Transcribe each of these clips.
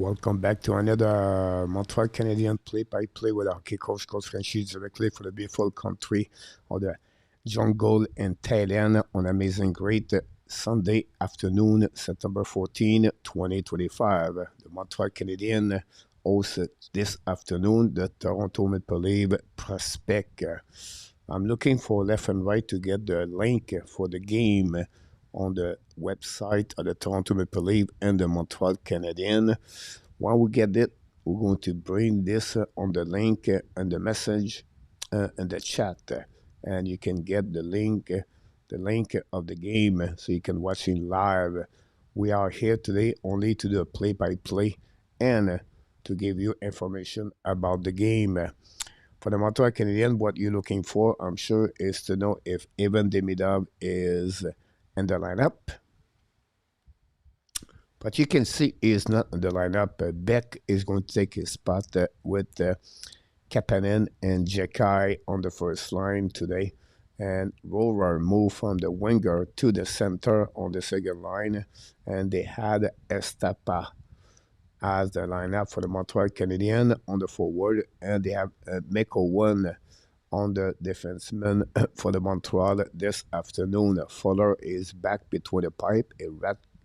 Welcome back to another Montreal Canadian play-by-play with our coach Frenchy, directly for the beautiful country of the jungle in Thailand on amazing great Sunday afternoon, September 14, 2025. The Montreal Canadiens host this afternoon the Toronto Maple Leaf prospect. I'm looking for left and right to get the link for the game on the website of the Toronto Maple Leaf and the Montreal Canadiens. When we get it, we're going to bring this on the link and the message in the chat. And you can get the link of the game so you can watch it live. We are here today only to do a play-by-play and to give you information about the game. For the Montreal Canadiens, what you're looking for, I'm sure, is to know if Evan Demidov is in the lineup. But you can see he's not in the lineup. Beck is going to take his spot with Kapanen and Jekai on the first line today. And Roller moved from the winger to the center on the second line. And they had Estapa as the lineup for the Montreal Canadiens on the forward. And they have Meko 1 on the defenseman for the Montreal this afternoon. Fuller is back between the pipe,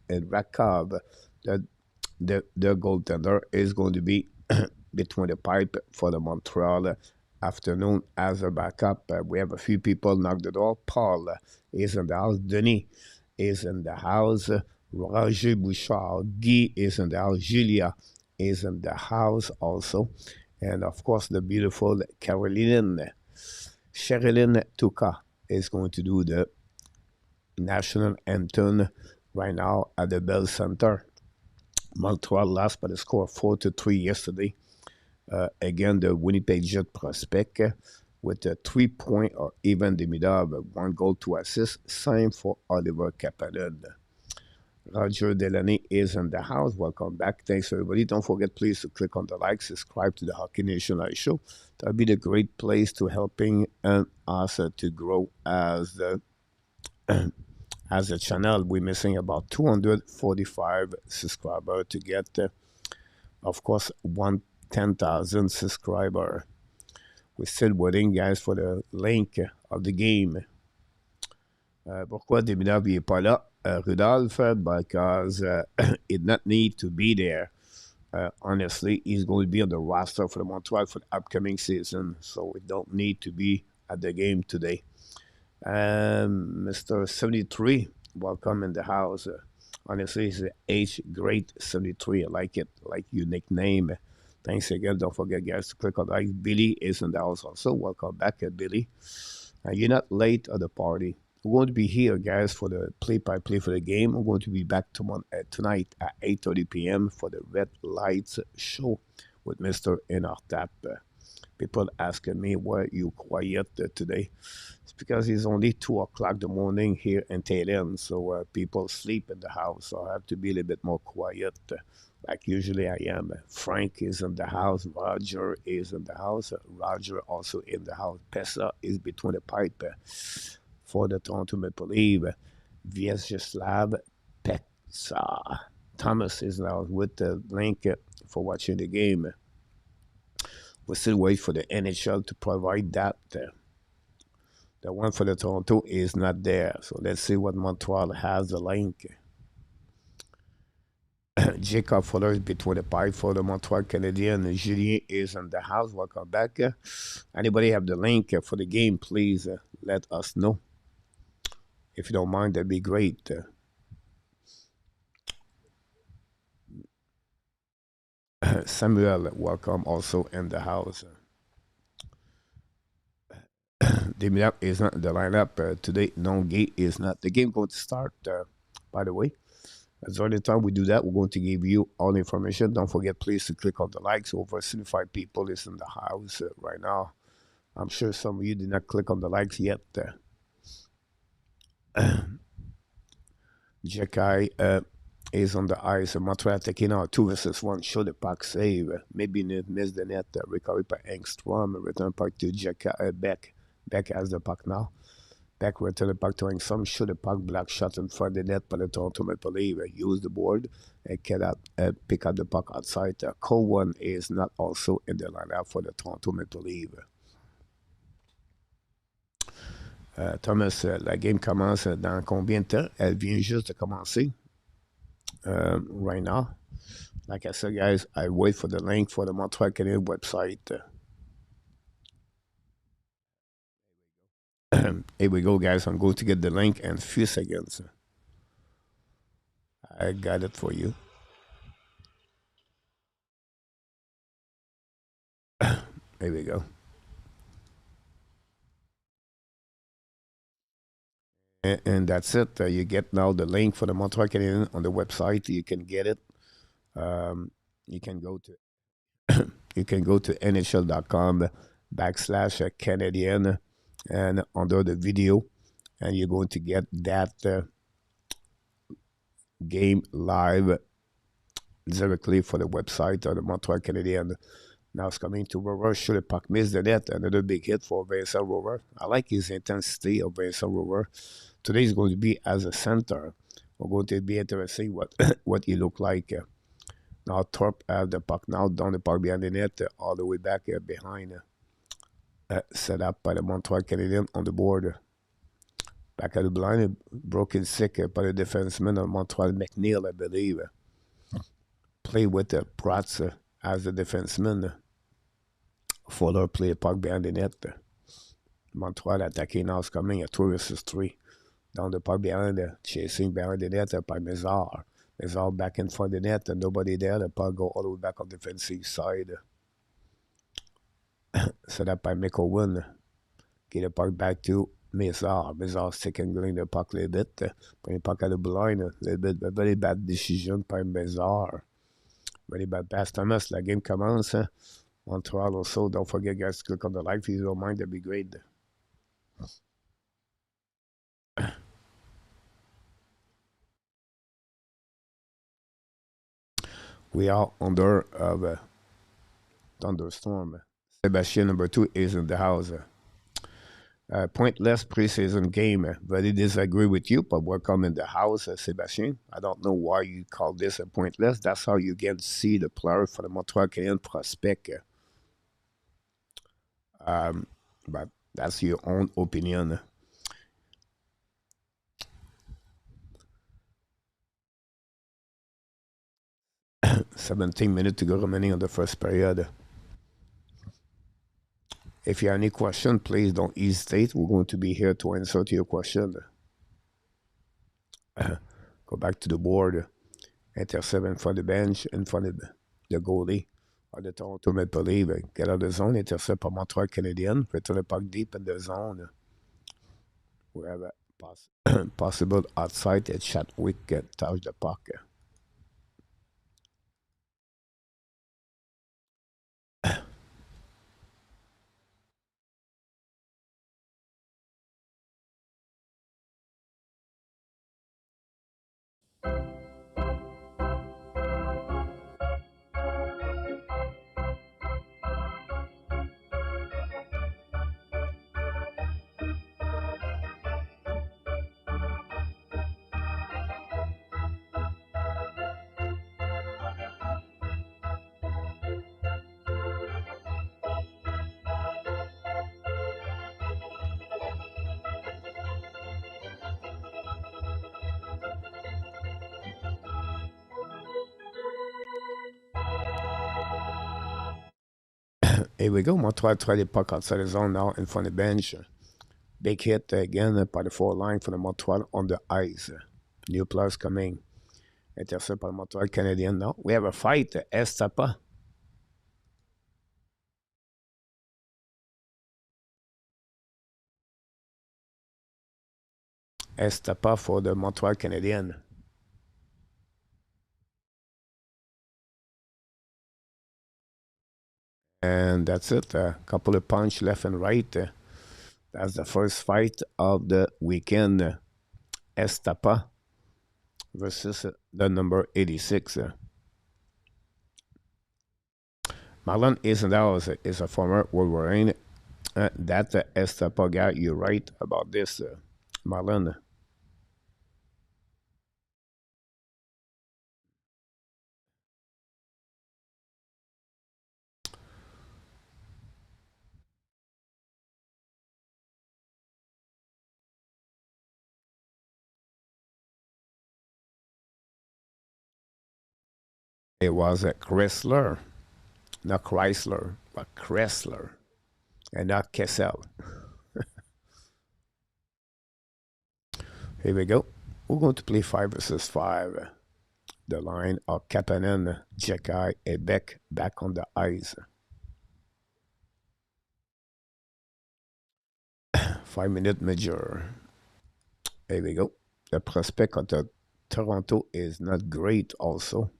and Rakov, the goaltender, is going to be between the pipe for the Montreal afternoon as a backup. We have a few people knock the door. Paul is in the house. Denis is in the house. Roger Bouchard. Guy is in the house. Julia is in the house also. And of course, the beautiful Sherilyn Tuka is going to do the national anthem right now at the Bell Center. Montreal lost by the score of 4-3 yesterday. Again, the Winnipeg Jet prospect with a 3-point or even Demidov, 1 goal, 2 assists. Same for Oliver Kapanen. Roger Delaney is in the house. Welcome back. Thanks, everybody. Don't forget, please, to click on the like, subscribe to the Hockey Nation Live Show. That'll be the great place to helping us to grow as the as a channel. We're missing about 245 subscribers to get, of course, 10,000 subscribers. We're still waiting, guys, for the link of the game. Pourquoi Demidov n'est pas là? Rudolph, because he did not need to be there. Honestly, he's going to be on the roster for the Montreal for the upcoming season, so we don't need to be at the game today. Mr. 73, welcome in the house. Honestly, it's H Great 73. I like it, like your nickname. Thanks again. Don't forget, guys, to click on like. Billy is in the house also. Welcome back, Billy. You're not late at the party. We're going to be here, guys, for the play-by-play for the game. We're going to be back tonight at 8:30 p.m. for the Red Lights show with Mr. Inartap. People asking me, why are you quiet today? It's because it's only 2 o'clock in the morning here in Thailand, so people sleep in the house, so I have to be a little bit more quiet, like usually I am. Frank is in the house. Roger is in the house. Roger also in the house. Pesa is between the pipe for the Toronto Maple Leaf. Vyacheslav Peksa. Thomas is now with the link for watching the game. We still wait for the NHL to provide that. The one for the Toronto is not there. So let's see what Montreal has the link. Jacob Fuller is between the pipe for the Montreal Canadiens. Julien is in the house. Welcome back. Anybody have the link for the game, please let us know. If you don't mind, that'd be great. Samuel, welcome also in the house. Demidov is not in the lineup today. No, Gay is not. The game going to start, by the way. As the only time we do that, we're going to give you all the information. Don't forget, please, to click on the likes. Over 75 people is in the house right now. I'm sure some of you did not click on the likes yet. Jekai is on the ice. Montreal taking out 2 versus 1. Show the puck save. Maybe miss the net. Recovery by Engstrom. Return puck to Jekai. Beck. Beck has the puck now. Back return the puck throwing some shoot the puck block shot in front of the net, but the Toronto Maple Leaf use the board and cannot pick up the puck outside. Cole one is not also in the lineup for the Toronto Maple Leaf. Thomas, la game commence dans combien de temps? Elle vient juste de commencer. Right now. Like I said, guys, I wait for the link for the Montreal Canadiens website. Here we go, guys. I'm going to get the link in a few seconds. I got it for you. Here we go. And that's it. You get now the link for the Montreal Canadiens on the website. You can get it. You can go to NHL.com/Canadian and under the video, and you're going to get that game live directly for the website of the Montreal Canadiens. Now it's coming to Rover. Should the puck miss the net? Another big hit for Vincent Rover. I like his intensity of Vincent Rover. Today is going to be as a center. We're going to be interesting what he look like. Now Thorpe have the puck now down the puck behind the net, all the way back behind. Set up by the Montreal Canadiens on the board. Back at the blind, broken sick by the defenseman of Montreal, McNeil, I believe. Play with the Prats as the defenseman. Fuller play a puck behind the net. Montreal attacking now is coming at 2 versus 3. Down the puck behind, chasing behind the net by Mézard. Mézard back in front of the net and nobody there. The puck go all the way back on the defensive side. Set up by McOwen. Get the puck back to Mézard. Mézard sticking the puck a little bit. Bring the puck at the blind. A little bit, a very bad decision by Mézard. Very bad pass. Thomas, la game commence. Montreal also. Don't forget, guys, to click on the like if you don't mind. That'd be great. We are under a thunderstorm. Sebastian, number 2, is in the house. Pointless preseason game. Very disagree with you, but welcome in the house, Sebastian. I don't know why you call this a pointless. That's how you get to see the player for the Montreal Canadiens prospect. But that's your own opinion. $17 minutes to go remaining on the first period. If you have any question, please don't hesitate. We're going to be here to answer to your question. Go back to the board. Intercept in front of the bench, in front of the goalie. Or the Toronto Maple Leaf. Get out of the zone, intercept par Montreal Canadiens. Return the puck deep in the zone. We have a possible outside that Chatwick touch the puck. Here we go. Montreal try the puck outside the zone now in front of the bench. Big hit again by the forward line for the Montreal on the ice. New players coming. Intercept by the Montreal Canadiens now. We have a fight. Estapa. Estapa for the Montreal Canadiens. And that's it. A couple of punch left and right. That's the first fight of the weekend. Estapa versus the number 86. Marlon Isendals is a former Wolverine. That Estapa guy, you're right about this. Marlon. It was a Chrysler, not Chrysler, but Chrysler, and not Kessel. Here we go. We're going to play 5 versus 5. The line of Kapanen, Jekai, and Beck back on the ice. 5 minute major. Here we go. The prospect of the Toronto is not great also.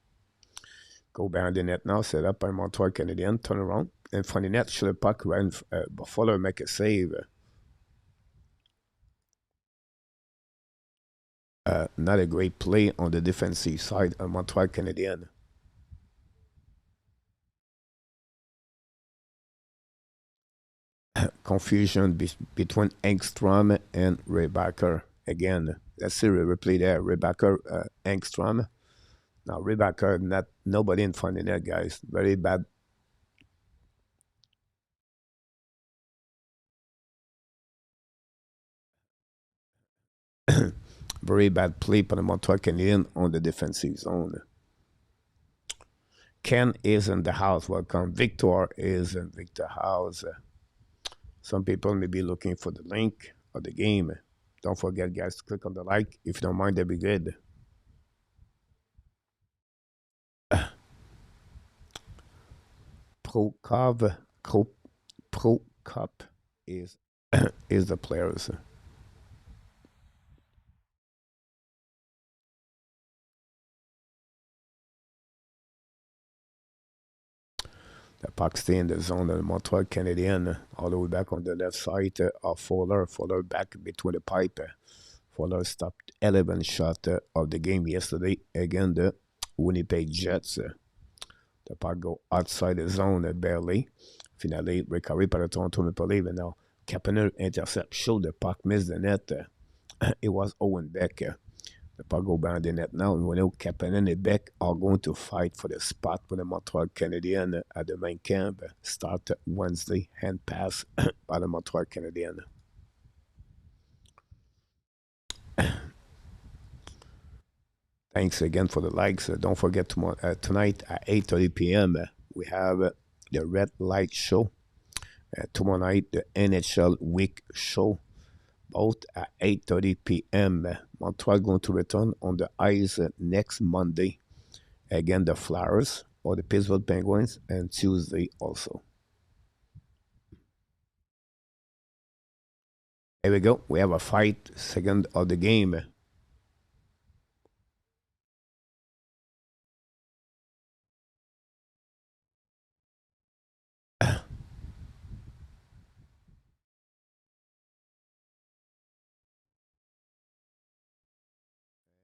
Go behind the net now, set up by Montreal Canadiens, turn around. In front of the net, shoot the puck, run, Buffalo make a save. Not a great play on the defensive side of Montreal Canadiens. Confusion between Engstrom and Rebecca. Again, let's see the replay there. Rebecca, Engstrom. Now, Rebecca, not nobody in front of that, guys. Very bad. Very bad play for the Montreal Canadiens on the defensive zone. Ken is in the house. Welcome. Victor is in Victor house. Some people may be looking for the link of the game. Don't forget, guys, to click on the like. If you don't mind, that'd be good. Prokop, Prokop is is the players. The puck stay in the zone of the Montreal Canadiens, all the way back on the left side of Fuller. Fuller back between the pipe. Fuller stopped 11 shot of the game yesterday against the Winnipeg Jets. The puck go outside the zone barely. Finally, recovery par le Toronto Maple Leafs. And now, Kapanen intercept, show the puck, miss the net. It was Owen Beck. The puck go behind the net now. And we know Kapanen and Beck are going to fight for the spot for the Montreal Canadiens at the main camp. Start Wednesday, hand pass by the Montreal Canadiens. Thanks again for the likes. Don't forget tomorrow, tonight at 8:30 p.m. We have the Red Light Show. Tomorrow night, the NHL Week Show, both at 8:30 p.m. Montreal going to return on the ice next Monday. Again, the Flyers or the Pittsburgh Penguins, and Tuesday also. Here we go. We have a fight, second of the game.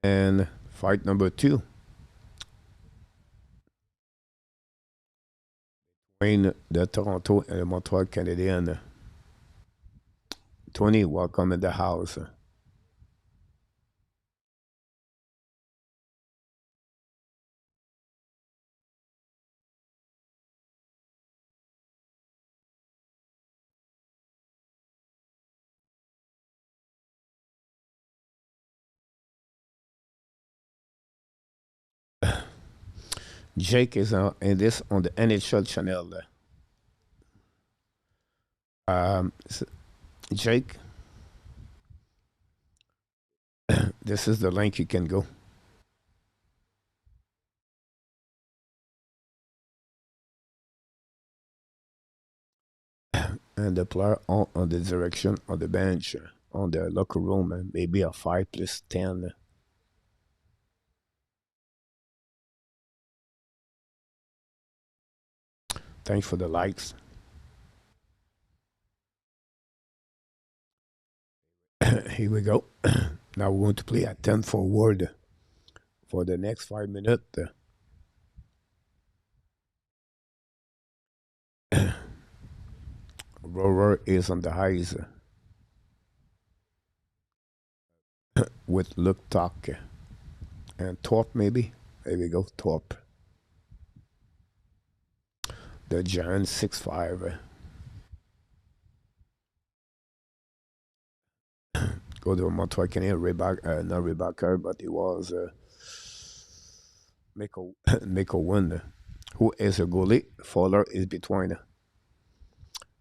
And fight number 2 between the Toronto and the Montreal Canadiens. Tony, welcome in the house. Jake is in this on the NHL channel. Um, Jake, this is the link you can go. And the player on the direction of the bench, on the locker room, maybe a 5 plus 10. Thanks for the likes. Here we go. Now we're going to play at 10 forward for the next 5 minutes. Rover is on the highs. with Luke Tuck and Torp maybe. There we go, Torp. The Giants 6'5". Go to Montreal Canadiens, not Rebecca, but it was Miko Miko Win, who is a goalie. Fowler is between.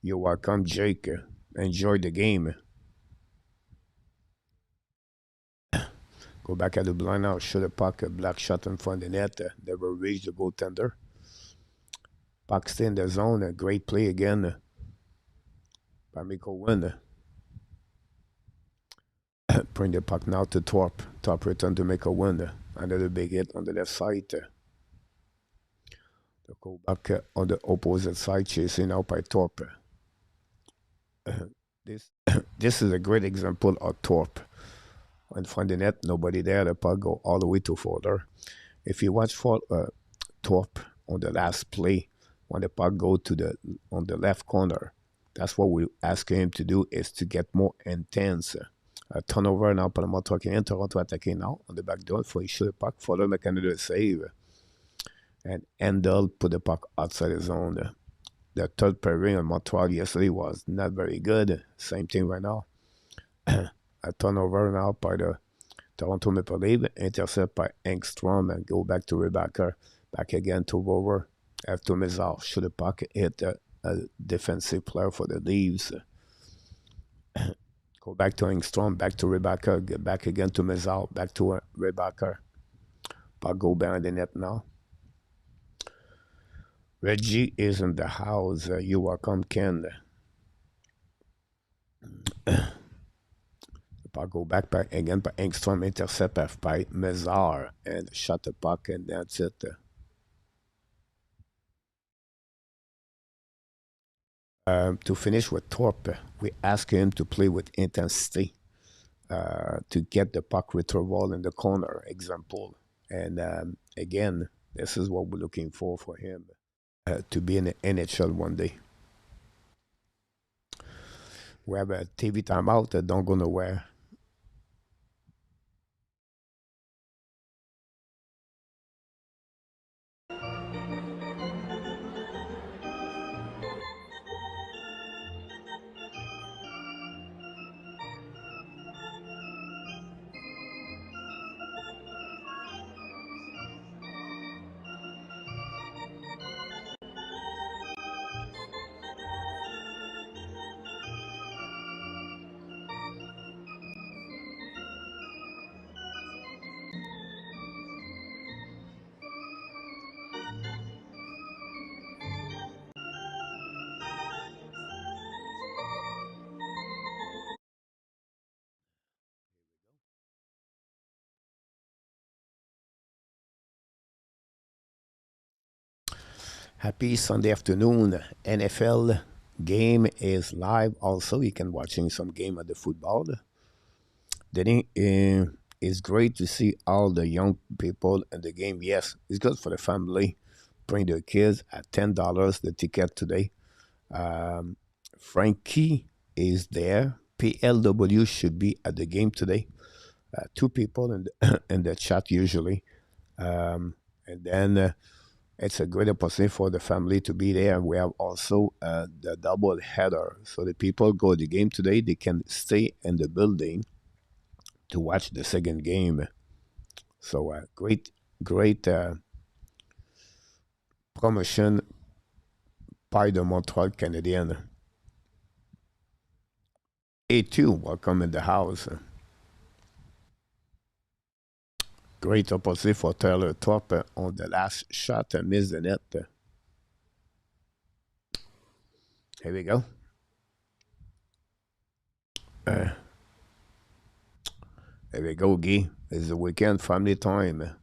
You're welcome, Jake. Enjoy the game. Go back at the blind now. Shoot a puck, a black shot in front of the net. Never reach the goaltender. Puck stay in the zone. A great play again by Miko Win. Bring the puck now to Torp. Torp return to make a win. Another big hit on the left side. They go back on the opposite side, chasing out by Torp. This this is a great example of Torp. In front of the net, nobody there. The puck go all the way to Fowler. If you watch for Torp on the last play, when the puck go to the on the left corner, that's what we ask him to do, is to get more intense. Turnover now par le Montreal Canadiens. Toronto attaqué now on the back door for he shoot the puck. Fowler make another save. And Handel put the puck outside the zone. The third pairing on Montreal yesterday was not very good. Same thing right now. A turnover now by the Toronto Maple Leafs. Intercept by Engstrom and go back to Rebecca. Back again to Rover. After Mizar shoot the puck, hit a defensive player for the Leafs. Go back to Engstrom, back to Rebecca, get back again to Mizar, back to Rebecca. Puck go behind the net now. Reggie is in the house. You welcome, Ken. The puck go back again by Engstrom, intercept by Mizar, and shot the puck, and that's it. To finish with Torp, we ask him to play with intensity to get the puck retrieval in the corner, example. And again, this is what we're looking for him to be in the NHL one day. We have a TV timeout that don't go nowhere. Happy Sunday afternoon. NFL game is live also. You can watching some game of the football. Then it's great to see all the young people in the game. Yes, it's good for the family. Bring their kids at $10 the ticket today. Frenchy is there. PLW should be at the game today. Two people in in the chat usually. And then it's a great opportunity for the family to be there. We have also the double header. So the people go to the game today, they can stay in the building to watch the second game. So great promotion by the Montreal Canadiens. A2, welcome in the house. Great opportunity for Taylor Torp on the last shot and missed the net. Here we go. Here we go, Guy. It's the weekend, family time.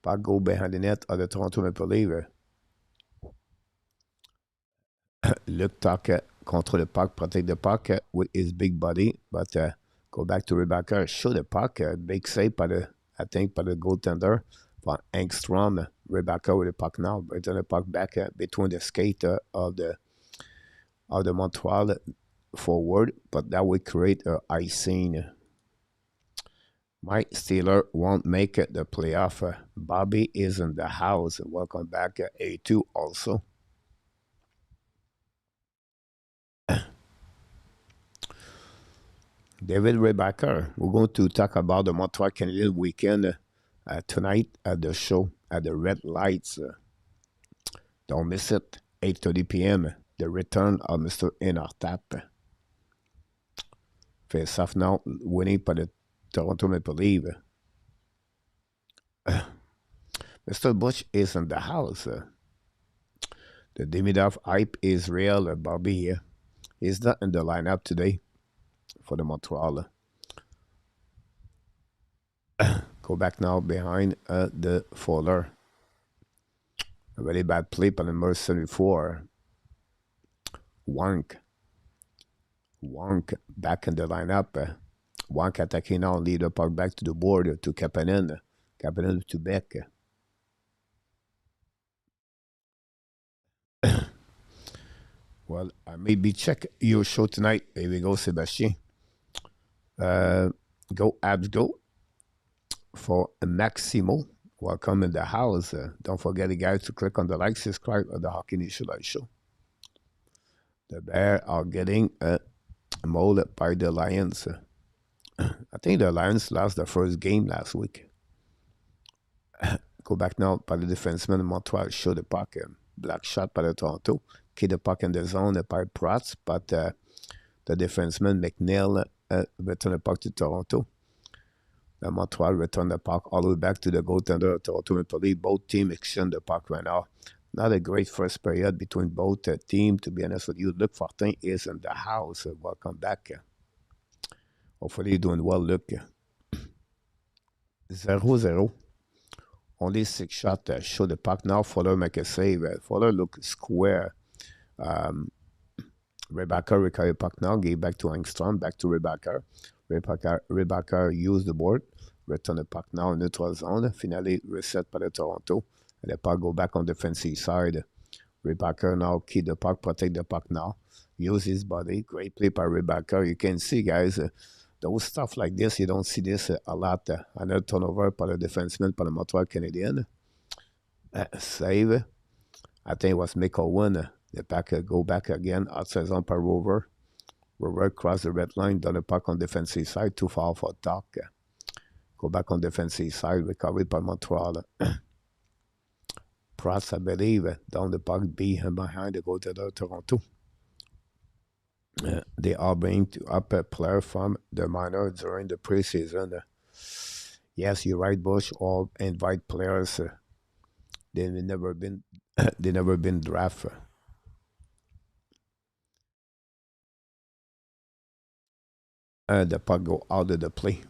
Puck go behind the net of the Toronto Maple Leafs. Luke Tuck control the puck, protect the puck with his big body, but go back to Rebecca, shoot the puck, big save by the goaltender for Engstrom. Rebecca with the puck now, return the puck back between the skater of the Montreal forward, but that would create a icing. My Steeler won't make it the playoff. Bobby is in the house. Welcome back, A2 also. David Rebecca, we're going to talk about the Montreal Canadiens weekend tonight at the show at the Red Lights. Don't miss it. 8:30 p.m. The return of Mr. Inartap. Face off now, winning by the Toronto Maple Leafs. Mr. Bush is in the house. The Demidov hype is real. Bobby is not in the lineup today for the Montreal. Go back now behind the Fuller. A very bad play by number 74. Wonk. Wonk back in the lineup. Wonk attacking now, lead the puck back to the board to Kapanen. Kapanen to Beck. Well, I maybe check your show tonight. Here we go, Sebastien. Go Habs go for Maximo. Welcome in the house. Don't forget, guys, to click on the like, subscribe, of the Hockey Initialize show. The Bears are getting molded by the Lions. I think the Lions lost their first game last week. Go back now by the defenseman Montreal, show the puck. Black shot by the Toronto. Keep the puck in the zone by Prats, but the defenseman McNeil return the puck to Toronto. The Montreal return the puck all the way back to the goaltender of Toronto Maple Leafs. Both teams exchange the puck right now. Not a great first period between both teams, to be honest with you. Luc Fortin is in the house. Welcome back. Hopefully you're doing well, Luc. 0-0. Only 6 shots. Show the puck now. Fuller make a save. Fuller look square. Rebecca recover puck now. Gave back to Angstrom. Back to Rebecca. Rebecca used the board. Return the puck now in neutral zone. Finally reset by the Toronto. And the puck go back on the defensive side. Rebecca now keep the puck, protect the puck now. Use his body. Great play by Rebecca. You can see, guys, those stuff like this, you don't see this a lot. Another turnover by the defenseman by the Montreal Canadiens. Save. I think it was Mick the back go back again. Outside zone by Rover. Rover cross the red line. Down the puck on defensive side. Too far for talk. Go back on defensive side. Recovered by Montreal. Prats, I believe, down the puck, behind the goal to the Toronto. They are bringing up a player from the minor during the preseason. Yes, you're right, Bush. All invite players. They've never been, they never been drafted. The puck go out of the play.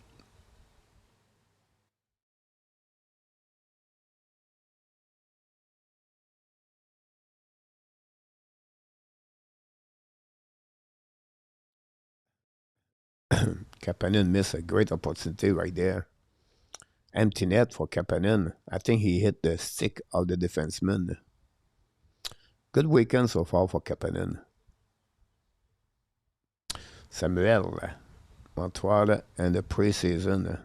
Kapanen missed a great opportunity right there. Empty net for Kapanen. I think he hit the stick of the defenseman. Good weekend so far for Kapanen. Samuel, Montreal, and the preseason.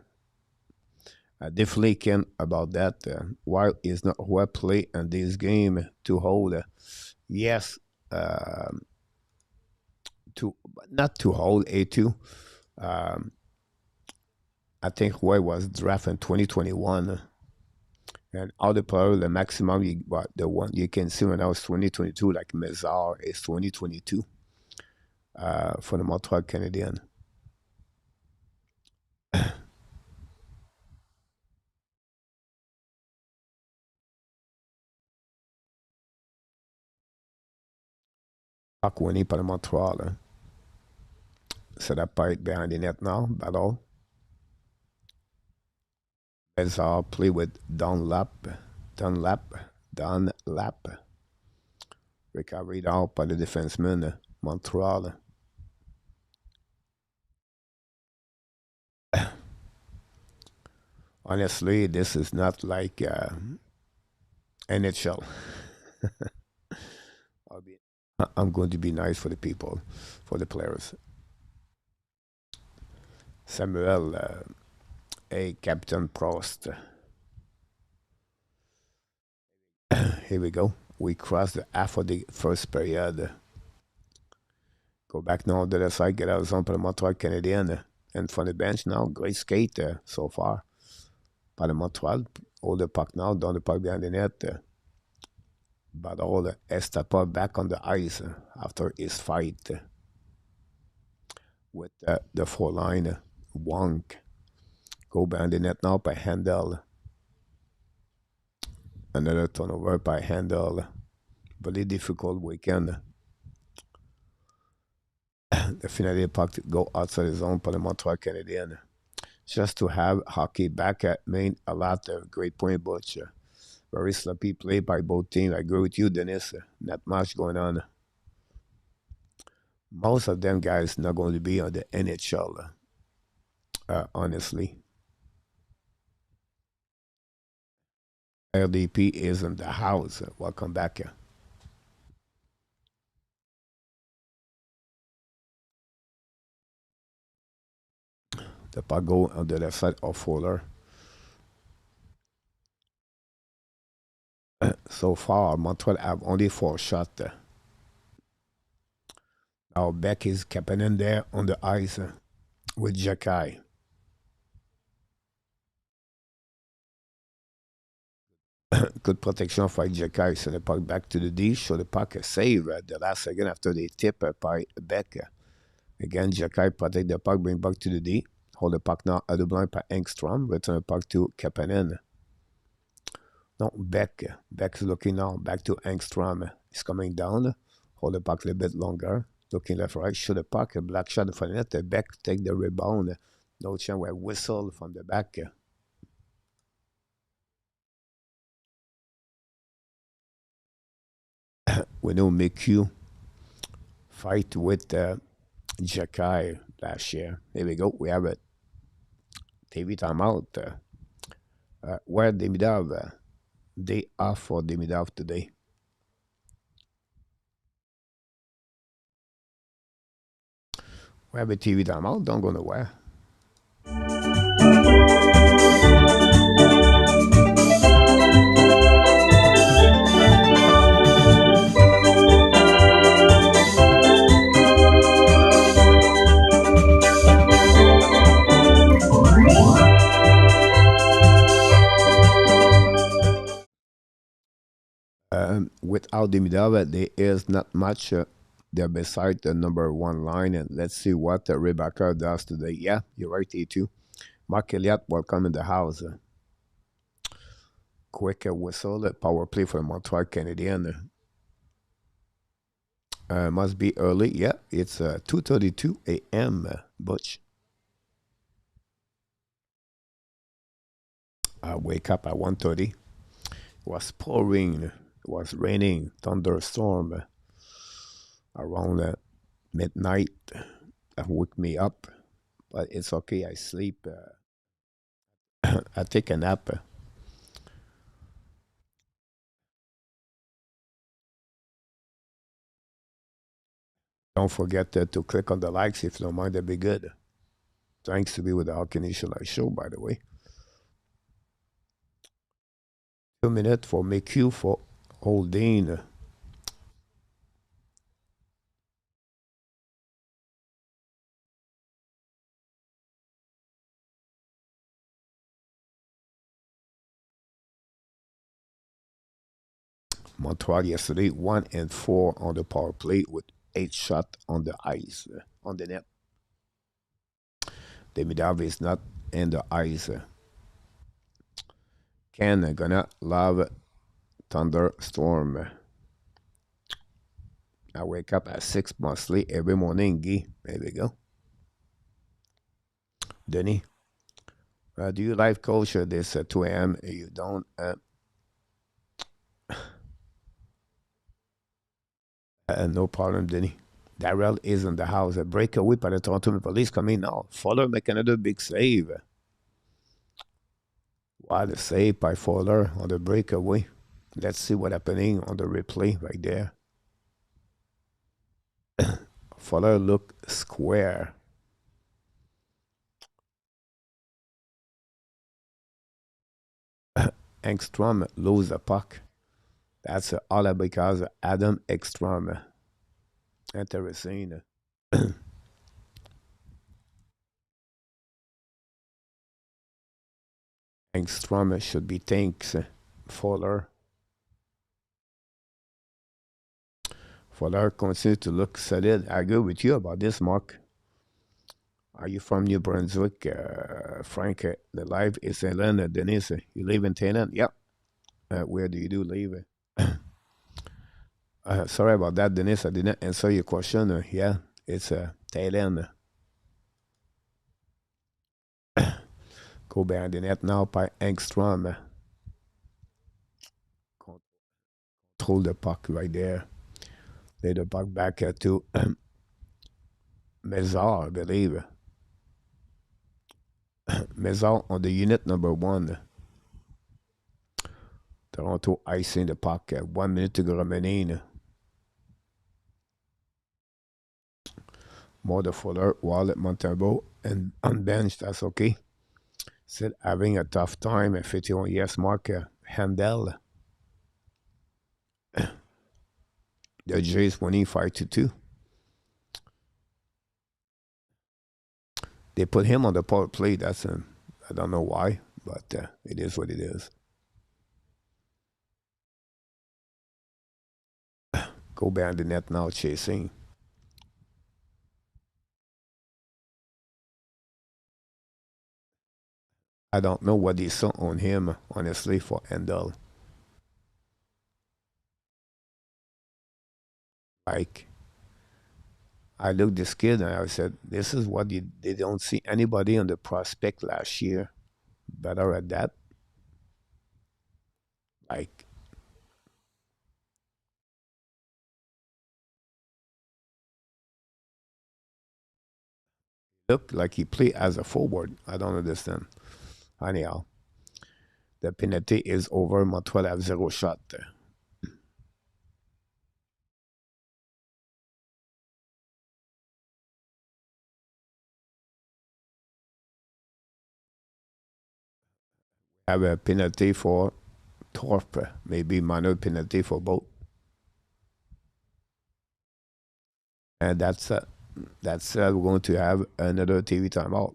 Definitely can about that. While it's not well played in this game to hold, yes, to not to hold A2. Um, I think Roy was drafted in 2021, and all the players, the maximum the one you can see when I was 2022, like Mezar is 2022 for the Montreal Canadiens. Puck winning par le Montreal. Set up right behind the net now, battle. Mezar play with Dunlap. Recovered out by the defenseman, Montreal. Honestly, this is not like NHL. I'm going to be nice for the people, for the players. Samuel, Hey, Captain Prost. Here we go. We crossed the half of the first period. Go back now to the side, get out zone for the Montreal Canadiens. And from the bench now, great skate so far. By the Montreal, hold the puck now, down the puck behind the net. But all the Estapa back on the ice after his fight with the four line. Wonk. Go behind the net now by Handel. Another turnover by Handel. Very difficult weekend. The finale puck go outside the zone for the Montreal Canadiens. Just to have hockey back at mean a lot of great point, but very sloppy play by both teams. I agree with you, Dennis. Not much going on. Most of them guys not going to be on the NHL, honestly. LDP is in the house. Welcome back. The puck go on the left side of Fuller. So far, Montreal have only 4 shots. Now Beck is capping in there on the ice with Jacky. Good protection for Jacky. Send the puck back to the D. Show the puck a save at the last second after they tip by Beck. Again, Jacky protect the puck, bring back to the D. Hold the puck now at the blind by Engstrom. Return the puck to Kapanen. No, Beck. Beck's looking now back to Engstrom. He's coming down. Hold the puck a little bit longer. Looking left, right. Shoot the puck. A black shot for the net. Beck take the rebound. No chance. We whistle from the back. We know McHugh fight with Jacky last year. Here we go. We have a TV timeout. Where Demidov? Day off for Demidov today. We have a TV timeout. Don't go nowhere. Without Demidov, there is not much there beside the number 1 line. And let's see what Rebecca does today. Yeah, you're right, E2. Mark Elliott, welcome in the house. Quick whistle, power play for the Montreal Canadiens. Must be early. Yeah, it's 2:32 a.m. Butch. I wake up at 1:30. It was pouring. It was raining, thunderstorm around midnight. That woke me up, but it's okay. I sleep. I take a nap. Don't forget to click on the likes if you don't mind. That'd be good. Thanks to be with the Hockey Nation Live show, by the way. 2 minutes for McHugh for holding. Montreal yesterday 1-4 on the power play with 8 shots on the ice on the net. Demidov is not in the ice. Ken gonna love thunderstorm. I wake up at 6 mostly every morning. Guy, there we go. Denny, do you live coach this 2 a.m.? You don't? No problem, Denny. Darrell is in the house. A breakaway by the Toronto Maple Leafs coming now. Fuller make another big save. What a save by Fuller on the breakaway. Let's see what's happening on the replay right there. Fuller look square. Engstrom lose the puck. That's all because of Adam Ekstrom. Interesting. Engstrom should be thanks Fuller. Fuller continues to look solid. I agree with you about this, Mark. Are you from New Brunswick, Frank? The life is in London, Denise. You live in Thailand? Yep. Where do you do live? Sorry about that, Denise. I didn't answer your question. Yeah, it's Thailand. Go behind the net now by Engstrom. Control the puck right there. Lay the puck back to Mezar, I believe. Mezar on the unit number one. Toronto icing the puck. 1 minute to go remaining. More the Fuller, Wallet, Montalvo, and unbenched. That's okay. Still having a tough time. 51 yes, Mark Handel. The Jays winning 5-2. They put him on the power play. That's I don't know why, but it is what it is. Go behind the net now, chasing. I don't know what they saw on him, honestly, for Handel. Like, I looked this kid and I said, this is what they don't see anybody on the prospect last year better at that. Like, look like he played as a forward. I don't understand. Anyhow, the penalty is over. Montreal have zero shot. Have a penalty for Thorpe, maybe minor penalty for both. And we're going to have another TV timeout.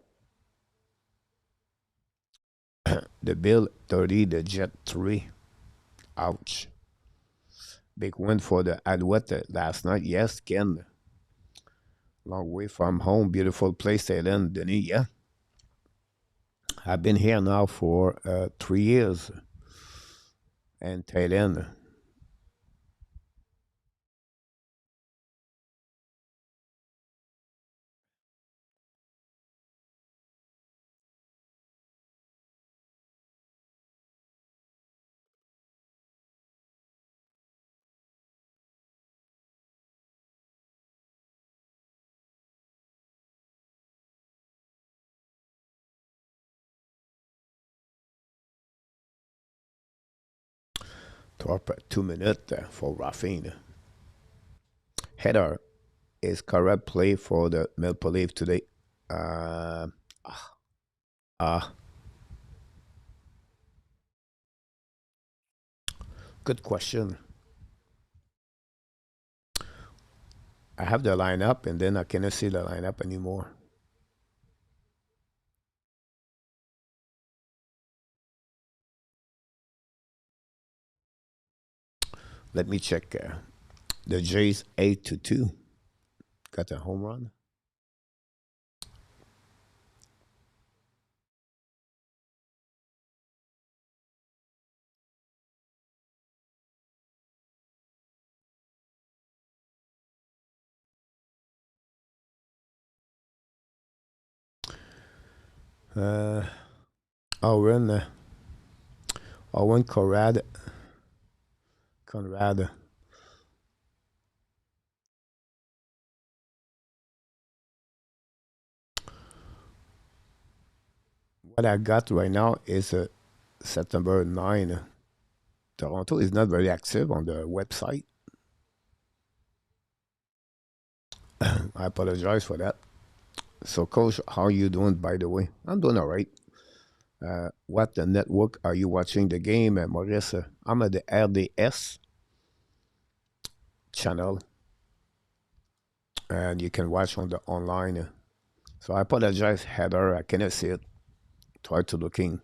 The Bill 30, the Jet 3. Ouch. Big win for the Alouette last night. Yes, Ken. Long way from home. Beautiful place, Thailand, Denis. Yeah. I've been here now for 3 years. And Thailand. Thorpe, 2 minutes for Raffine. Header is correct play for the Maple Leaf today. Uh, uh, Good question. I have the lineup and then I cannot see the lineup anymore. Let me check. The Jays 8-2. Got a home run. Uh, Owen, Owen Conrad. What I got right now is September 9. Toronto is not very active on the website. I apologize for that. So, Coach, how are you doing, by the way? I'm doing all right. What the network are you watching the game, Maurice? I'm at the RDS channel, and you can watch on the online. So I apologize, Heather. I cannot see it. Try to looking.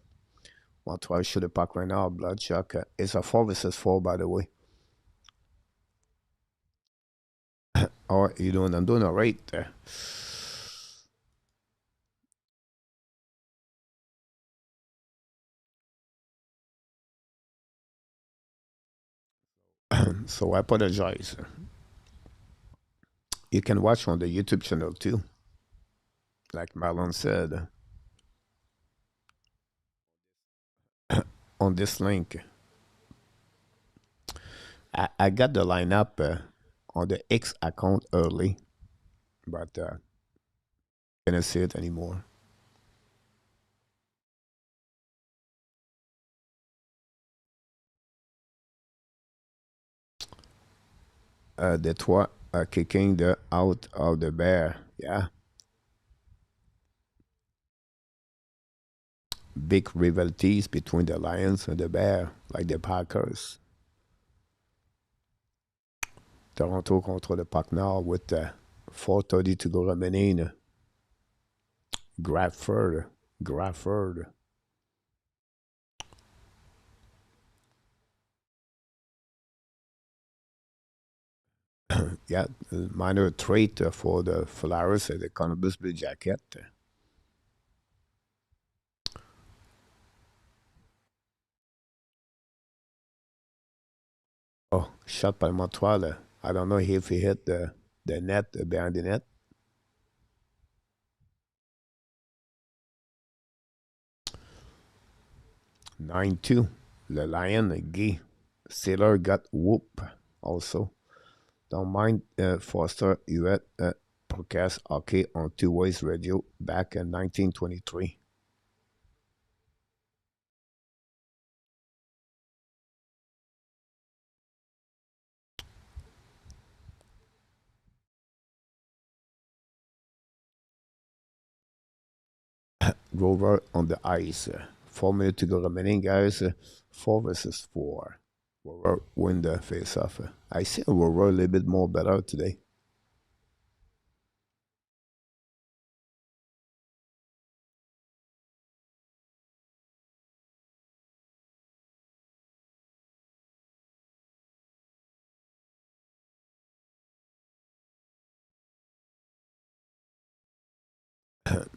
Montreal should have pack right now. Bloodshot. It's a 4 versus 4, by the way. How are you doing? I'm doing all right. So I apologize. You can watch on the YouTube channel too, like Marlon said, on this link. I got the lineup on the X account early, but I can't see it anymore. Detroit kicking the out of the bear. Yeah, big rivalities between the Lions and the Bear, like the Packers. Toronto contre le Parc Nord with 4:30 to go remaining. Grafford, Grafford. Yeah, minor trait for the Flyers and the Columbus Blue Jacket. Oh, shot by Montreal. I don't know if he hit the net, behind the net. 9-2. Le Lion, Guy. Sailor got whoop also. Don't mind Foster Hewitt broadcast hockey on Two Ways Radio back in 1923. Rover on the ice. 4 minutes to go remaining, guys. 4 versus 4. Rover win the face-off. I see Rover a little bit more better today.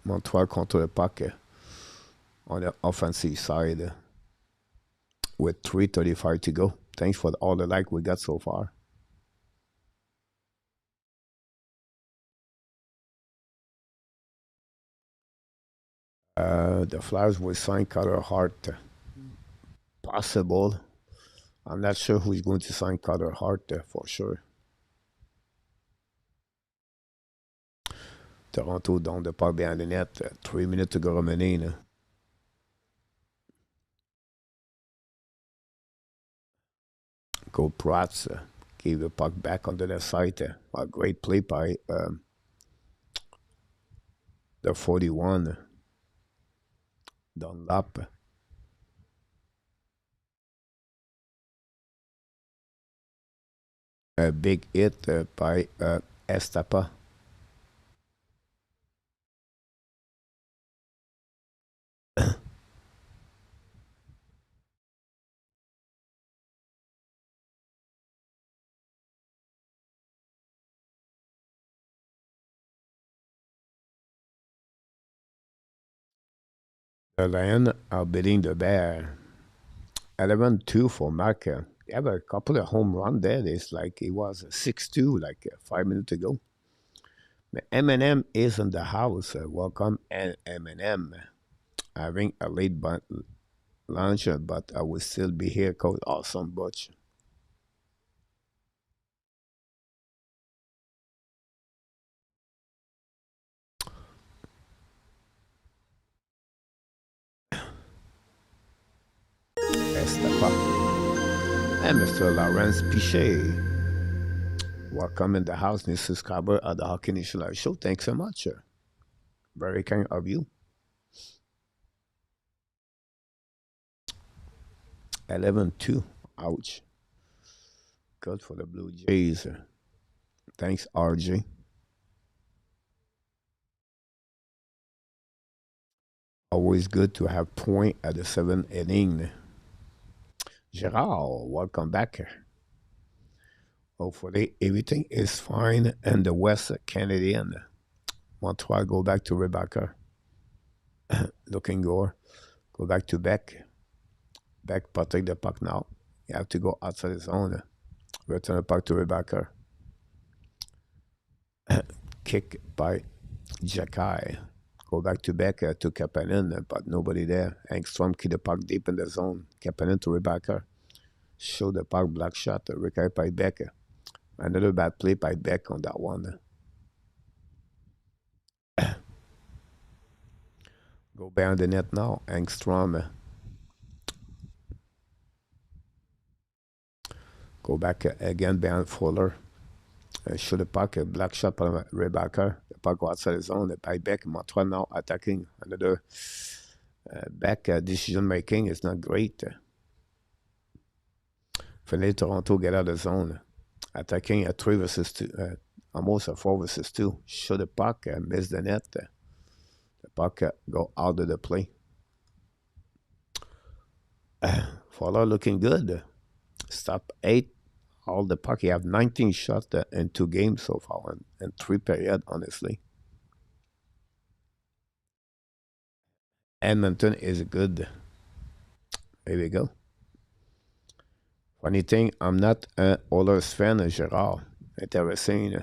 Montreal contre le puck on the offensive side with 3:35 to go. Thanks for all the like we got so far. The Flyers will sign Carter Hart. Possible. I'm not sure who's going to sign Carter Hart for sure. Toronto down the puck behind the net. 3 minutes to go remaining. Go Prats gave the puck back onto the side. A great play by the 41 Dunlap. A big hit by Estapa. The Lions are beating the Bear. 11-2 for Mark. They have a couple of home run there. It's like it was 6-2 like 5 minutes ago. M&M is in the house. Welcome, M&M. Having a late lunch, but I will still be here. Called Awesome Butch. Estapa. And Mr. Lawrence Pichet. Welcome in the house, new subscriber at the Hockey Nation Live Show. Thanks so much. Very kind of you. 11-2. Ouch. Good for the Blue Jays. Thanks, RJ. Always good to have point at the seventh inning. Gerard, welcome back. Hopefully everything is fine in the West Canadian. Montreal go back to Rebecca. Looking gore. Go back to Beck. Beck protect the puck now. You have to go outside the zone. Return the puck to Rebecca. Kick by Jacky. Go back to Beck to Kapanen, but nobody there. Engstrom keep the puck deep in the zone. Kapanen to Rebecca. Show the puck, black shot. Recovered by Beck. Another bad play by Beck on that one. Go behind the net now. Engstrom. Go back again behind Fuller. Show the puck, a black shot by Rebecca. The puck go outside the zone. By Beck. Montreal now attacking. Another back decision making is not great. Finally, Toronto get out of the zone. Attacking a 3 versus 2. Almost a 4 versus 2. Show the puck, miss the net. The puck go out of the play. Fuller looking good. Stop 8. All the puck. He have 19 shots in 2 games so far and 3 periods, honestly. Edmonton is good. There we go. Funny thing, I'm not an Oilers fan, Gerard. Interesting.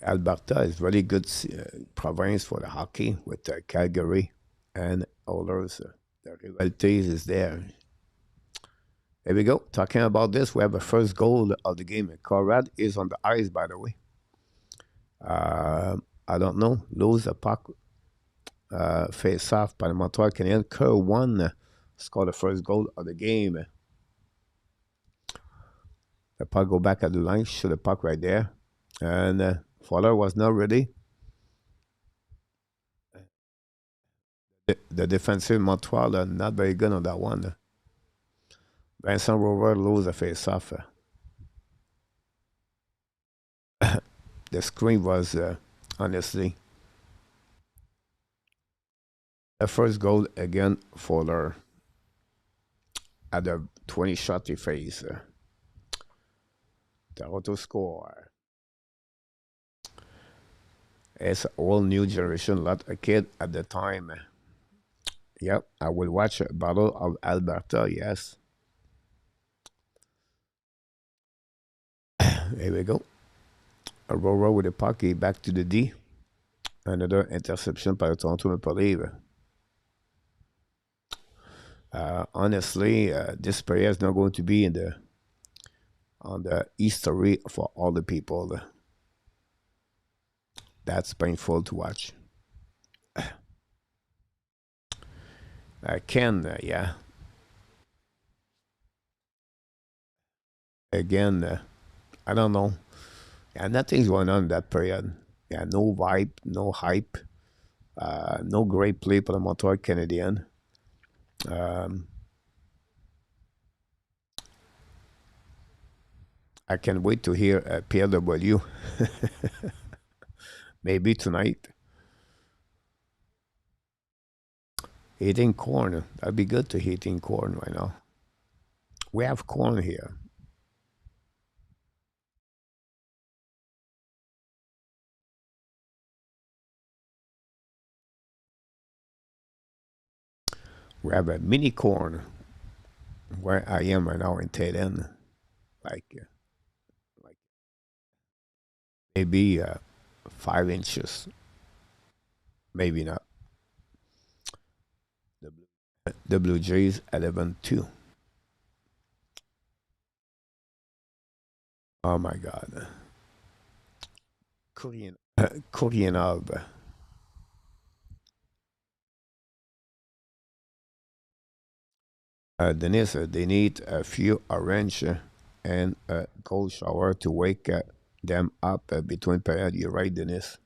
Alberta is really good province for the hockey with Calgary and Oilers. The rivalry is there. There we go. Talking about this, we have the first goal of the game. Conrad is on the ice, by the way. I don't know. Lose the puck. Face off by the Montreal Canadiens. Kerr won. Scored the first goal of the game. The puck go back at the line. Shoot the puck right there. And Fuller was not ready. The defensive Montreal are not very good on that one. Vincent Rover lose the face-off. The screen was, honestly, the first goal again, Fuller. At the 20 shot he faced. Toronto score. It's a whole new generation, lot of kid at the time. Yep, I will watch Battle of Alberta, yes. Here we go. Aurora with the puck, back to the D. Another interception by the Toronto Maple Leafs. Honestly, this player is not going to be on the history for all the people. That's painful to watch. Ken, yeah. Again, I don't know. Yeah, nothing's going on in that period. Yeah, no vibe, no hype, no great play for the Montreal Canadiens. I can't wait to hear PLW. Maybe tonight. Eating corn. That'd be good to eating corn right now. We have corn here. We have a mini corn where I am right now in Tayden. Like maybe 5 inches. Maybe not. The Blue Jays 11-2. Oh my God. Koreanov. Denise, they need a few orange and a cold shower to wake them up between periods. You're right, Denise.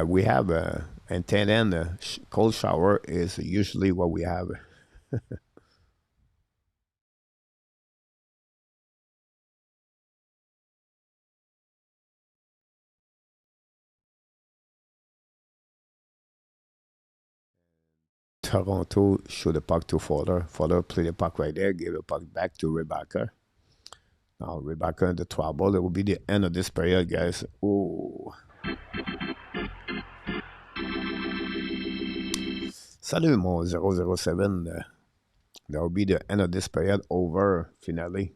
We have and then cold shower is usually what we have. Toronto show the puck to Fowler. Fowler play the puck right there, give the puck back to Rebecca. Now Rebecca in the trouble. It will be the end of this period, guys. Oh, salut mon 007. That will be the end of this period over finally.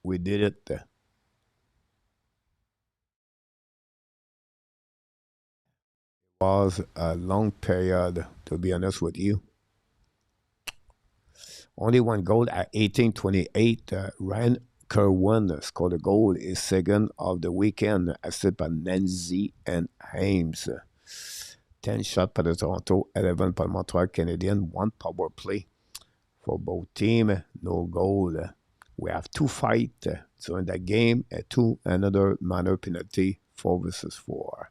We did it. Was a long period, to be honest with you. Only one goal at 18:28. Ryan Kerwin scored a goal. His second of the weekend, assisted by Nancy and Hames. 10 shots by the Toronto, 11 by Montreal Canadiens, one power play for both teams. No goal. We have two fights during that game, two another minor penalty, 4 versus 4.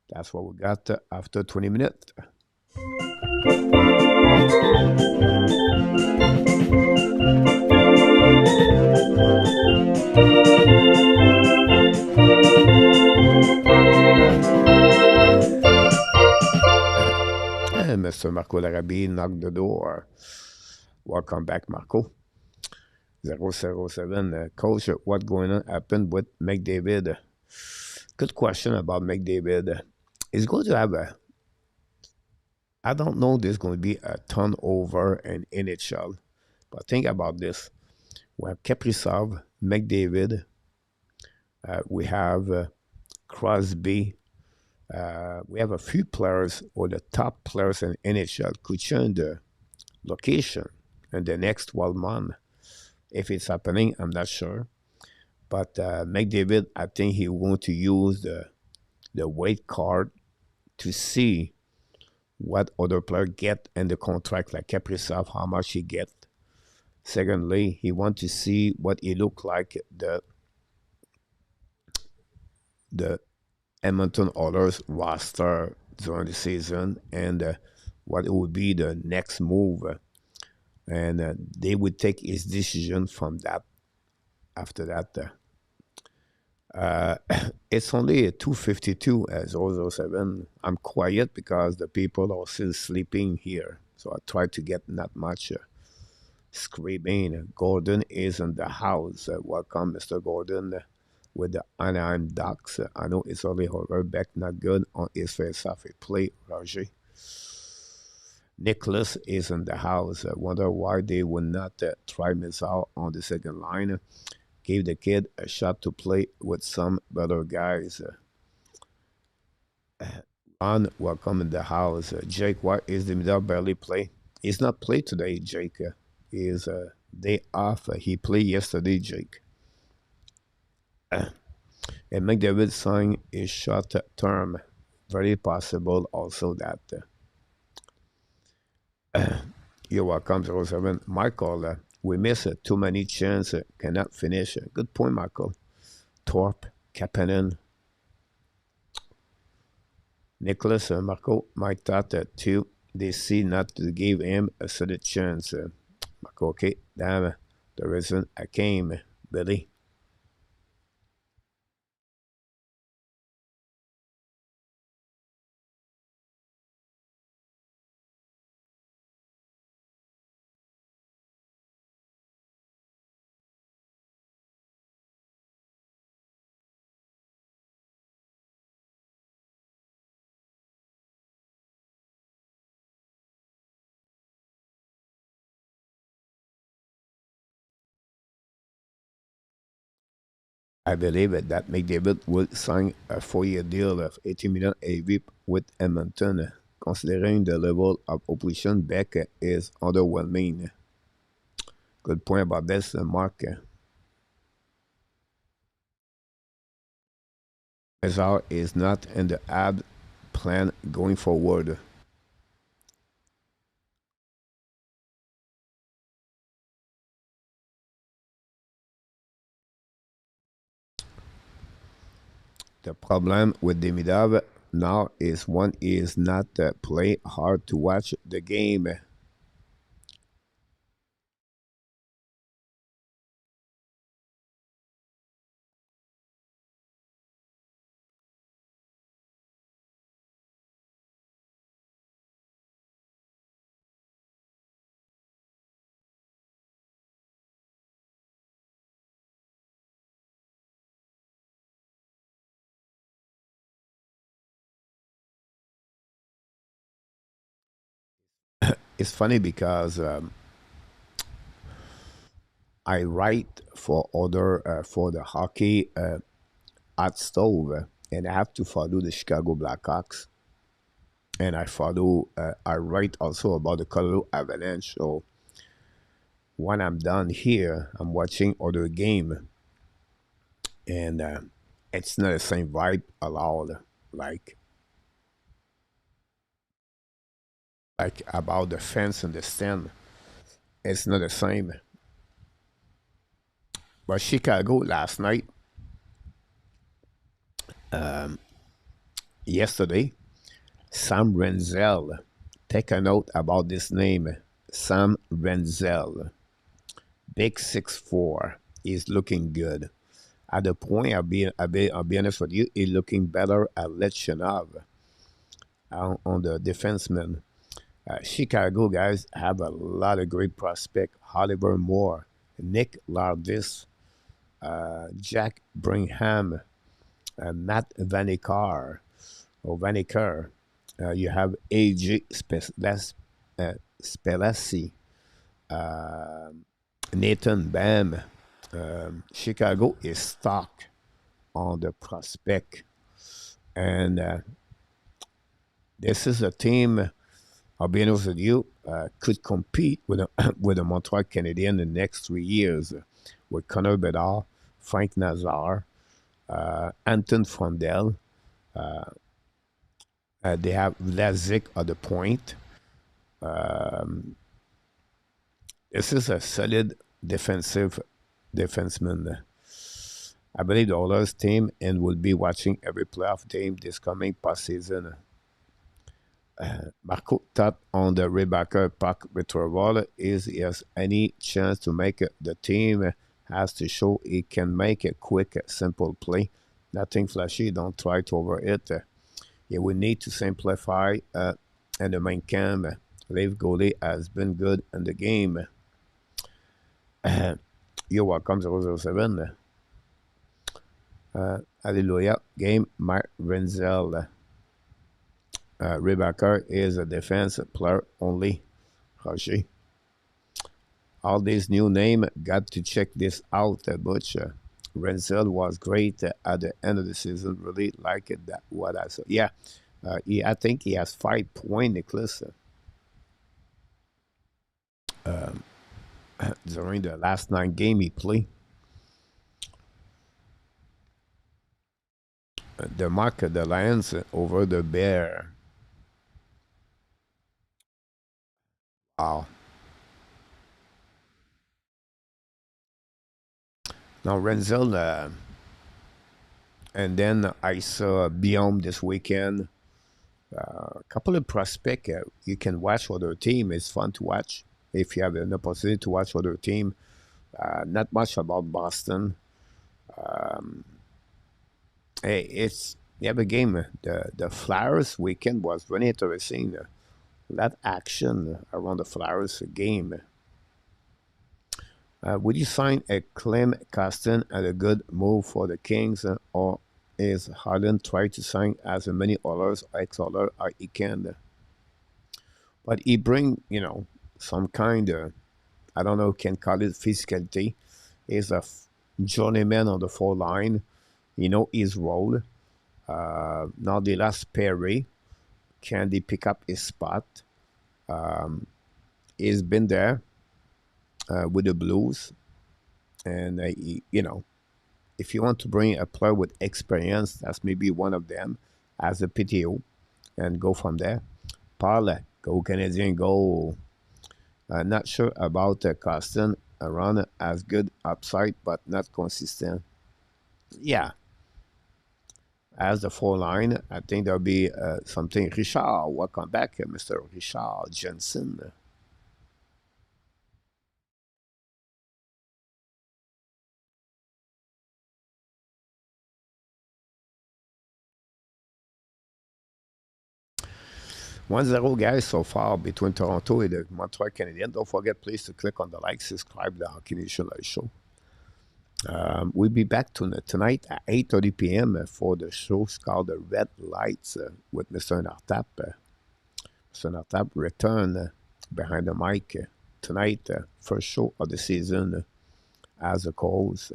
That's what we got after 20 minutes. Mr. Marco Larabie knocked the door. Welcome back, Marco. 007. Coach, what going on happened with McDavid? Good question about McDavid. He's going to have a. I don't know there's going to be a turnover in NHL, but think about this. We have Kaprizov, McDavid, we have Crosby. We have a few players or the top players in NHL could change the location in the next 12 months. If it's happening, I'm not sure. But McDavid, I think he want to use the weight card to see what other player get in the contract, like Kaprizov, how much he get. Secondly, he want to see what he look like the Edmonton Oilers roster during the season and what it would be the next move. And they would take his decision from that after that. It's only 2:52 as 007. I'm quiet because the people are still sleeping here. So I try to get not much screaming. Gordon is in the house. Welcome, Mr. Gordon, with the Anaheim Ducks. I know it's only Horror back not good on his face-off play, Roger. Nicholas is in the house. Wonder why they would not try Mizar on the second line. Gave the kid a shot to play with some better guys. Ron, welcome in the house. Jake, why is the middle barely play? He's not play today, Jake. He is day off. He played yesterday, Jake. And McDavid signed his short term. Very possible also that. You're welcome, 07. Michael, we miss too many chances, cannot finish. Good point, Michael. Torp, Kapanen, Nicholas, Marco, Mike thought too. They see not to give him a solid chance. Marco, okay, damn, the reason I came, Billy. I believe that McDavid will sign a 4-year deal of 80 million AV with Edmonton. Considering the level of opposition back is underwhelming. Good point about this, Mark. Hazard is not in the Habs plan going forward. The problem with Demidov, now is one is not play hard to watch the game. It's funny because I write for other for the hockey at Stove, and I have to follow the Chicago Blackhawks, and I write also about the Colorado Avalanche. So when I'm done here, I'm watching other game, and it's not the same vibe at all. Like like about the fence and the stand, it's not the same. But Chicago last night, yesterday, Sam Renzel. Take a note about this name, Sam Renzel. Big 6'4". He's looking good. At the point, I'll be honest with you, he's looking better at Lechenov on the defenseman. Chicago guys have a lot of great prospect. Oliver Moore, Nick Lardis, Jack Bringham, Matt Vanikar or Vaniker. You have AJ Spelassi, uh, Nathan Bam. Chicago is stuck on the prospect, and this is a team. I'll be honest with you, could compete with with the Montreal Canadiens in the next 3 years with Connor Bedard, Frank Nazar, Anton Frondel. They have Vlasic at the point. Um, this is a solid defenseman. I believe the Oilers team and will be watching every playoff game this coming postseason. Marco thought on the Rebecca puck retrieval is he has any chance to make it. The team has to show he can make a quick, simple play. Nothing flashy. Don't try to over it. Yeah, we need to simplify and the main cam. Leave goalie has been good in the game. You're welcome, 007. Hallelujah. Game, Mark Renzel. Rebecca is a defense player only. Roger. All these new name, got to check this out, Butch. Renzel was great at the end of the season. Really like it. That what I saw. Yeah, I think he has 5 point, Nicholas, during the last 9 game he played. The mark the Lions over the Bear. Wow. Now Renzel, and then I saw Biome this weekend. A couple of prospect you can watch other team. It's fun to watch if you have an opportunity to watch other team. Not much about Boston. Hey, it's you have a game. The Flyers weekend was really interesting. That action around the Flyers game. Would you sign a Clem Costin at a good move for the Kings, or is Harden trying to sign as many others, ex-other as he can? But he bring, some kind of, I don't know, can call it physicality. He's a journeyman on the four line. You know his role. Now the last Perry, can he pick up his spot? He's been there with the Blues, and if you want to bring a player with experience, that's maybe one of them as a PTO, and go from there. Parle, go Canadian, go. Not sure about Costin. Around as good upside, but not consistent. Yeah, as the four line. I think there'll be something. Richard, welcome back, Mr. Richard Jensen. 1-0, guys, so far between Toronto and the Montreal Canadiens. Don't forget, please, to click on the like, subscribe to the Hockey Nation Live Show. We'll be back tonight at 8:30 p.m. For the show called The Red Lights with Mr. Nartap. Mr. Nartap return behind the mic tonight, first show of the season as a co-host.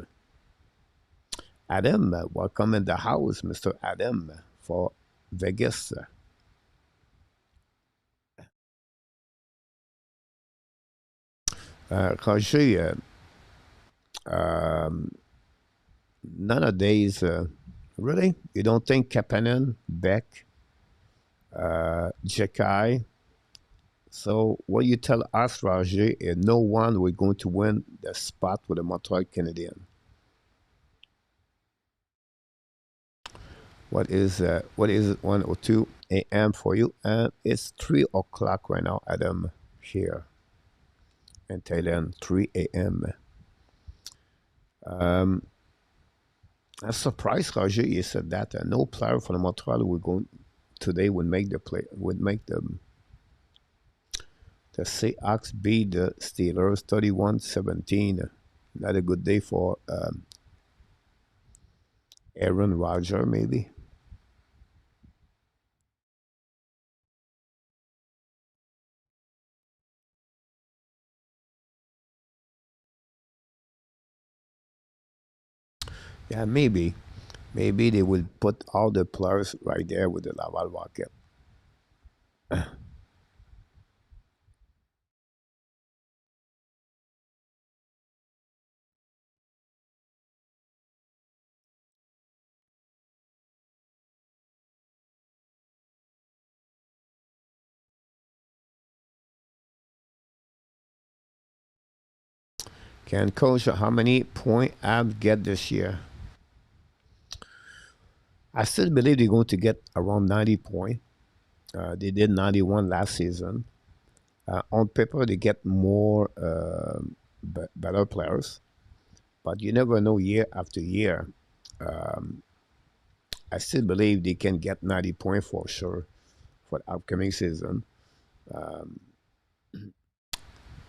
Adam, welcome in the house, Mr. Adam, for Vegas. Roger, um, nowadays, really, you don't think Kapanen, Beck, Jekai. So what you tell us, Roger, is no one will going to win the spot with the Montreal Canadiens. What is it 1:02 a.m. for you? And it's 3 o'clock right now, Adam, here in Thailand, 3 a.m. Um, I'm surprised, Roger, you said that no player from the Montreal will go today would make the play would make the Seahawks beat the Steelers 31-17. Not a good day for Aaron Rodgers, maybe. Yeah, maybe. Maybe they will put all the players right there with the Laval Rocket. Can coach how many point Habs get this year? I still believe they're going to get around 90 points. They did 91 last season. On paper, they get more better players, but you never know year after year. Um, I still believe they can get 90 points for sure for the upcoming season. Um,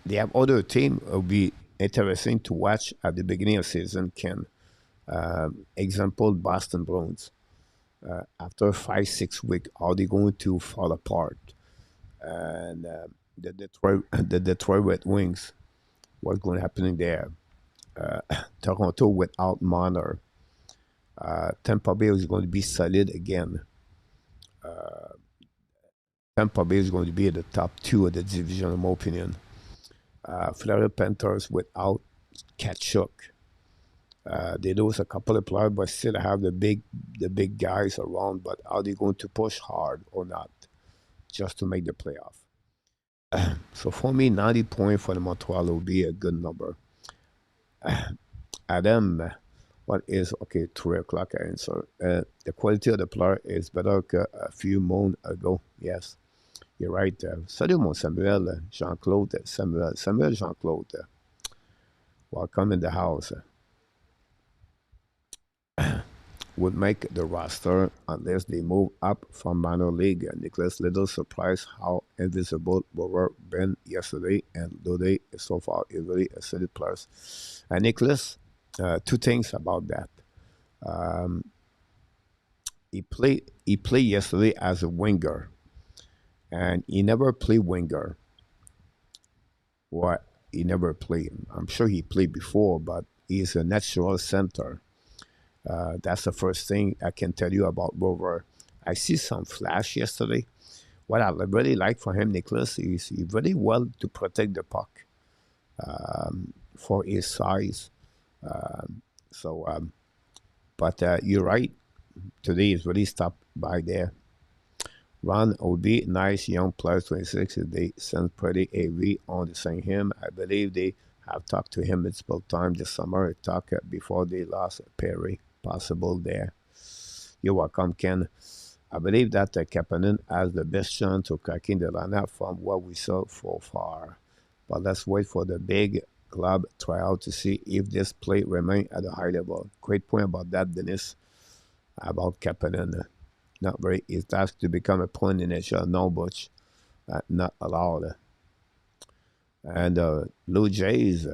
they have other team will be interesting to watch at the beginning of season. Can example Boston Bruins. After 5 6 weeks, are they going to fall apart? And the Detroit Red Wings, what's going to happen there? Uh, Toronto without Marner. Tampa Bay is going to be solid again. Uh, Tampa Bay is going to be at the top two of the division, in my opinion. Florida Panthers without Kachuk. They lose a couple of players, but still have the big guys around. But are they going to push hard or not, just to make the playoff? So for me, 90 points for the Montreal will be a good number. Adam, what is okay? 3 o'clock answer. The quality of the player is better than a few months ago. Yes, you're right. Salut mon Samuel, Jean-Claude, Samuel Jean-Claude. Welcome in the house. Would make the roster unless they move up from minor league. Nicholas Little surprised how invisible Bower been yesterday and today so far is really a solid plus. And Nicholas, two things about that. Um, he played yesterday as a winger, and he never played winger. What he never played. I'm sure he played before, but he's a natural center. That's the first thing I can tell you about Rover. I see some flash yesterday. What I really like for him, Nicholas, is he really well to protect the puck for his size. Um, so, but you're right. Today is really stopped by there. Ron Obi, nice young player, 26. They sent pretty AV on to sign him. I believe they have talked to him multiple times this summer. Talk before they lost Perry. Possible there. You're welcome, Ken. I believe that Kapanen has the best chance of cracking the lineup from what we saw so far. But let's wait for the big club tryout to see if this play remains at a high level. Great point about that, Dennis, about Kapanen. Not very easy task to become a point in NHL, no, but not allowed. And Blue Jays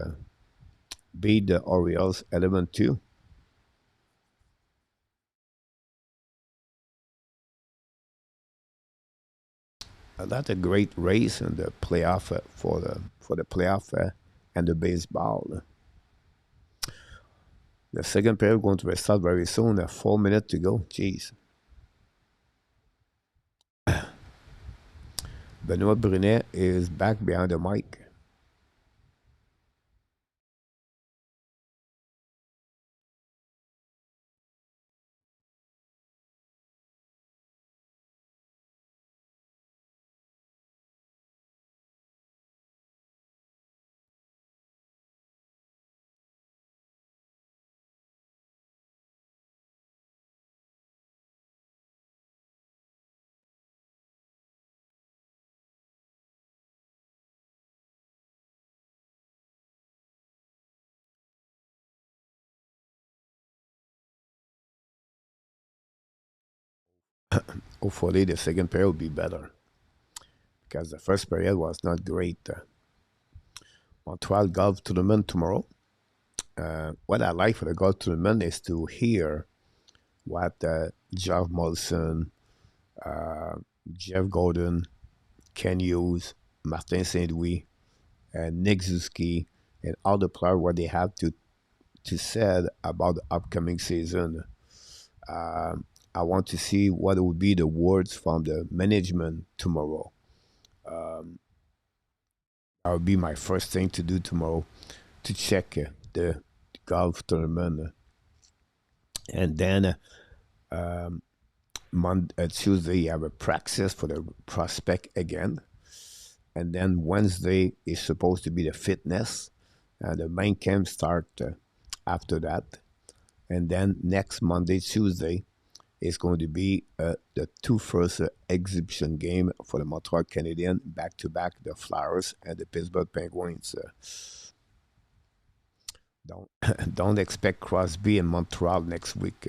beat the Orioles 11-2. That's a great race in the playoff for the playoff and the baseball. The second period going to start very soon. 4 minutes to go. Jeez. Benoit Brunet is back behind the mic. Hopefully, the second period will be better because the first period was not great. Montreal golf tournament tomorrow. What I like for the golf tournament is to hear what Jeff Molson, uh, Jeff Gordon, Ken Hughes, Martin Saint Louis, and Nick Zuski, and all the players what they have to say about the upcoming season. Um, I want to see what would be the words from the management tomorrow. Um, that would be my first thing to do tomorrow to check the golf tournament. And then Tuesday, you have a practice for the prospect again. And then Wednesday is supposed to be the fitness. The main camp start after that. And then next Monday, Tuesday, is going to be the two first exhibition game for the Montreal Canadiens, back to back the Flyers and the Pittsburgh Penguins. Don't don't expect Crosby in Montreal next week.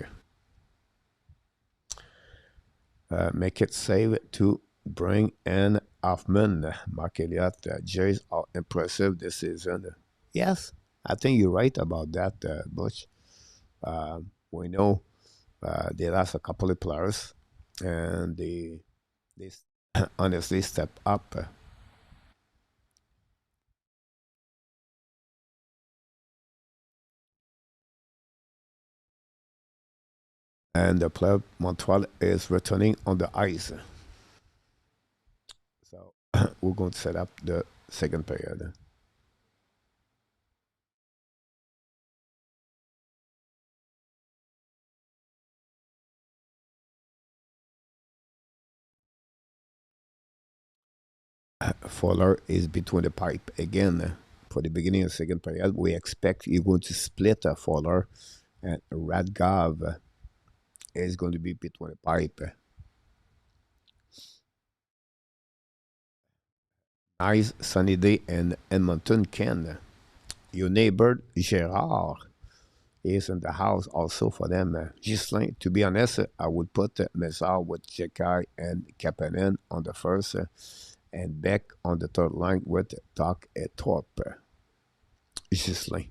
Make it safe to bring in Hoffman, Mark Elliott. Jays are impressive this season. Yes, I think you're right about that, Butch. We know they lost a couple of players, and they honestly step up. And the player Montreal is returning on the ice. So we're going to set up the second period. Fowler is between the pipe again. For the beginning of the second period, we expect you're going to split Fowler, and Radgov is going to be between the pipe. Nice sunny day in Edmonton, Ken. Your neighbor Gerard is in the house also for them. Gislain, to be honest, I would put Mezar with Jekai and Kapanen on the first, and Beck on the third line with Doc et Thorpe. Gislain.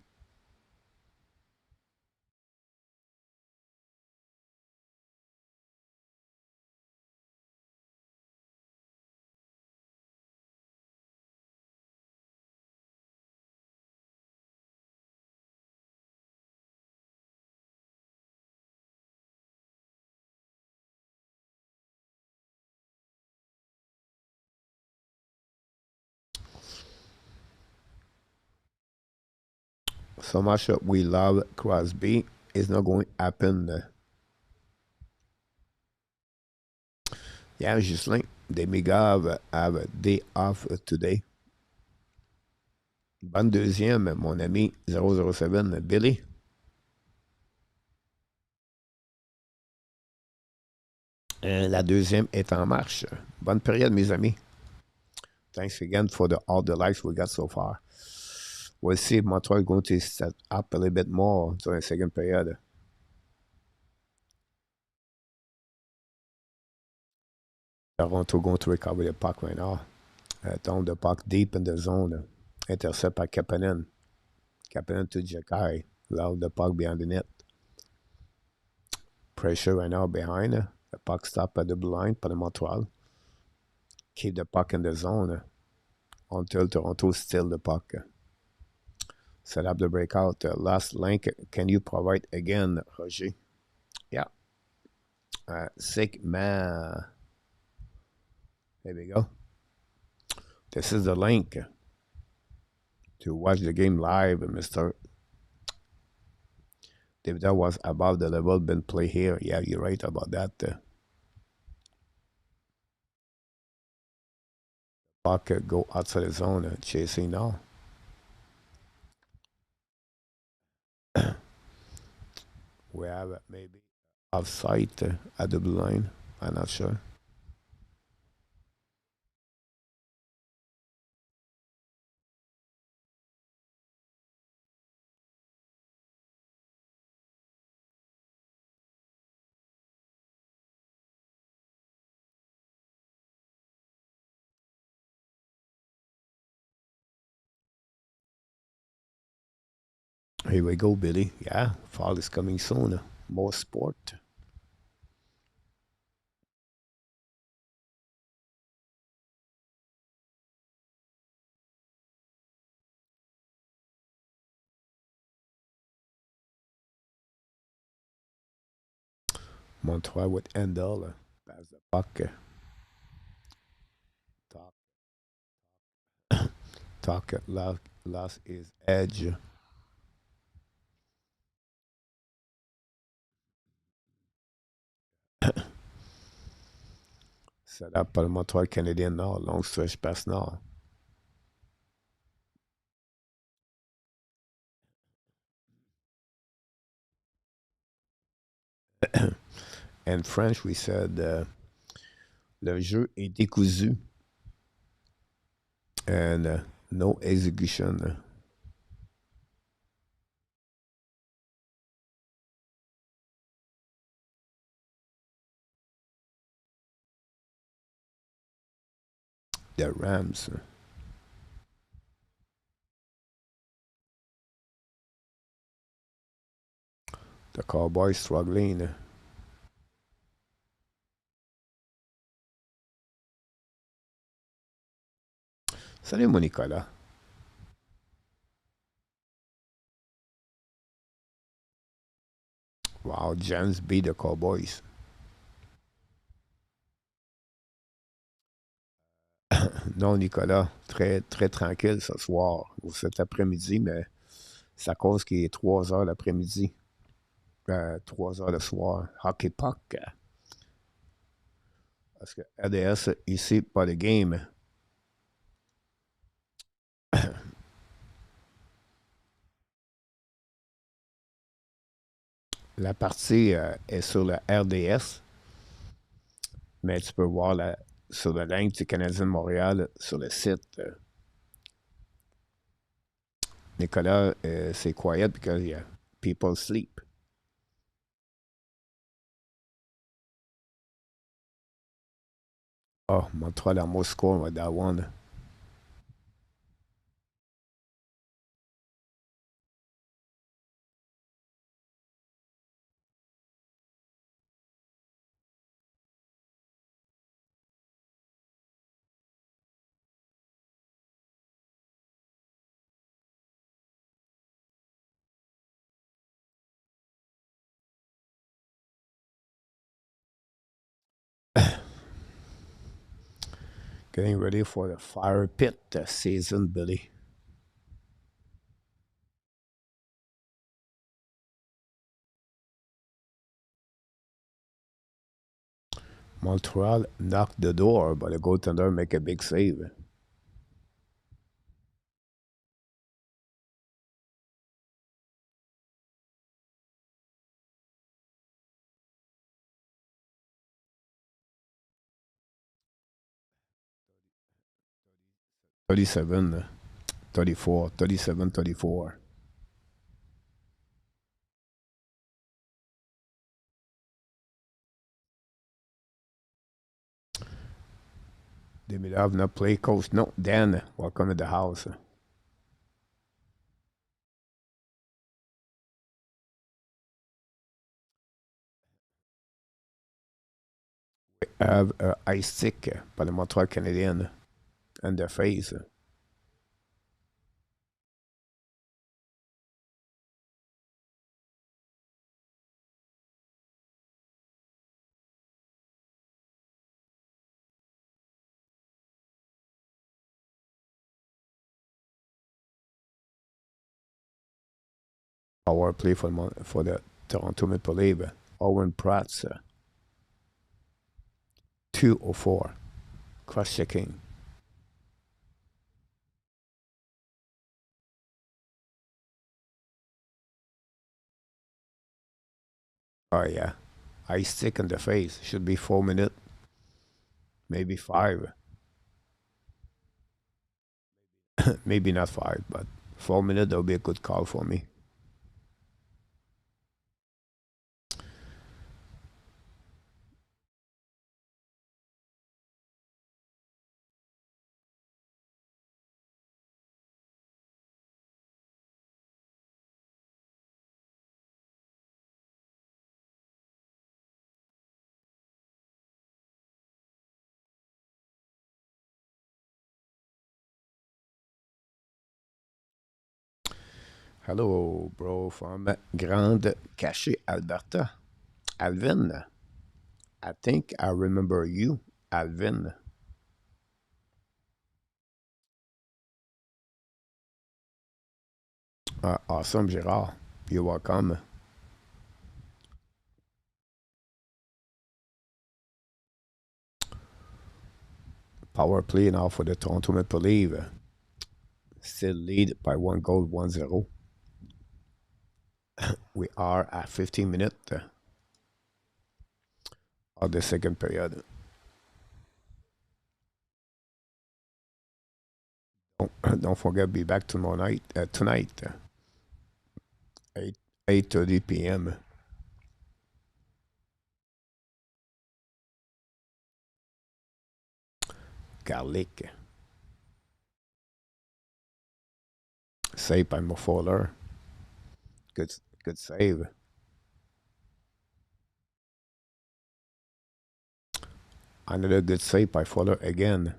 So much that we love Crosby is not going to happen. Yeah, Gislain, des méga have a day off today. Bonne deuxième, mon ami 007 Billy. La deuxième est en marche. Bonne période, mes amis. Thanks again for all the likes we got so far. We'll see if Montreal is going to step up a little bit more during the second period. Toronto going to recover the puck right now. Throwing the puck deep in the zone. Intercept by Kapanen. Kapanen to Jakai. Allow the puck behind the net. Pressure right now behind. The puck stop at the blue line for the Montreal. Keep the puck in the zone until Toronto steal the puck. Set up the breakout. Last link. Can you provide again, Roger? Yeah. Sick man. There we go. This is the link to watch the game live, Mr. If that was above the level been played here, yeah, you're right about that. Puck go outside the zone, chasing now. We have maybe offside at the blue line. I'm not sure. Here we go, Billy. Yeah, fall is coming soon. More sport. Montreal with Endel. Pass the puck. Talk, talk. Last is edge. Set up par le Montreal Canadien Nord. Long stretch pass Nord. In French, we said le jeu est décousu and no execution. The Rams. The Cowboys struggling. Salut, mon Nicolas. Wow, Giants beat the Cowboys. Non, Nicolas, très, très tranquille ce soir, ou cet après-midi, mais c'est à cause qu'il est 3 heures l'après-midi. 3 heures le soir. Hockey puck. Parce que RDS, ici, pas de game. La partie est sur le RDS, mais tu peux voir sur le link du Canadien de Montréal sur le site. Nicolas, c'est quiet because yeah, people sleep. Oh, Montreal almost scored with that one. Getting ready for the fire pit season, Billy. Montreal knocked the door, but the goaltender make a big save. 37, 34, 37, 34. They may have not play coach. No, Dan, welcome to the house. Have a ice stick par le Montreal Canadiens and their face. Power play for the Toronto Maple Leafs. Owen Pratt's 204. Cross checking. Oh, yeah. Ice stick in the face. Should be 4 minutes, maybe five. Maybe not five, but 4 minutes, that would be a good call for me. Hello, bro, from Grande Cachée, Alberta. Alvin, I think I remember you, Alvin. Awesome, Gérard. You're welcome. Power play now for the Toronto Maple Leafs. Still lead by 1 goal, 1-0. We are at 15 minutes of the second period. Don't forget, be back tomorrow night, tonight, 8, 8:30 p.m. Garlic. Save by Moffaller. Good, good save. Another good save by Fuller again.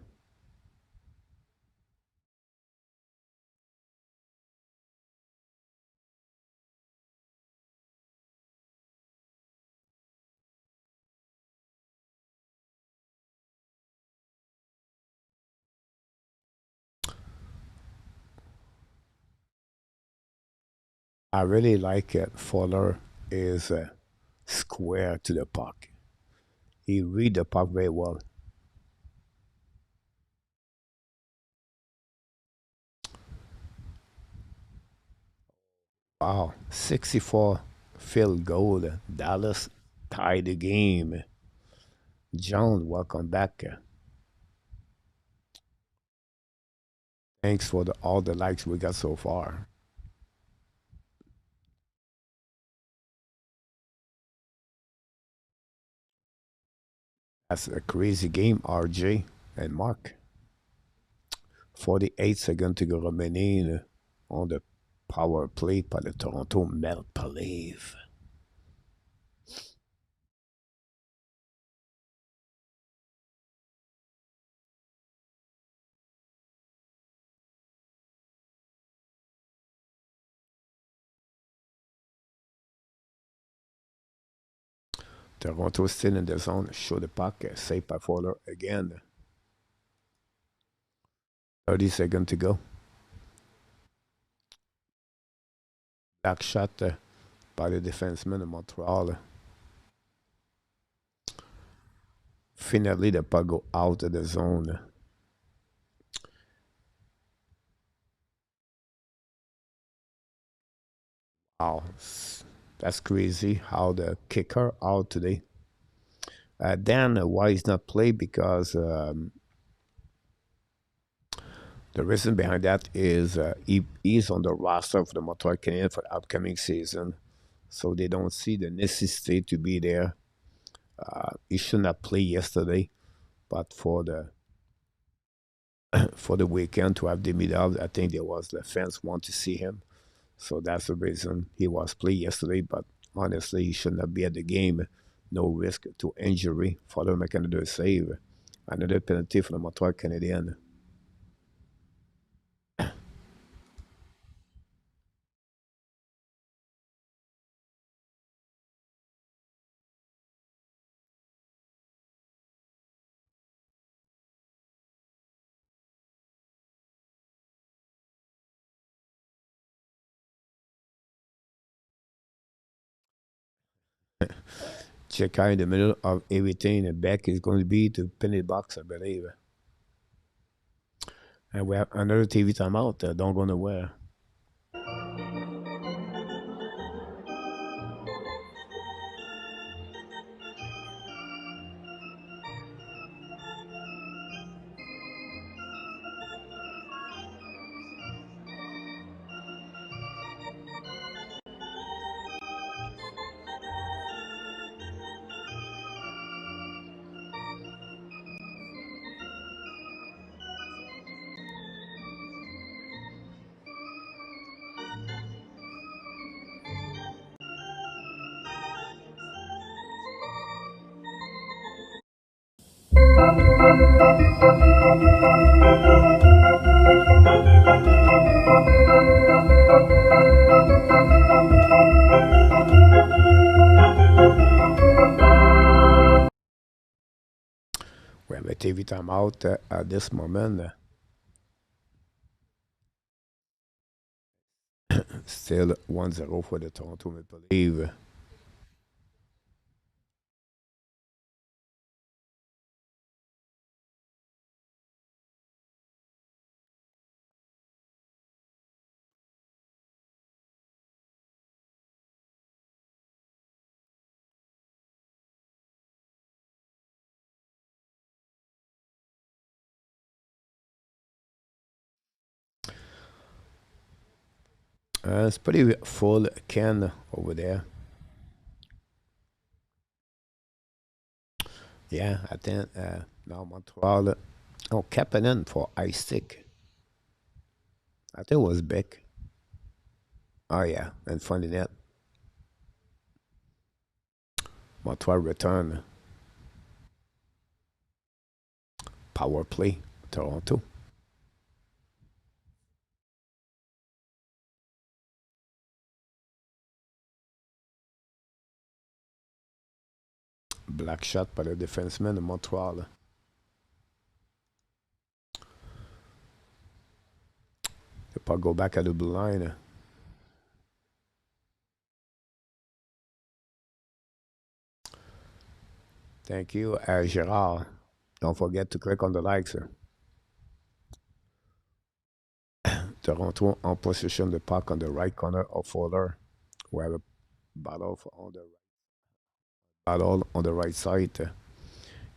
I really like it. Fuller is square to the puck. He read the puck very well. Wow, 64 field goal. Dallas tied the game. John, welcome back. Thanks for all the likes we got so far. That's a crazy game, RJ and Mark. 48 seconds to go remaining on the power play par le Toronto Maple Leafs. Toronto still in the zone. Show the puck. Save by Fowler again. 30 seconds to go. Back shot by the defenseman of Montreal. Finally, the puck go out of the zone. Wow, that's crazy how the kicker out today. Dan, why he's not played? Because The reason behind that is he's on the roster for the Montreal Canadiens for the upcoming season, so they don't see the necessity to be there. He should not play yesterday, but for the weekend to have the meetup, I think there was the fans want to see him, so that's the reason he was played yesterday. But honestly, he should not be at the game. No risk to injury. Father make another save, another penalty for the Montreal Canadiens. Check out in the middle of everything, and back is going to be the penalty box, I believe. And we have another TV timeout. Don't go nowhere. We have a TV timeout at this moment. Still 1-0 for the Toronto Maple Leafs. It's pretty full can over there. Yeah, I think now Montreal. Oh, Kapanen for ice stick. I think it was Beck. Oh yeah, and funny net. Montreal return. Power play. Toronto. Black shot by the defenseman de Montreal. The puck go back at the blue line. Thank you, Gerard. Don't forget to click on the likes. Toronto en possession the puck on the right corner of Fuller. We have a battle on the right side.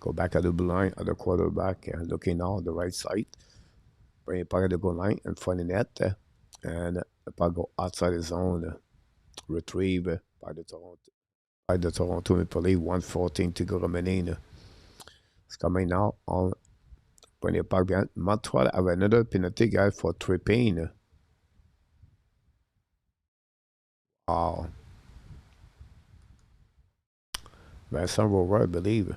Go back at the blue line at the quarterback, looking now on the right side. Bring it back at the goal line and find the net. And the puck go outside the zone. Retrieve by the Toronto Maple Leafs. 1:14 to go remaining. It's coming now on. Bring it back behind. Montreal have another penalty guy for tripping. Wow. Vincent Rover, I believe.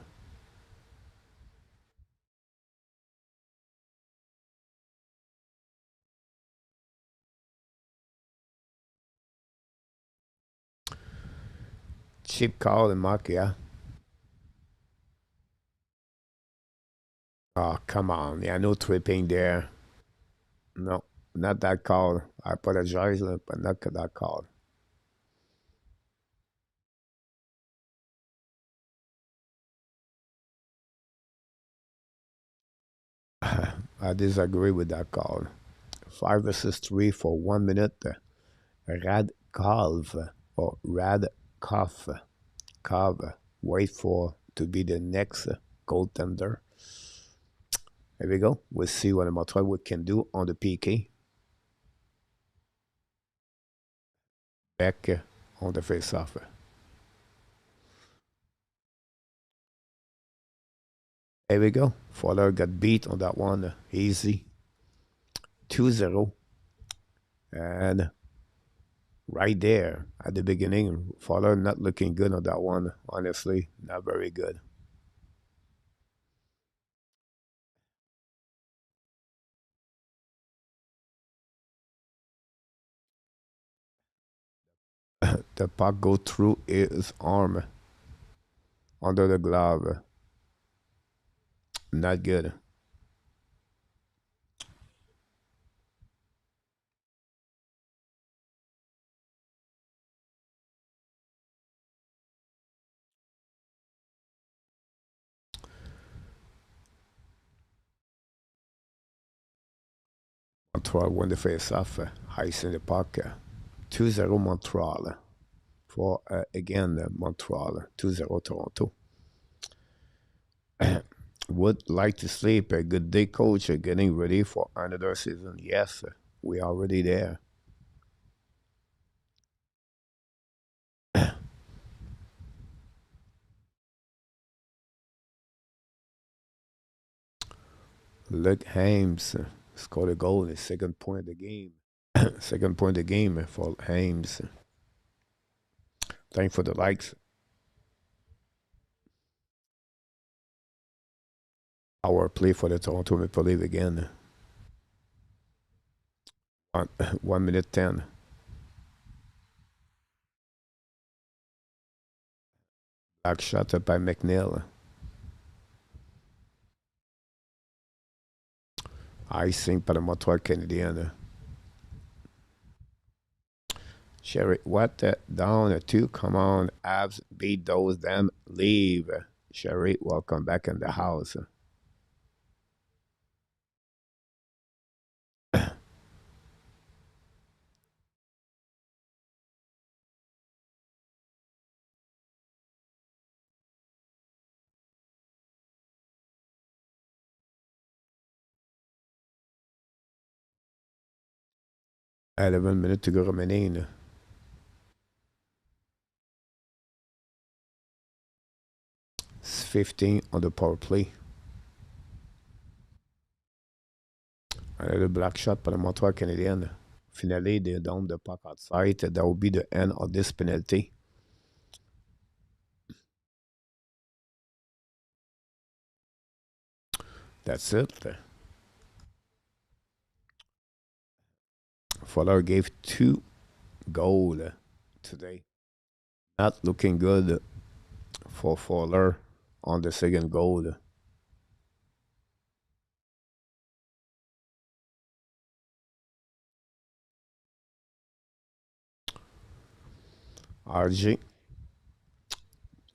Cheap call and mark, yeah. Oh, come on. Yeah, no tripping there. No, not that call. I apologize, but not that call. I disagree with that call. 5 versus 3 for 1 minute. Radkov or Radkov. Kov. Wait for to be the next goaltender. Here we go. We'll see what Montreal can do on the PK. Back on the face-off. Here we go. Fowler got beat on that one. Easy. 2-0. And right there at the beginning, Fowler not looking good on that one. Honestly, not very good. The puck go through his arm under the glove. Not good. Montreal won the face-off. Ice in the puck. 2-0 Montreal. For again Montreal. 2-0 Toronto. Would like to sleep. A good day, coach. Getting ready for another season. Yes, we are already there. Luke Hames scored a goal, his second point of the game. Second point of the game for Hames. Thanks for the likes. Our play for the Toronto Maple Leafs again. 1 minute 10. Back shot by McNeil. Icing para Montreal Canadiens. Sherry, what down two? Come on, Habs, beat those them. Leave. Sherry, welcome back in the house. 11 minutes to go remaining. 15 on the power play. Another black shot para Montreal Canadiens. Finally, they down the puck outside. That will be the end of this penalty. That's it. Fowler gave 2 goals today. Not looking good for Fowler on the second goal. RG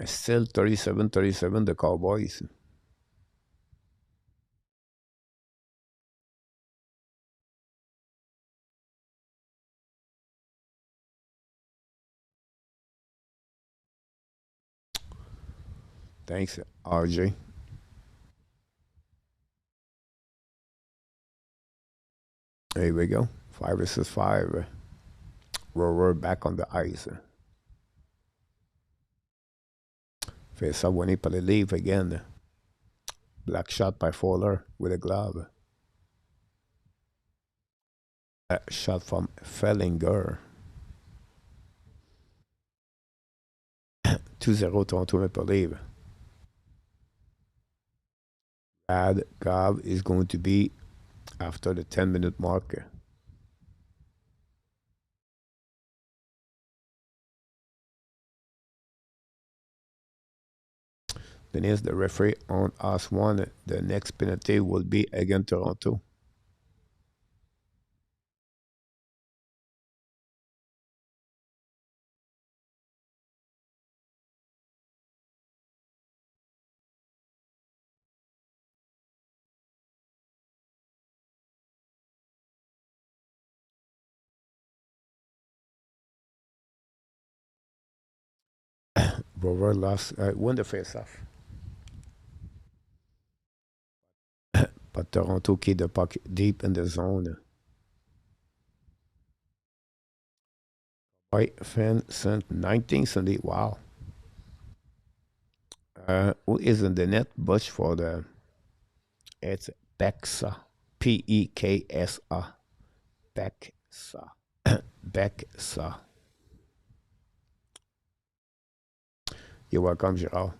still 37-37, the Cowboys. Thanks, RJ. Here we go. 5 versus 5. Rower back on the ice. Face up winning for the leave again. Black shot by Fowler with a glove. A shot from Fellinger. 2-0 Toronto Maple Leafs. Bad Gav is going to be after the 10-minute marker. Then is the referee on us one. The next penalty will be against Toronto. Rover lost, won the face-off. But Toronto keep the puck deep in the zone. Right, since 1970. Wow. Who is in the net? Bush for the. It's Bexa. Peksa. Bexa. Bexa. You're welcome, Gerald.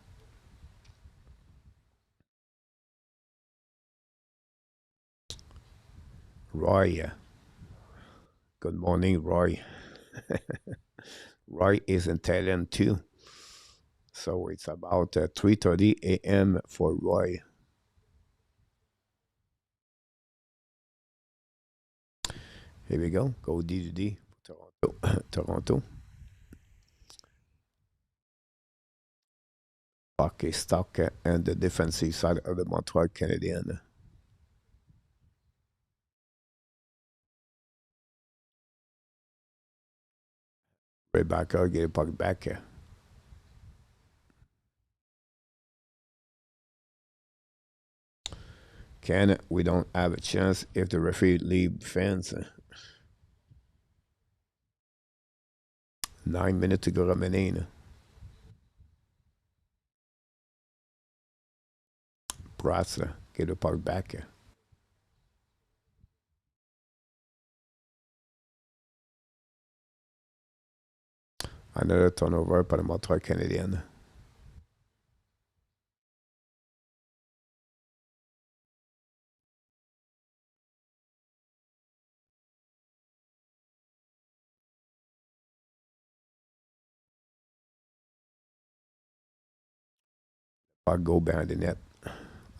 Roy. Good morning, Roy. Roy is in Thailand too. So it's about 3:30 a.m. for Roy. Here we go. Go D2D. Toronto. Toronto. Puck is stuck on the defensive side of the Montreal Canadiens. Rebecca get a puck back. Can we don't have a chance if the referee leave fans. 9 minutes to go remaining. Bratz get a puck back. Another turnover par le Montreal Canadiens. Puck go behind the net.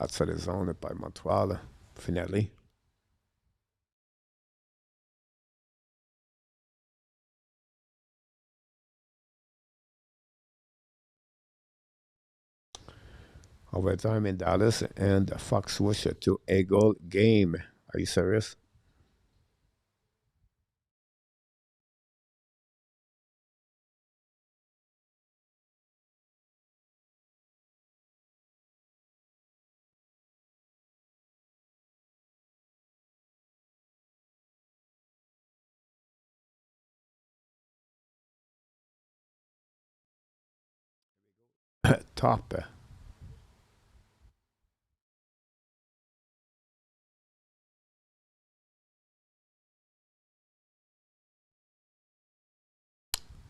Outside the zone par Montreal. Finally. Overtime in Dallas and Fox switch to a goal game. Are you serious? Top.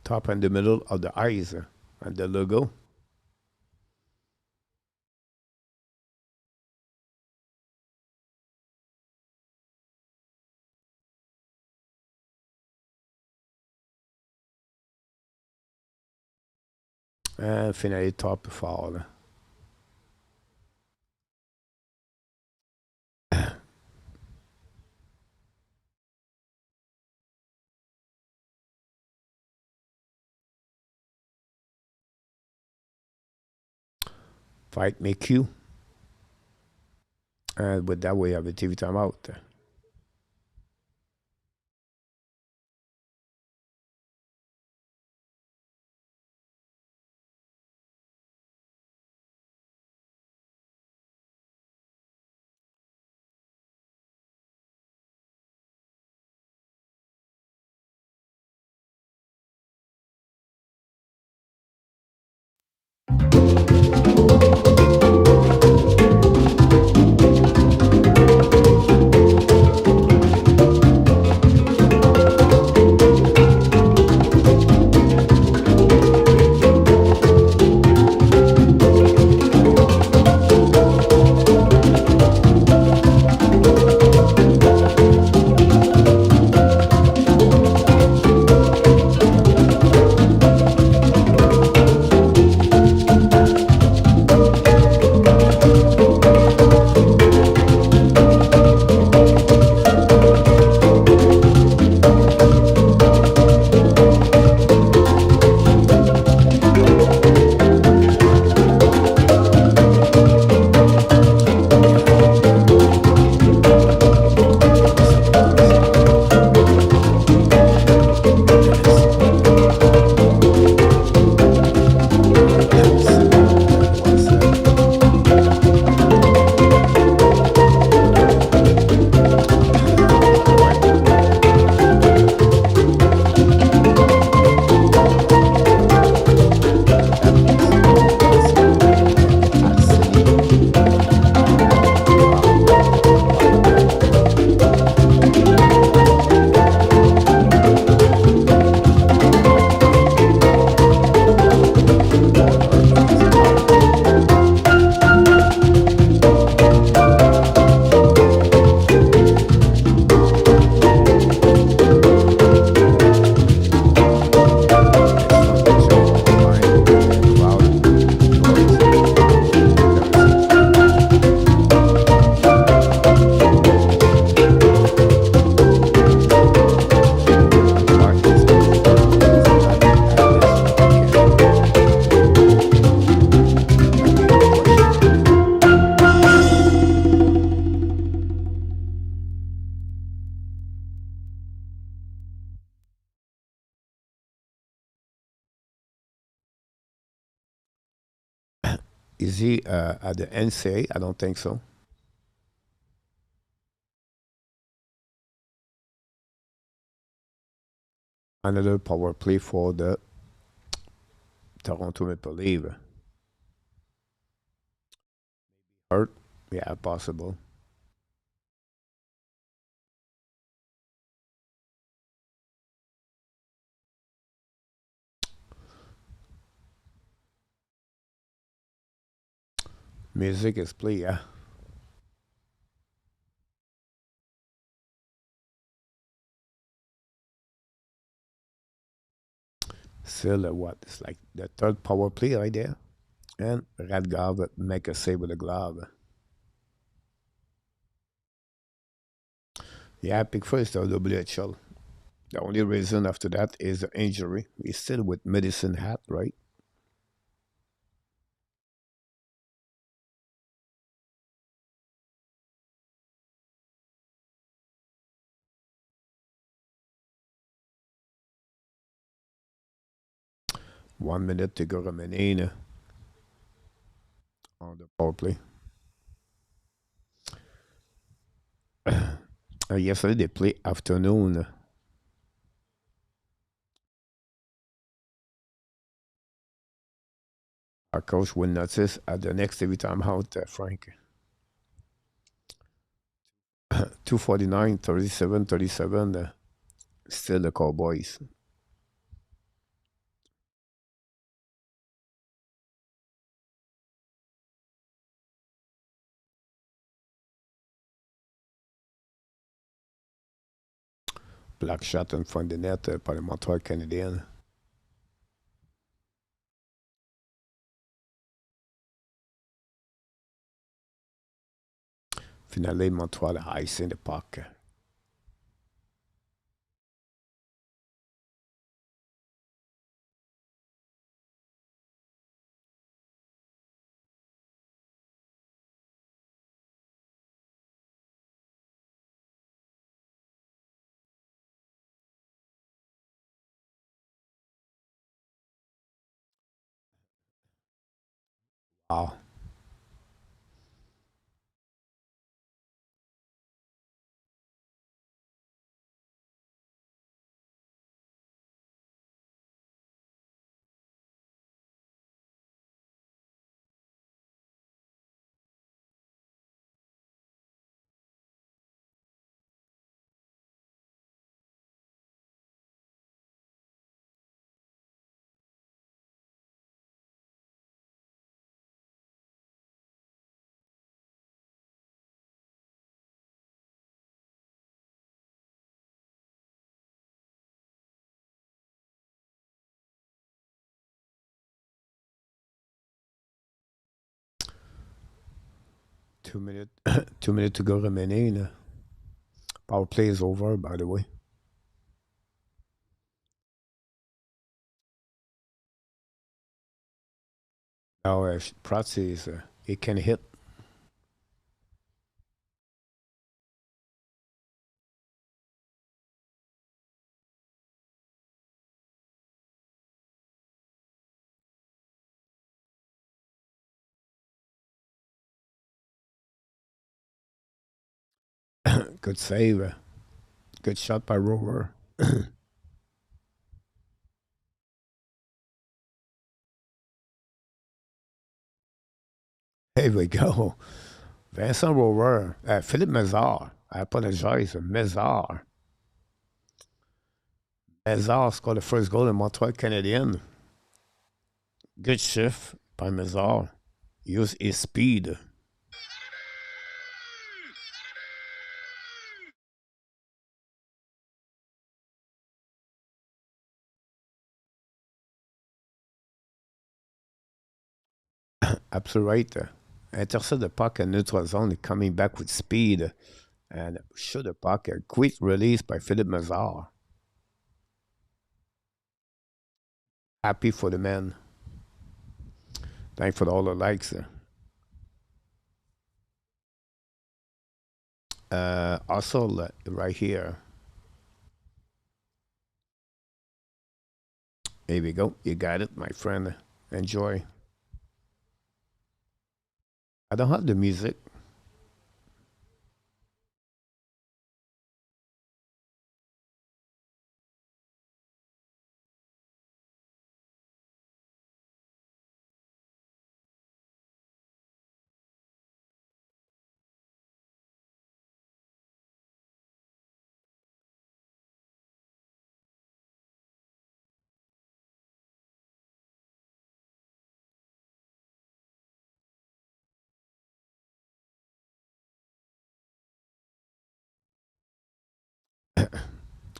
Top in the middle of the eyes and the logo. And finally top fall. Fight make you. And with that we have a TV timeout. Is he at the NCA? I don't think so. Another power play for the Toronto Maple Leafs. Hurt? Yeah, possible. Music is play, yeah. Still, what? It's like the third power play right there. And Radgov make a save with a glove. Yeah, Pickford is the WHL. The only reason after that is the injury. He's still with medicine hat, right? 1 minute to go remaining on the power play. Yesterday they play afternoon. Our coach will notice at the next every time out, Frank. 249, 37, 37. Still the Cowboys. Black shot in front of the net par le Montreal Canadiens. Finally, Montreal ice in the puck. Wow. 2 minutes, 2 minutes to go remaining. Power play is over, by the way. Now, Pratsy is, he can hit. Good save. Good shot by Rover. Here we go. Vincent Rover. Philippe Mézard. I apologize. Mézard. Mézard scored the first goal in Montreal Canadiens. Good shift by Mézard. Use his speed. Absolutely right. Intercept the puck in neutral zone, coming back with speed. And shoot the puck. A quick release by Philippe Mézard. Happy for the man. Thanks for all the likes. Also, right here. Here we go. You got it, my friend. Enjoy. I don't have the music.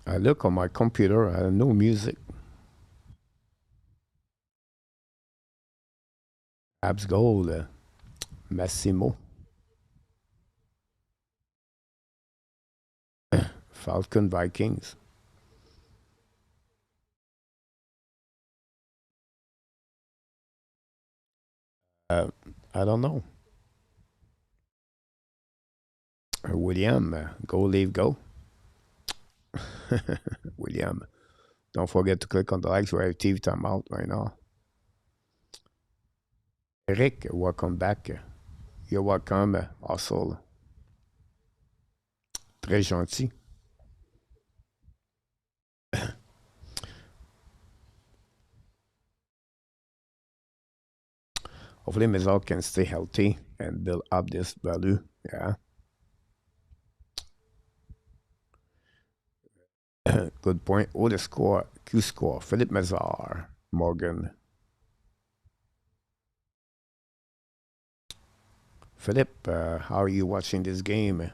I look on my computer. I have no music. Habs goal, Massimo. Falcon Vikings. Uh, I don't know. William, go leave go. William, don't forget to click on the likes. We have TV time out right now. Eric, welcome back. You're welcome, also. Très gentil. Hopefully, Mizal can stay healthy and build up this value. Yeah. Good point. Oh, the score. Q score. Philippe Mazar. Morgan. Philippe, how are you watching this game?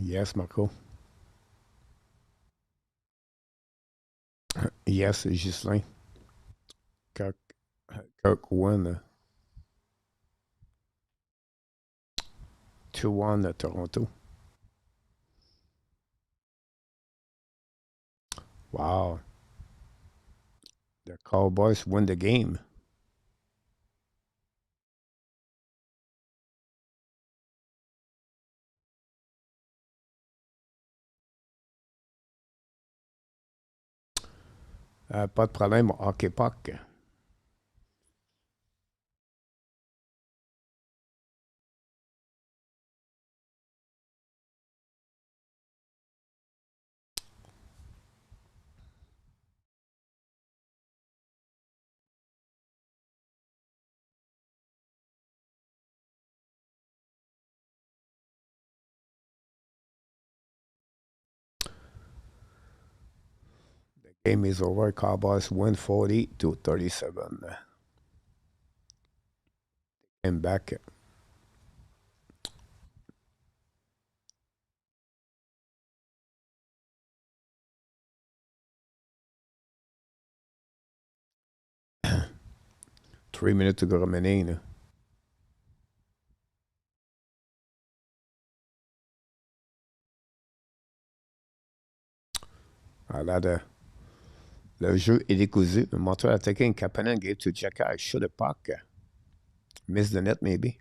Yes, Marco. Yes, Ghislain. Kirk, Kirk won 2-1 at Toronto. Wow. The Cowboys win the game. Pas de problème, hockey puck. Game is over. Cowboys win 40-37. And back 3 minutes to go remaining. Là, le jeu est décousu. Montreal attacking Kapanen gave to Jacka. I should have puck. Missed the net, maybe.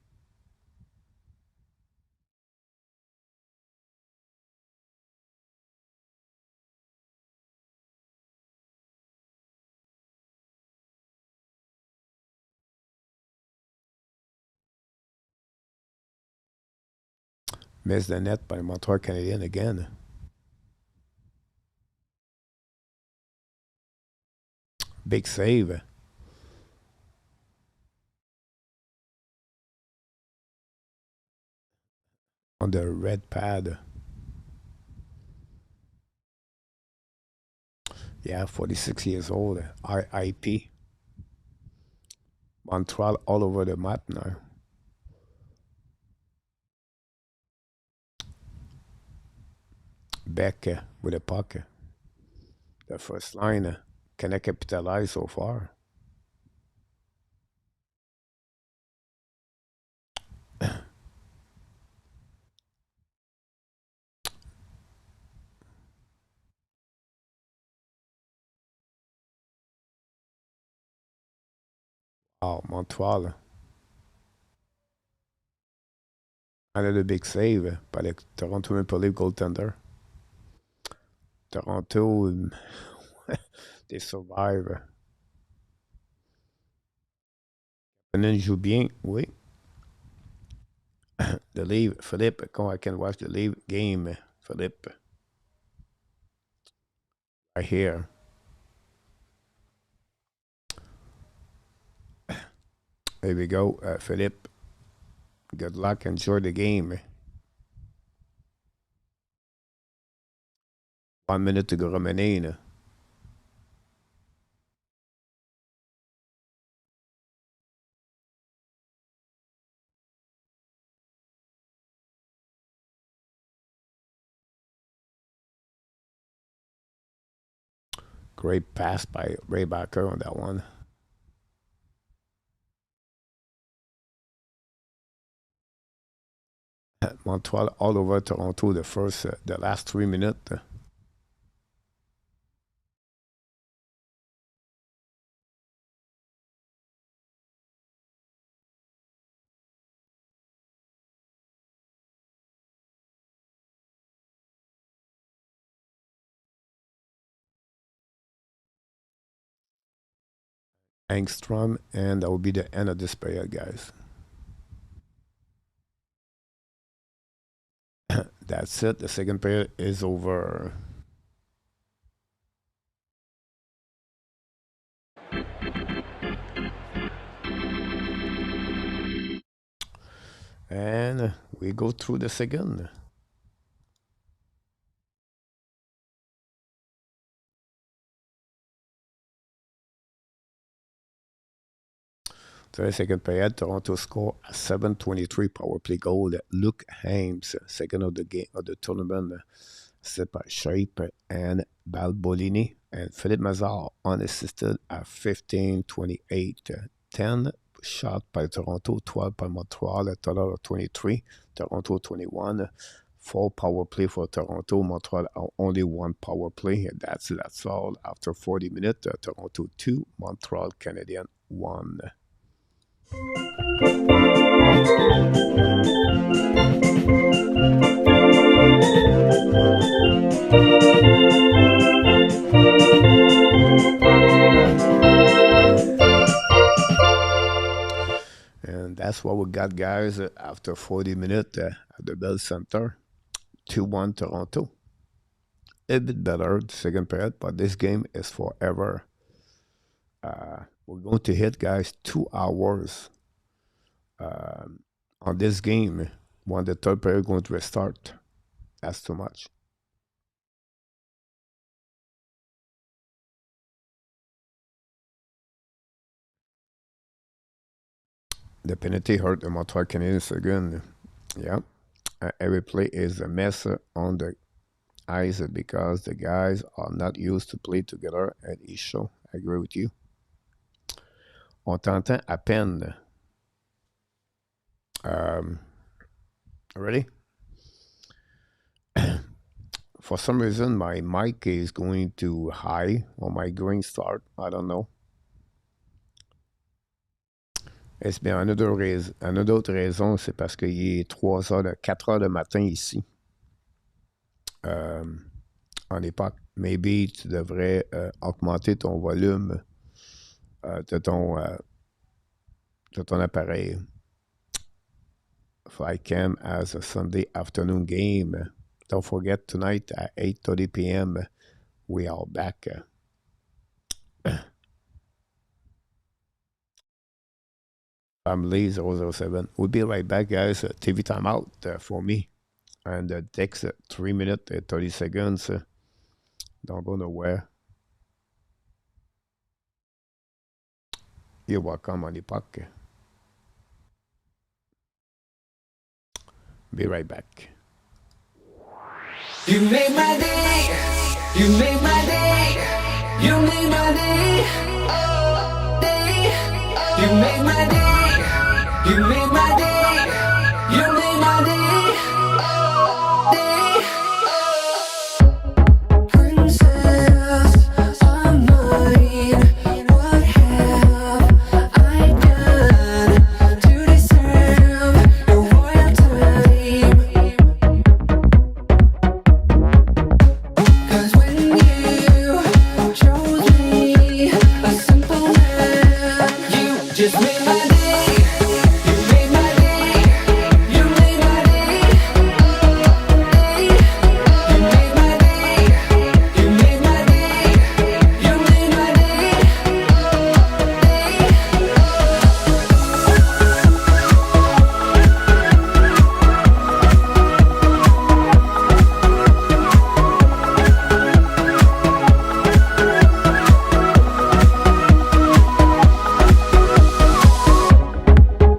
Missed the net by Montreal Canadiens again. Big save on the red pad. Yeah, 46 years old. RIP. Montreal all over the map now. Back with a puck. The first line cannot capitalize so far. Oh, Montreal. Another big save by the Toronto Maple Leaf goaltender. Toronto, they survive. Kenan joue bien, oui. The Leaf, Philippe, quand I can watch the Leaf game, Philippe, right here. There we go, Philippe. Good luck, enjoy the game. 1 minute to go remaining. Great pass by Ray Backer on that one. Montreal all over Toronto the last 3 minutes. Angstrom, and that will be the end of this period, guys. That's it. The second period is over. And we go through the second. So the second period, Toronto score a 7:23 power play goal. Luke Hames, second of the game of the tournament, set by Shape and Balbolini, and Philippe Mazar unassisted at 15:28. 10 shot by Toronto, 12 by Montreal, a total of 23. Toronto 21. 4 power play for Toronto. Montreal only 1 power play, and that's all. After 40 minutes, Toronto 2, Montreal Canadiens 1. And that's what we got, guys, after 40 minutes at the Bell Center. 2-1 Toronto. A bit better the second period, but this game is forever. We're going to hit, guys, 2 hours on this game when the third period is going to restart. That's too much. The penalty hurt the Montreal Canadiens again. Yeah. Every play is a mess on the ice because the guys are not used to play together at each show. I agree with you. On t'entend à peine. Ready? For some reason, my mic is going to high on my green start. I don't know. Est-ce bien une autre raison, c'est parce qu'il est 4 heures de matin ici. En époque, maybe tu devrais augmenter ton volume de ton appareil. Flycam as a Sunday afternoon game. Don't forget, tonight at 8:30 p.m., we are back. Family 007. We'll be right back, guys. TV timeout for me. And takes 3 minutes, 30 seconds. Don't go nowhere. You're welcome on the podcast. Be right back. You made my day. You made my day. You made my day. Oh, day. You made my day. You made my day. You made my day. Oh, day. Princess of mine, what have I done to deserve your royal time? 'Cause when you chose me, a simple man, you just made my day. You made my day. You made my day. Day. You made my day. You made my day. You made my day.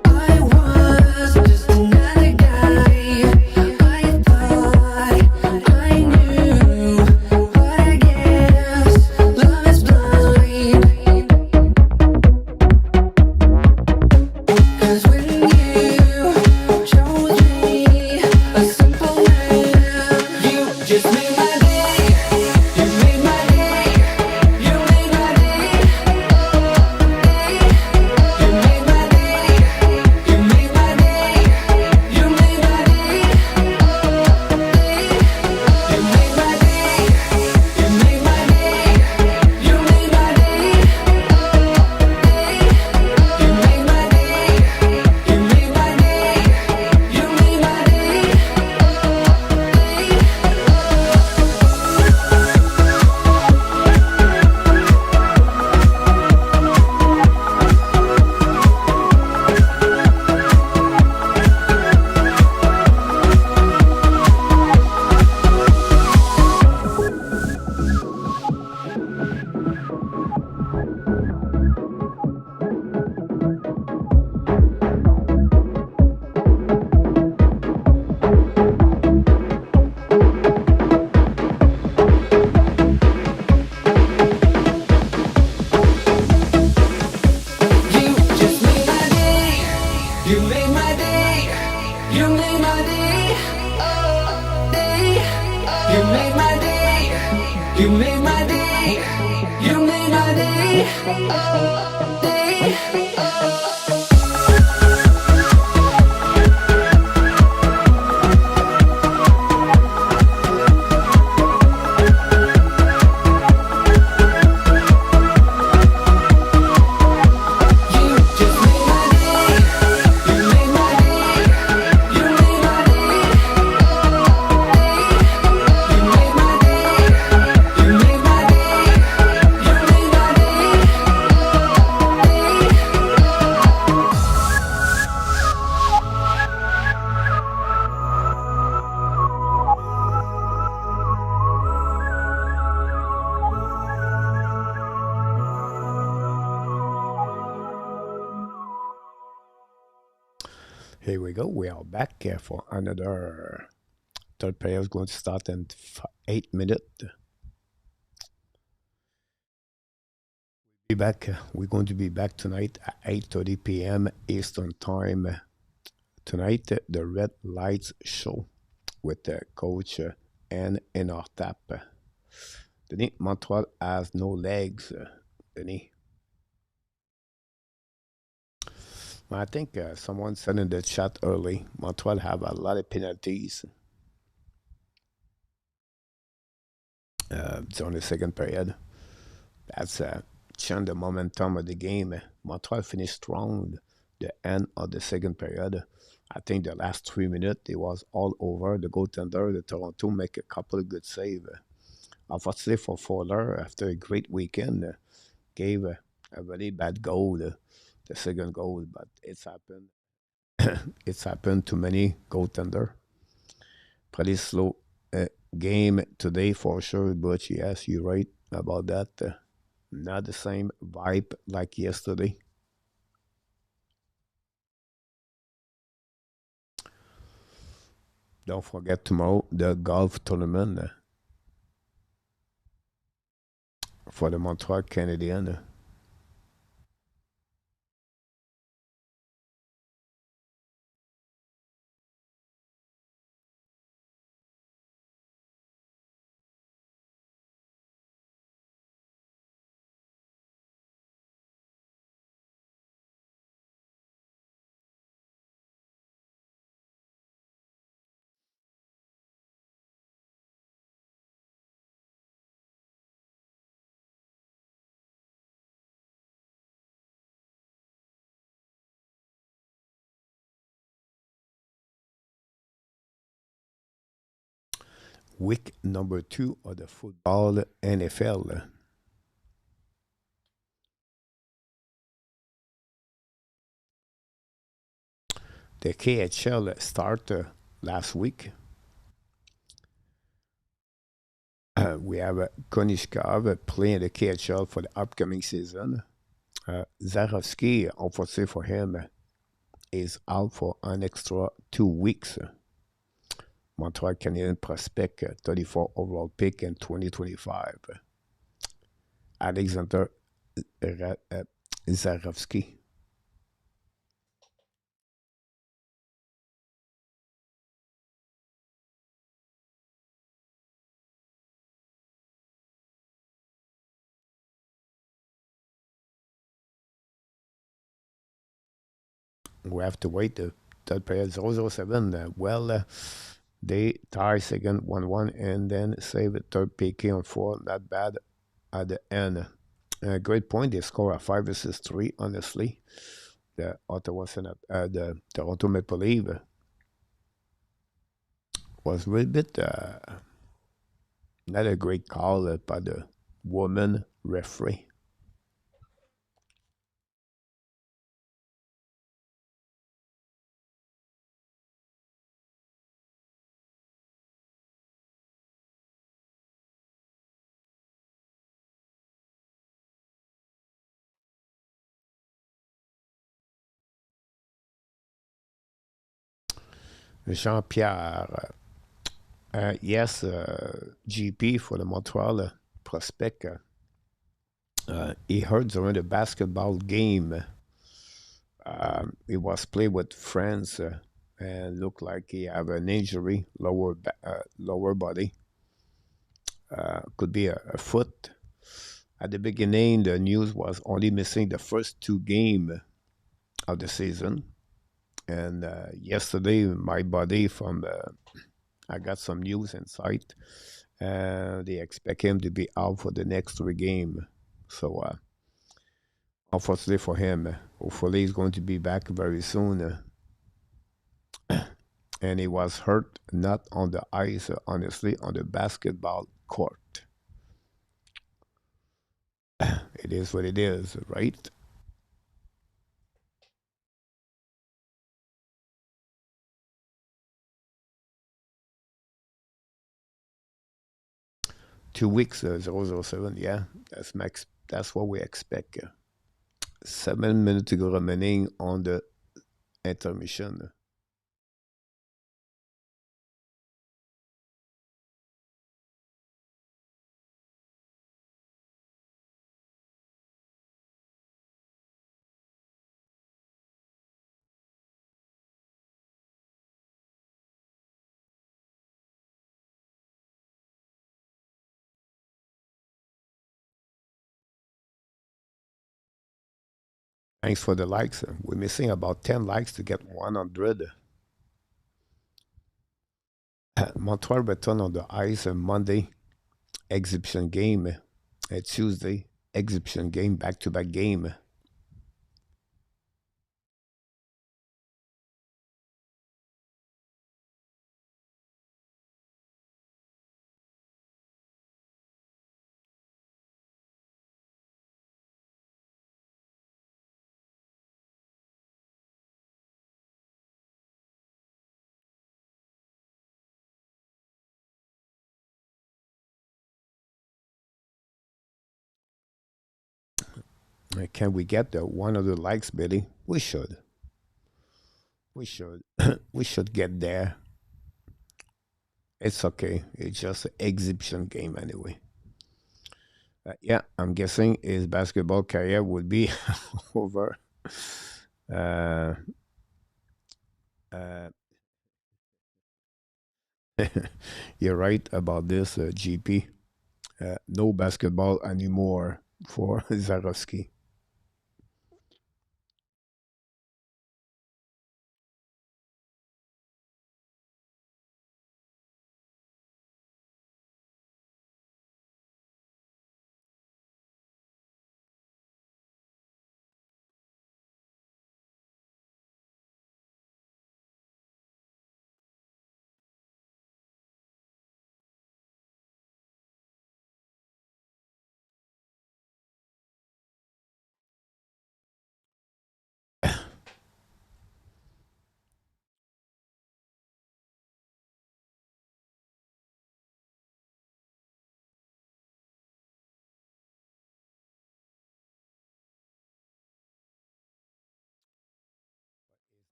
I was just another guy. I thought I knew, but I guess love is blind. 'Cause when you chose me, a simple man, you just made my day. You made my day. You made my day. Day. You made my day. You made my day. You made my day. Day. You made my day. You made my day. You made my day. Day. You made my day. You made my day. You made my day. You just made my day. You made my day. You made my day. Oh, day. You made my day. You made my day. You made my day. Oh, day. You just made my day. You made my day. You made my day. You made my day. You made my day. You made my Here we go. We are back for another third period. Is going to start in 8 minutes. Be back. We're going to be back tonight at 8:30 p.m. Eastern Time. Tonight, the Red Lights Show with Coach N in our tap. Denis, Montreal has no legs. Denis. I think someone said in the chat early, Montreal have a lot of penalties during the second period. That's changed the momentum of the game. Montreal finished strong the end of the second period. I think the last 3 minutes, it was all over. The goaltender, the Toronto, make a couple of good saves. Unfortunately for Fowler, after a great weekend, gave a very bad goal the second goal, but it's happened. It's happened to many goaltender. Pretty slow uh, game today for sure, but yes, you're right about that. Not the same vibe like yesterday. Don't forget tomorrow the golf tournament for the Montreal Canadiens. Week number 2 of the football NFL. The KHL started last week. We have Konishkov playing the KHL for the upcoming season. Zarovsky, unfortunately for him, is out for an extra 2 weeks. Montreal Canadiens prospect, 34 overall pick in 2025. Alexander Zarovsky. We have to wait. That player 007. They tie second 1-1 and then save a third PK on 4. Not bad at the end. Great point. They score a 5 versus 3, honestly. The Ottawa Senate, the Toronto Maple Leaf was a little bit not a great call by the woman referee. Jean-Pierre, yes, GP for the Montreal prospect. He heard during the basketball game. He was played with friends and looked like he have an injury, lower body. Could be a foot. At the beginning, the news was only missing the first 2 games of the season. And yesterday, my buddy from I got some news insight. They expect him to be out for the next 3 games. So, unfortunately for him, hopefully he's going to be back very soon. And he was hurt not on the ice, honestly, on the basketball court. It is what it is, right? 2 weeks, 007, yeah, that's max. That's what we expect. 7 minutes to go remaining on the intermission. Thanks for the likes. We're missing about 10 likes to get 100. Montreal return on the ice on Monday, exhibition game. Tuesday, exhibition game, back to back game. Can we get the 100 likes, Billy? We should. We should. We should get there. It's okay. It's just an exhibition game anyway. Yeah, I'm guessing his basketball career would be over. Uh, uh, you're right about this, GP. No basketball anymore for Zarowski.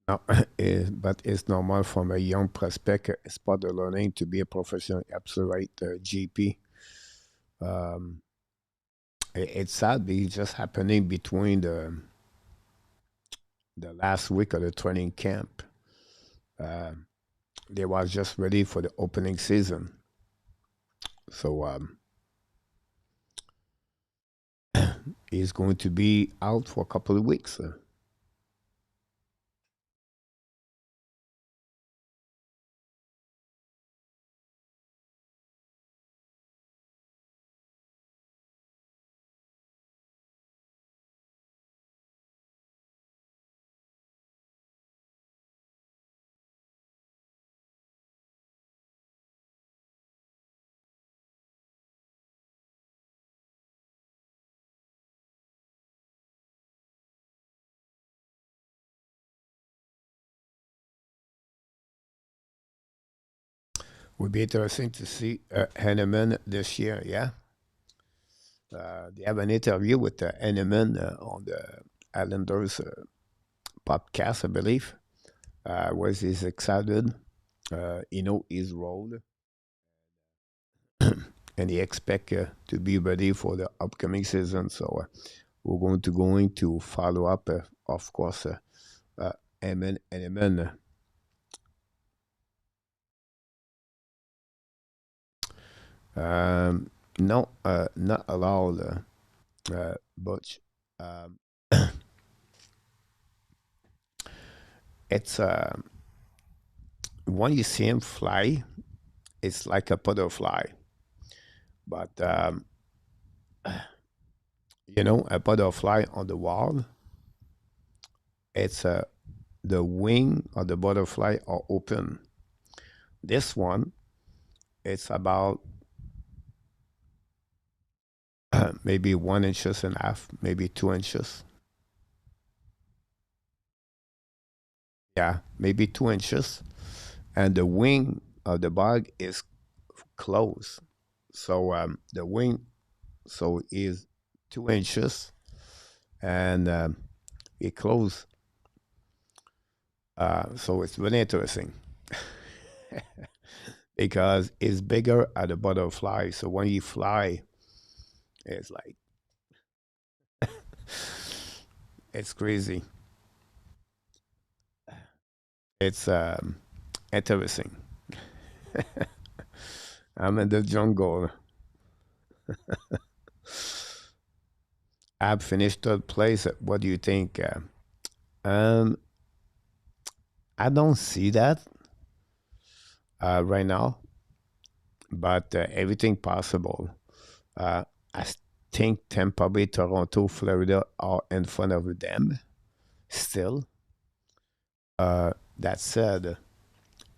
No, but it's normal from a young prospect. It's part of learning to be a professional. Absolutely right, GP. Um, it's sad, but it's just happening between the last week of the training camp. Uh, they was just ready for the opening season, so he's going to be out for a couple of weeks. Would be interesting to see Henneman this year. Yeah, they have an interview with Henneman on the Islanders podcast, I believe. Was he's excited? He know his role, and he expect to be ready for the upcoming season. So we're going to follow up, of course, Emin and Emin. No, not allowed, Butch. Um, it's when you see him fly, it's like a butterfly. But a butterfly on the wall, it's the wing of the butterfly are open. This one, it's about maybe 1.5 inches, maybe 2 inches. Yeah, maybe 2 inches, and the wing of the bug is closed. So the wing so is 2 inches, and it closed. So it's really interesting because it's bigger at the butterfly. So when you fly, it's like it's crazy. It's interesting. I'm in the jungle. I've finished third place. What do you think? Um, I don't see that right now, but everything possible. I think Tampa Bay, Toronto, Florida are in front of them still. That said,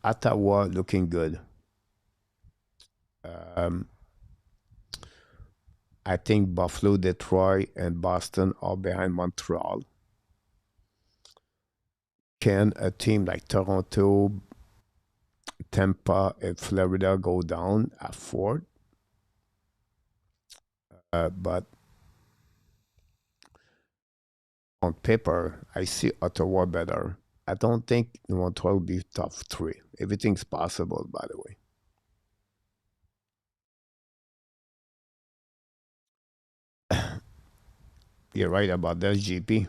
Ottawa looking good. Um, I think Buffalo, Detroit, and Boston are behind Montreal. Can a team like Toronto, Tampa, and Florida go down at four? But On paper, I see Ottawa better. I don't think Montreal will be top three. Everything's possible, by the way. You're right about that, GP.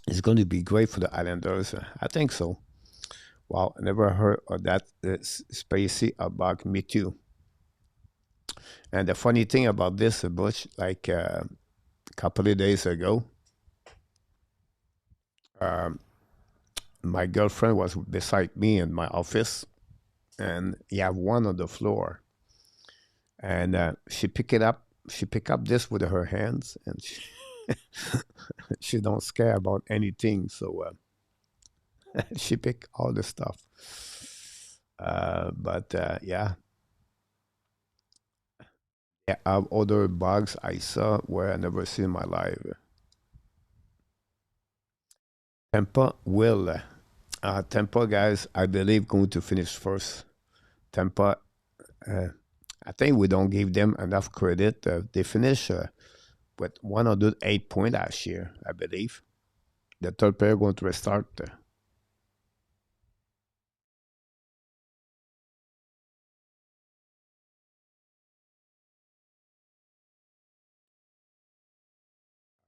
It's going to be great for the Islanders. I think so. Wow, I never heard of that spacey about me too. And the funny thing about this, Butch, like a couple of days ago, um, my girlfriend was beside me in my office, and you have one on the floor, and she picked it up. She picked up this with her hands, and she don't scare about anything. So she picked all the stuff. But yeah, yeah, I have other bugs I saw where I never seen in my life. Tampa will. Tampa guys, I believe going to finish first. Tampa, uh, I think we don't give them enough credit. They finished with 108 points last year, I believe. The third player going to restart.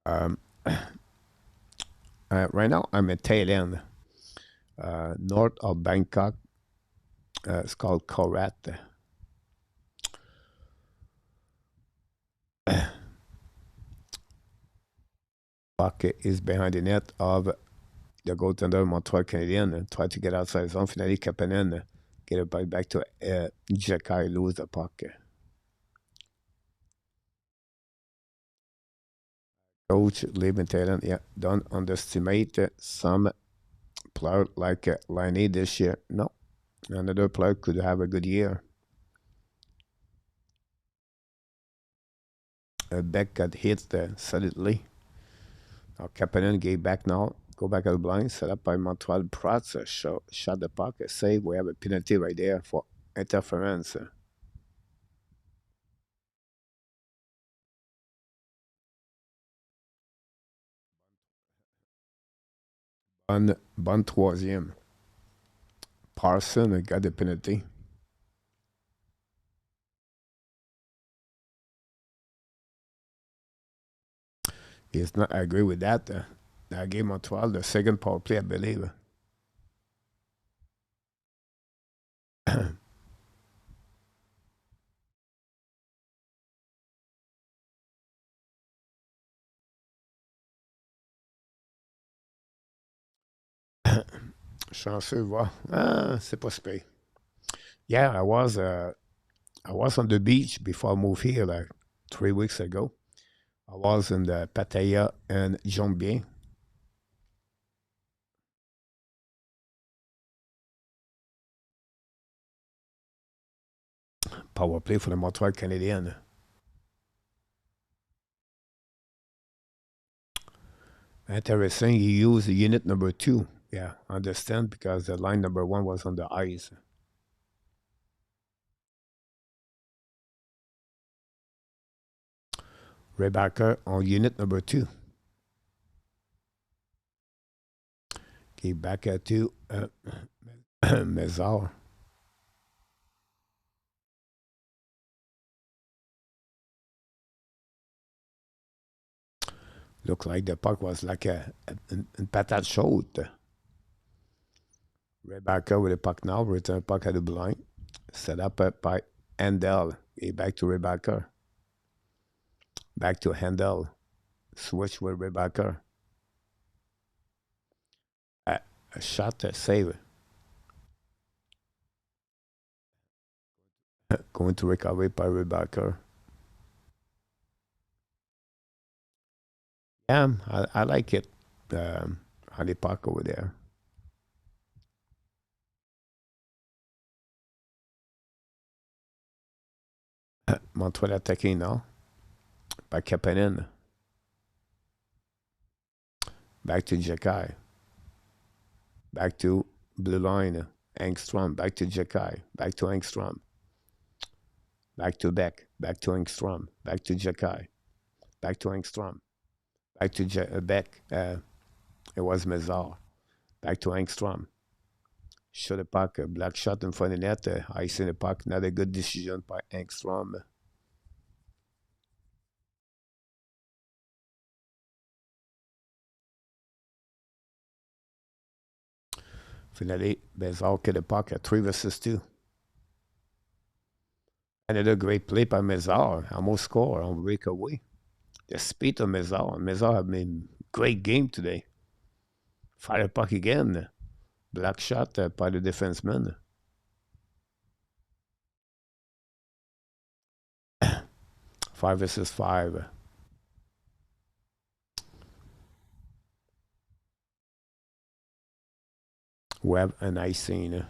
Um, right now, I'm in Thailand, north of Bangkok. It's called Korat. Puck is behind the net of the goaltender Montreal Canadiens and try to get outside his zone. Finally, Kapanen get it back to Jakai, lose the puck. Coach live in Thailand. Yeah, don't underestimate some player like Liney this year. No, another player could have a good year. Beck got hit solidly. Now Kapanen gave back now. Go back at the blind. Set up by Montreal. Prats shot the puck. A save. We have a penalty right there for interference. Bon troisième. Parson got the penalty. He's not agree with that. I gave Montreal the second power play, I believe. Chanceux, va. C'est pas super. Yeah, I was on the beach before I moved here, like 3 weeks ago. I was in the Pattaya and Jongbien. Power play for the Montreal Canadiens. Interesting. You used unit number two. Yeah, understand because the line number one was on the ice. Rebecca on unit number two. Okay, back to Mezar. Looked like the puck was like a patate chaude. Rebecca with the puck now, return puck at the blind. Set up by Handel. Back to Rebecca. Back to Handel. Switch with Rebecca. A shot, a save. Going to recovery by Rebecca. Yeah, I like it. Honey puck over there. Montreal attacking now by Kapanen. Back to Jakai. Back to blue line. Engstrom. Back to Jakai. Back to Engstrom. Back to Beck. Back to Engstrom. Back to Jakai. Back to Engstrom. Back to Beck. It was Mazar. Back to Angstrom. Shot the puck, a black shot in front of the net. Ice in the puck. Not a good decision by Angstrom. Finally, Mazar get the puck at 3 versus 2. Another great play by Mazar. Almost score on breakaway. The speed of Mazar. Mazar have been great game today. Fire the puck again. Black shot by the defenseman. 5 versus 5. Web and icing.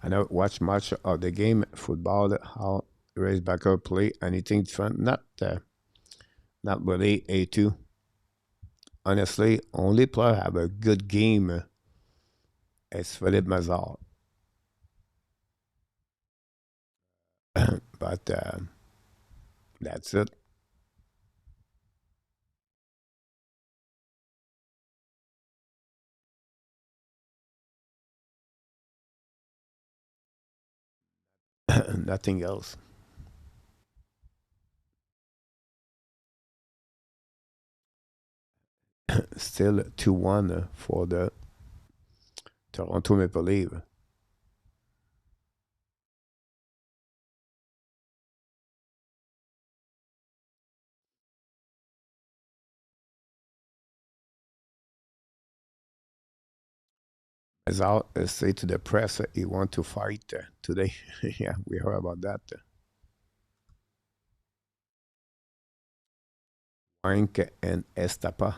I know watch much of the game football how Racebacker play anything different. Not really A2. Honestly, only player have a good game is Philippe Mazar. But that's it. Nothing else. Still 2-1 for the Toronto Maple Leafs. Mazar say to the press he want to fight today. Yeah, we heard about that. Frank and Estapa.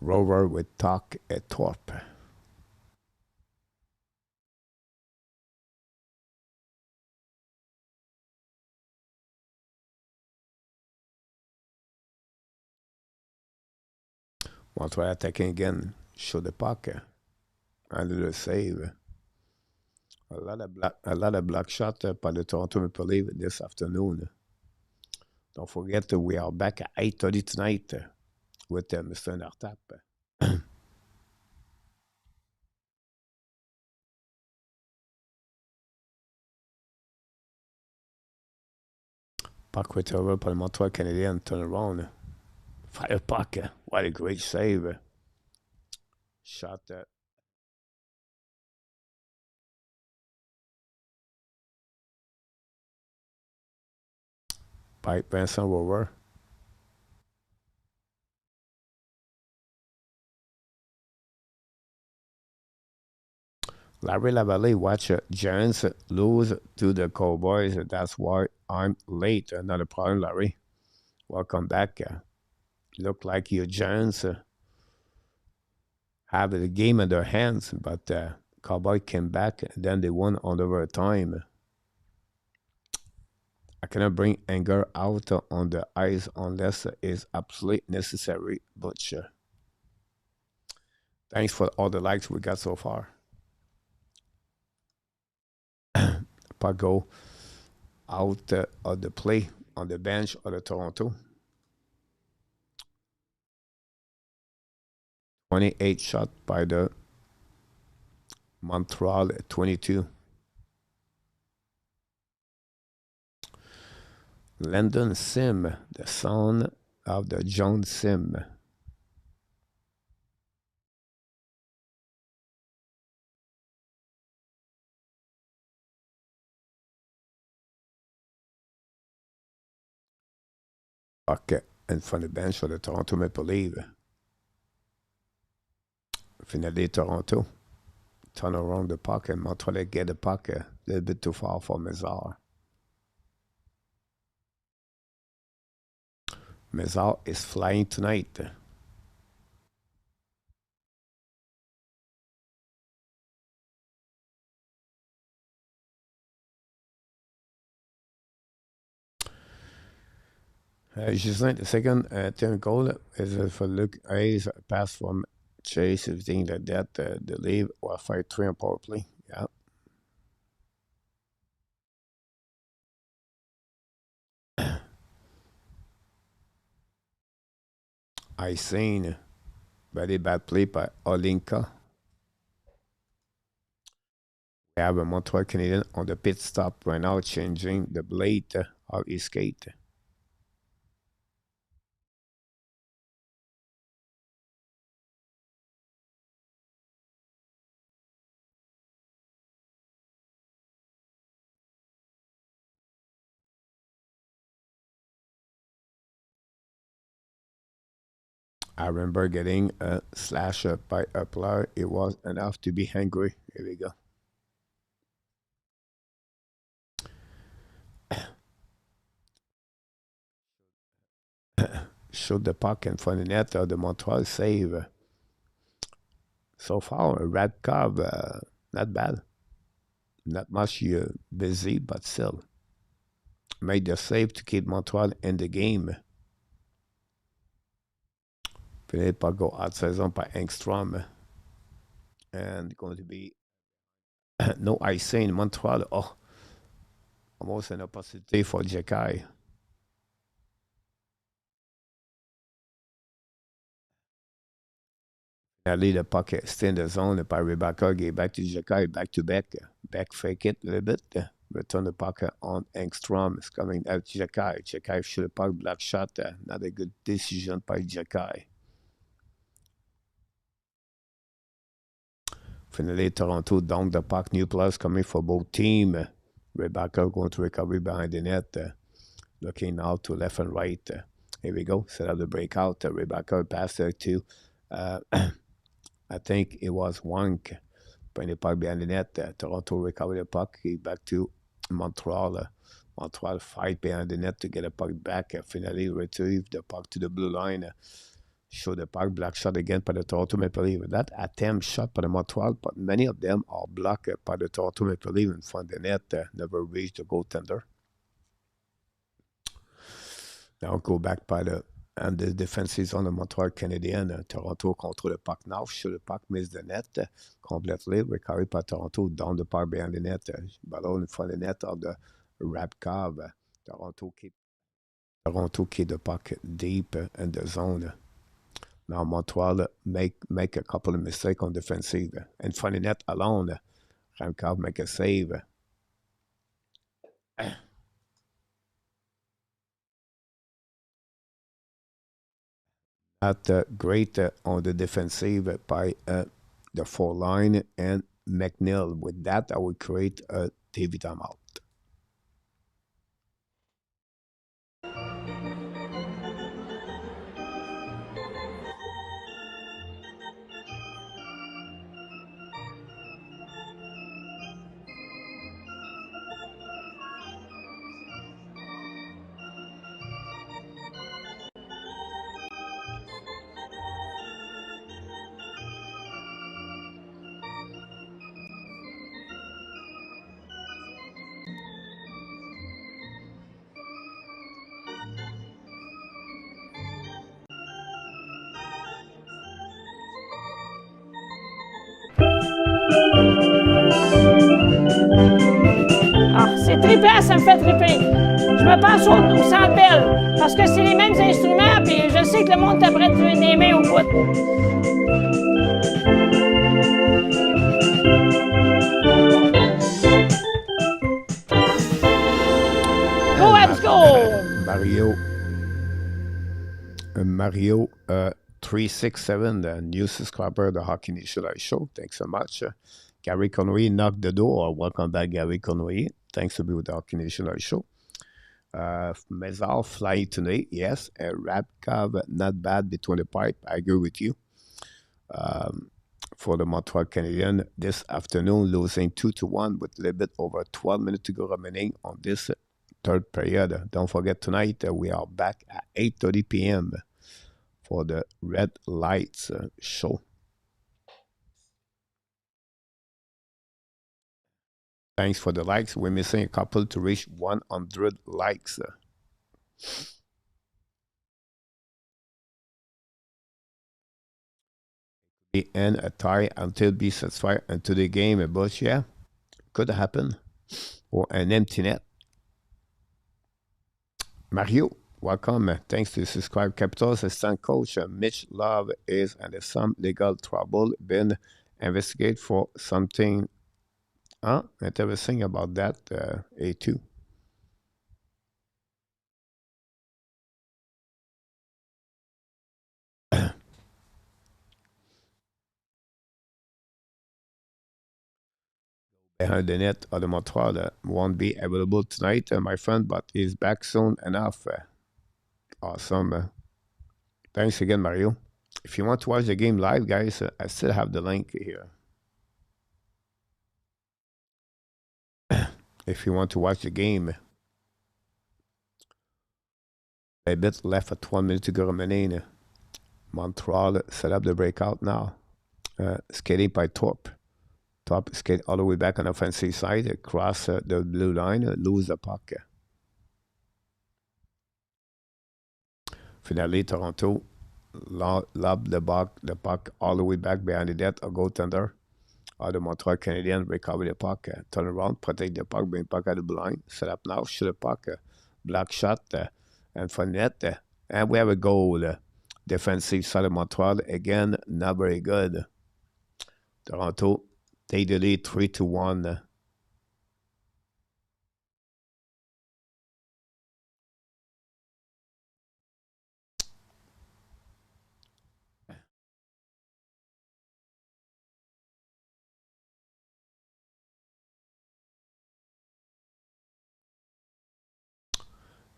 Rover with Talk at Torp. Montreal attacking again. Show the puck. Under the save. A lot of black shot by the Toronto Maple Leafs this afternoon. Don't forget we are back at 8:30 tonight with Mr. Nartap. Puck recover par le Montreal Canadiens turnaround. Fire puck. What a great save. Shot by Vincent Rover. Larry Lavallée watch Giants lose to the Cowboys. That's why I'm late. Not a problem, Larry. Welcome back. Look like your Giants have the game in their hands, but Cowboy came back. Then they won on overtime. I cannot bring anger out on the ice unless it's absolutely necessary. But thanks for all the likes we got so far. Pago out of the play on the bench of the Toronto. 28 shot by the Montreal 22. Landon Sim, the son of the John Sim. Puck in front of the bench for the Toronto Maple Leafs. Finally, Toronto turn around the puck and Montreal get the puck a little bit too far for Mazar. Mazar is flying tonight. Gislain, the second team goal is for Luke Hayes, a pass from Chase, everything like that. The lead was 5-3 on power play. Yeah. I seen very bad play by Olinka. We have a Montreal Canadian on the pit stop right now, changing the blade of his skate. I remember getting a slasher by a player. It was enough to be angry. Here we go. Shot the puck in front of the net of the Montreal save. So far, Radkov, not bad. Not much busy, but still. Made the save to keep Montreal in the game. Finit par go out saison by Engstrom. And going to be no ice in Montreal. Oh, almost an opportunity for Jekai. Finally, the puck stay in the zone by Rebecca. Get back to Jekai, back to back. Back fake it a little bit. Return the puck on Engstrom. It's coming out Jekai. Jekai shoot the puck, black shot. Not a good decision by Jekai. Finally, Toronto down the puck. New players coming for both teams. Rebecca going to recover behind the net. Looking now to left and right. Here we go. Set up the breakout. Rebecca passed it to, I think it was Wank. Putting the puck behind the net. Toronto recovered the puck. Back to Montreal. Montreal fight behind the net to get the puck back. Finally retrieve the puck to the blue line. Show the puck, black shot again by the Toronto Maple Leafs. That attempt shot by the Montreal, but many of them are blocked by the Toronto Maple Leafs in front of the net. Never reached the goaltender. Now go back by the and the defense is on the Montreal Canadiens. Toronto control the puck now. Show the puck miss the net completely. Recovered by Toronto down the puck behind the net. Ballon in front of the net of the Radkov. Toronto keep the puck deep in the zone. Now Montreal make a couple of mistakes on defensive. In front of the net alone, Radkov make a save. Not great on the defensive by the four line and McNeil. With that, I would create a TV timeout. Ah, c'est trippant, ça me fait tripper. Je me pense au Centre Bell, parce que c'est les mêmes instruments, puis je sais que le monde est prêt de tuer des mains au bout. Go, Habs, go! Mario 367, the new subscriber of the Hockey Nation Live Show. Thanks so much. Gary Conway knocked the door. Welcome back, Gary Conway. Thanks for being with the Hockey Nation Live Show. Mezal flying tonight, yes. Radkov, not bad between the pipe. I agree with you. For the Montreal Canadiens this afternoon, losing 2-1 with a little bit over 12 minutes to go remaining on this third period. Don't forget tonight we are back at 8:30 p.m. for the Red Lights show. Thanks for the likes. We're missing a couple to reach 100 likes. end a tie until be satisfied until the game. But yeah, could happen. Or an empty net. Mario, welcome. Thanks to subscribe. Capitals assistant coach Mitch Love is under some legal trouble. Been investigated for something. Interesting about that. A2. Behind the net of the Montreal won't be available tonight, my friend, but he's back soon enough. Awesome. Thanks again, Mario. If you want to watch the game live, guys, I still have the link here. If you want to watch the game, a bit left at 1 minute to go remaining. Montreal set up the breakout now. Skating by Torp. Torp skate all the way back on the offensive side, cross the blue line, lose the puck. Finally, Toronto lob the puck all the way back behind the net, a goaltender. The Montreal Canadiens recover the puck, turn around, protect the puck, bring the puck out of the line, set up now, shoot the puck, block shot, and for net. And we have a goal. Defensive side of Montreal, again, not very good. Toronto take the lead 3-1.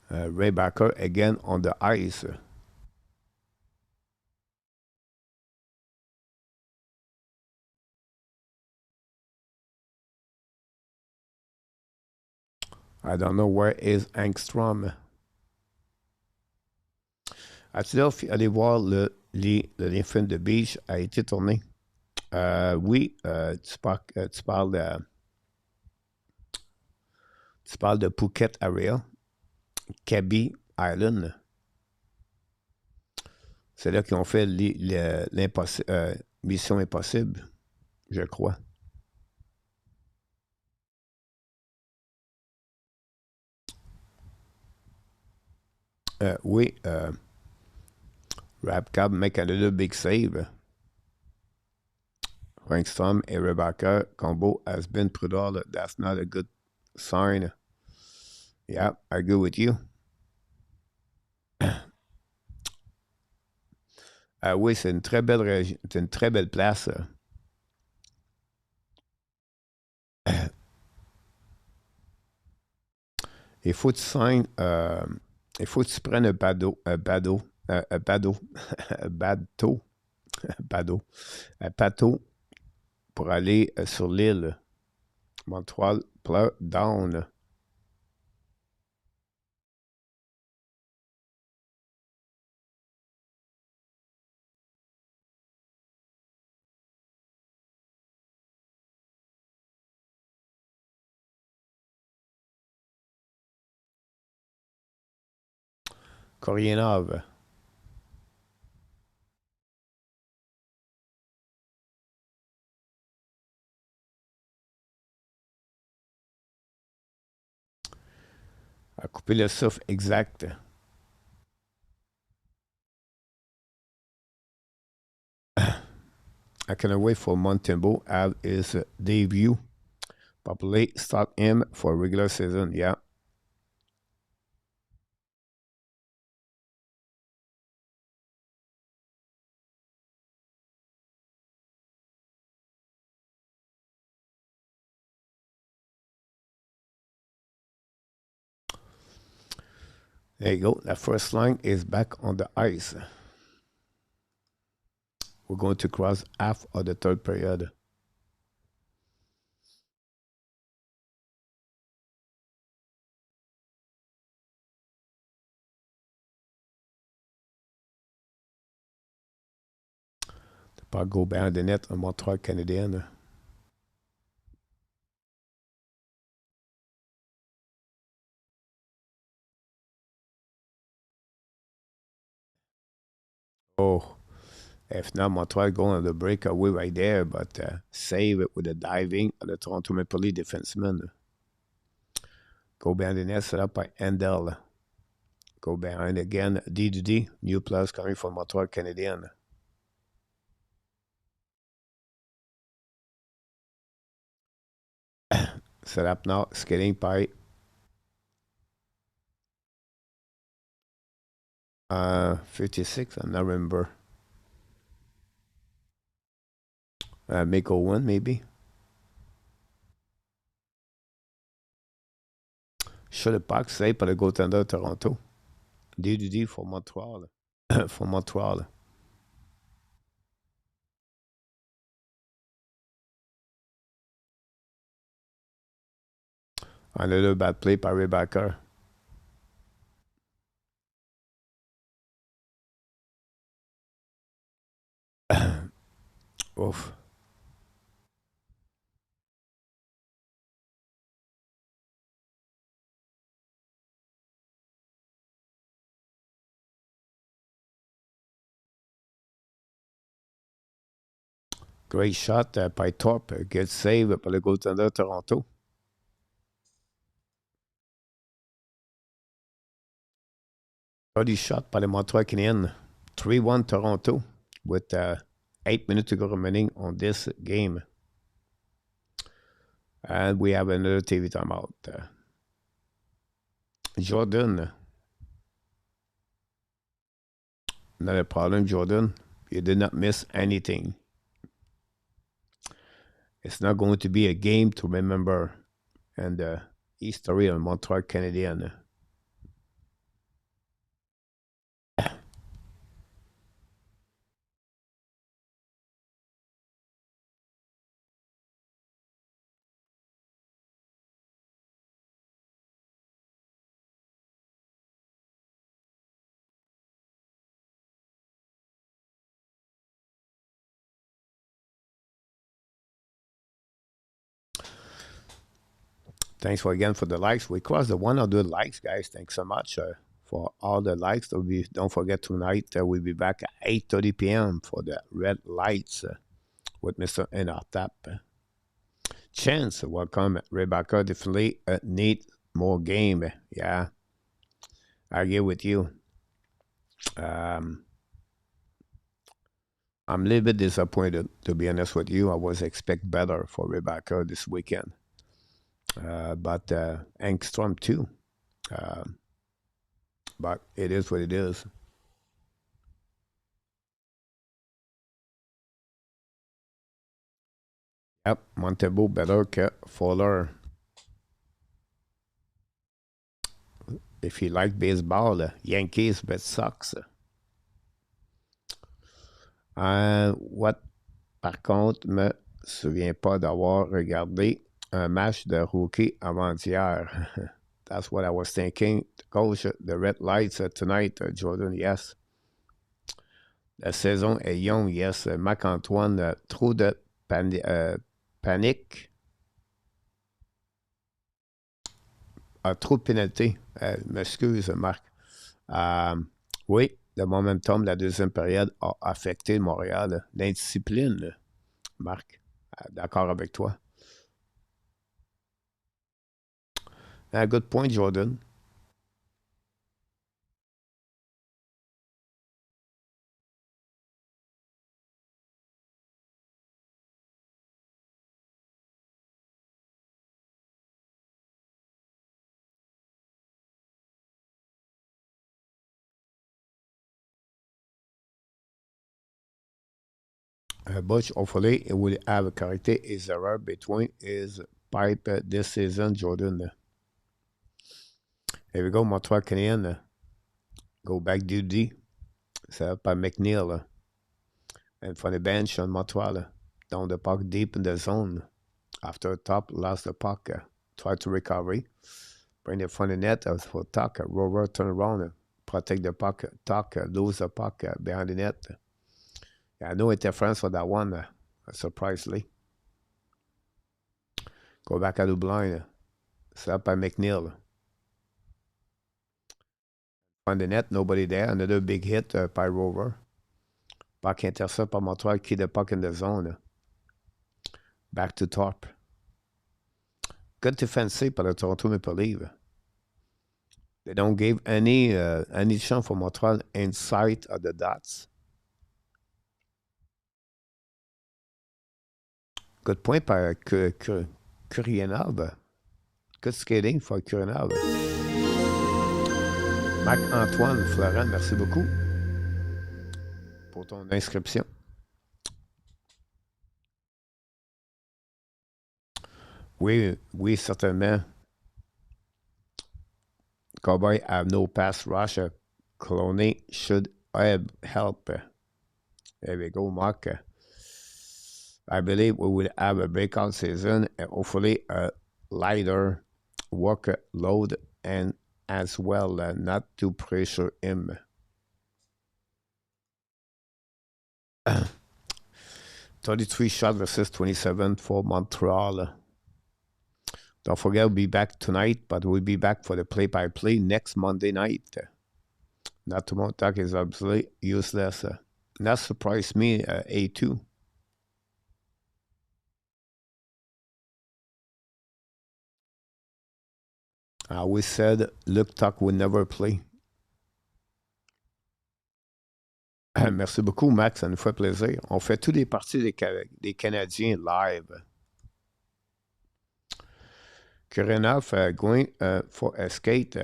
Ray Backer again on the ice. I don't know where is Angstrom. As-tu aller voir les films de Beach a été tourné? Oui, tu parles de Phuket Area, Krabi Island. C'est là qu'ils ont fait Mission Impossible, je crois. Oui, Rapcab make a little big save. Frankstrom and Rebecca combo has been prudent. That's not a good sign. Yeah, I agree with you. Oui, c'est une très belle région, c'est une très belle place. Il faut que tu signes, il faut que tu prennes un bateau, un bateau, un bateau, un bateau, un bateau pour aller sur l'île. Montreal, down. Koreanov. A coupé le souffle exact. I cannot wait for Montembeau have his debut. Probably start him for regular season, yeah. There you go. That first line is back on the ice. We're going to cross half of the third period. The puck go behind the net on Montreal Canadiens. Oh, If not, Montreal go on the breakaway right there, but save it with the diving of the Toronto Maple Leaf defenseman. Go behind the net, set up by Endel. Go behind again, D. New plus coming from Montreal Canadiens. Set up now, skating by 56, I don't remember. Miko 1, maybe. Sur le puck, save par le goaltender de Toronto. D for Montreal. For Montreal. Another bad play par Rebecca. Oof. Great shot by Thorpe. Good save par le goaltender de Toronto. Body shot par le Montreal Canadiens. 3-1 Toronto with 8 minutes to go remaining on this game. And we have another TV timeout. Jordan. Not a problem, Jordan. You did not miss anything. It's not going to be a game to remember and the history of Montreal Canadiens. Thanks again for the likes. We crossed the 100 likes, guys. Thanks so much for all the likes. Don't forget tonight we'll be back at 8:30 p.m. for the Red Lights with Mr. Enartap. Chance, welcome. Rebecca definitely need more game. Yeah, I agree with you. I'm a little bit disappointed, to be honest with you. I was expect better for Rebecca this weekend. But Engstrom too. But it is what it is. Yep, Montebo better que Fowler. If you like baseball, Yankees bet Sox. What, par contre, me souviens pas d'avoir regardé un match de rookie avant-hier. That's what I was thinking. Coach, the Red Lights tonight, Jordan, yes. La saison est young, yes. Marc-Antoine, trop de panique. Trop de pénalités. M'excuse, Marc. Oui, le momentum de la deuxième période a affecté Montréal. L'indiscipline, Marc. D'accord avec toi. Good point, Jordan. Butch, hopefully, it will have corrected his error between his pipe this season, Jordan. Here we go, Montreal Canadiens. Go back duty. Set up by McNeil. And from the bench on Montreal. Down the puck deep in the zone. After top, lost the puck. Try to recover. Bring it from the net for Tuck. Rover, turn around. Protect the puck. Tuck, lose the puck behind the net. Yeah, no interference for that one, surprisingly. Go back at the blind. Set up by McNeil. On the net, nobody there. Another big hit by Rover. Puck intercept par Montreal, key the puck in the zone. Back to top. Good defensive by the Toronto Maple Leafs. They don't give any chance for Montreal inside of the dots. Good point par Kurianov. Good skating for Kurianov. Marc-Antoine Florent, merci beaucoup pour ton inscription. Oui, oui, certainement. Cowboy have no pass rush. Cloney should have help. There we go, Mark. I believe we will have a breakout season and hopefully a lighter workload and as well not to pressure him. 33 shots versus 27 for Montreal. Don't forget, we'll be back tonight, but we'll be back for the play-by-play next Monday night. Not tomorrow, talk is absolutely useless. That surprised me, A2. I always said Luke Tuck would never play. Merci beaucoup, Max, ça nous fait plaisir. On fait tous les parties des Canadiens live. Kurinov going for a skate.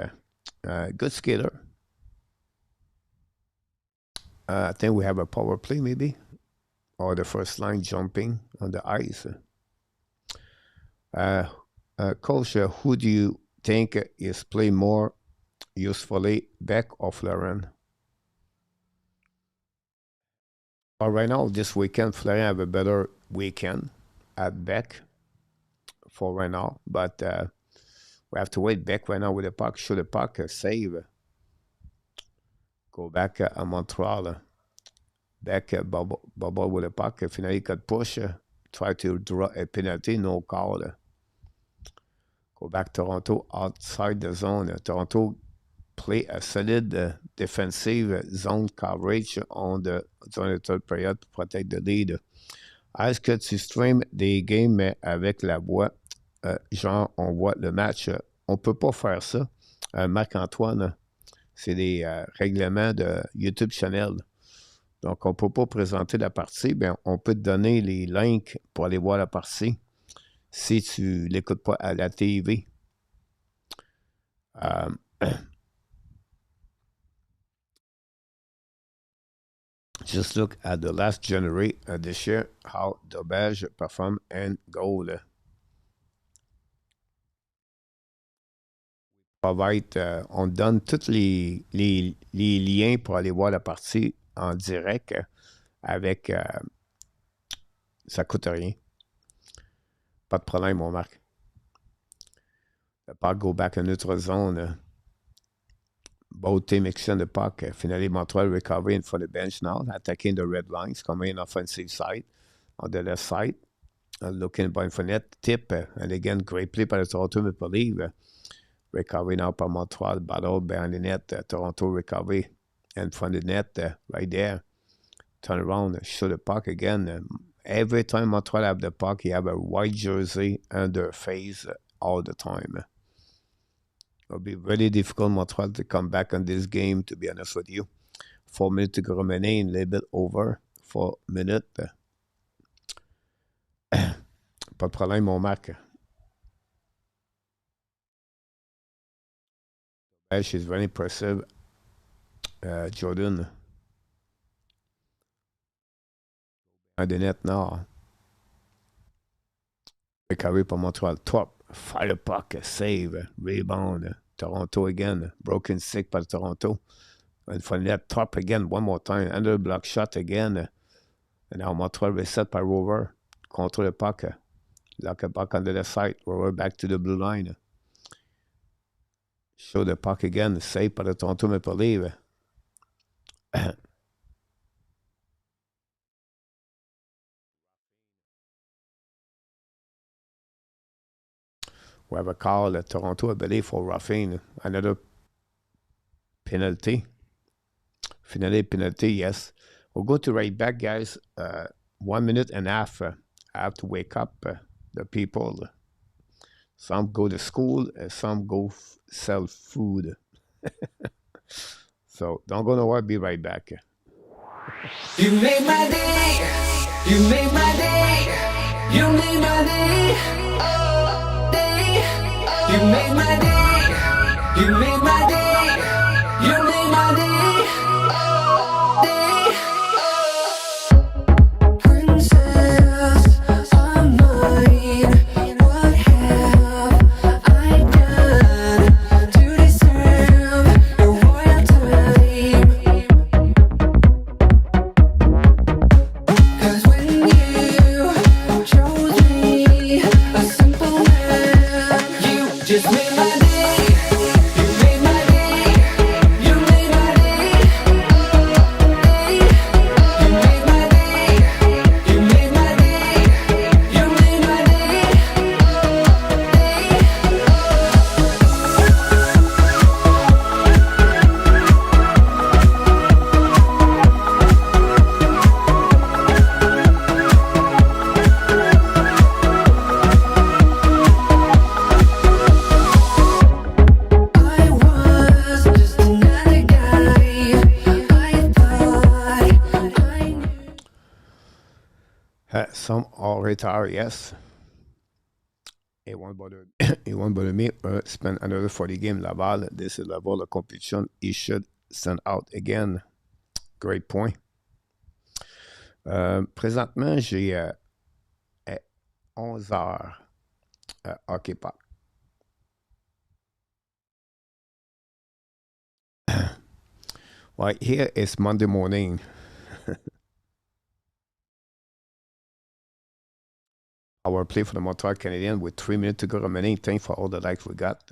Good skater. I think we have a power play maybe. Or the first line jumping on the ice. Coach, who do you think is play more usefully, Beck or Fleuren? But right now, this weekend, Fleuren have a better weekend at Beck for right now. But we have to wait. Beck right now with the puck, shoot the puck, save. Go back at Montreal. Beck bubble with the puck. Finally, could push. Try to draw a penalty, no call. Go back Toronto outside the zone. Toronto play a solid defensive zone coverage on the during the third period to protect the lead. Est-ce que tu stream des games avec la voix? Genre, on voit le match. On peut pas faire ça. Marc-Antoine, c'est des règlements de YouTube Channel. Donc, on peut pas présenter la partie. Bien, on peut te donner les links pour aller voir la partie si tu l'écoutes pas à la TV. Just look at the last generate this year, how Dobbage performed and goal. On donne tous les liens pour aller voir la partie en direct avec... ça coûte rien. Pas de problème, mon Marc. The puck go back in neutral zone. Both team exchange the puck. Finally, Montreal recovery in front of the bench now, attacking the red lines, coming in offensive side, on the left side, looking by net, tip, and again, great play by the Toronto Maple Leafs. Recovery now by Montreal, battle behind the net, Toronto recovery in front of the net, right there. Turn around, shoot the puck again. Every time Montreal have the puck, you have a white jersey on their face all the time. It'll be really difficult, Montreal, to come back on this game, to be honest with you. 4 minutes to go remaining, a little bit over. 4 minutes. Pas de problème, mon Marc. She's very impressive. Jordan. On the net now. Recovery par Montreal. Top. Fire puck. Save. Rebound. Toronto again. Broken stick by Toronto. And for that top again, one more time. Under block shot again. And now Montreal reset by Rover. Control the puck. Lock the puck on the left side. Rover back to the blue line. Show the puck again. Save by the Toronto Maple Leafs. We have a call at Toronto, I believe, for roughing. Another penalty. Finally, penalty, yes. We'll go to right back, guys. 1 minute and a half. I have to wake up the people. Some go to school, some go sell food. So don't go nowhere. Be right back. You made my day. You made my day. You made my day. Oh, day. You made my day. You made my day. You made my day. Oh, day. Oh, princess of mine. What have I done to deserve your royal time? 'Cause when you chose me, a simple man, you just made my day. You made my day. You made my day. Day. You made my day. You made my day. You made my day. I was just another guy. I thought I knew. Some are retired, yes. It won't bother. It won't bother me. Spend another 40 game Laval. This is level of competition. He should stand out again. Great point. Présentement, j'ai 11 heures hockey pop. Well, here is Monday morning. Our play for the Montreal Canadiens with 3 minutes to go remaining. Thanks for all the likes we got.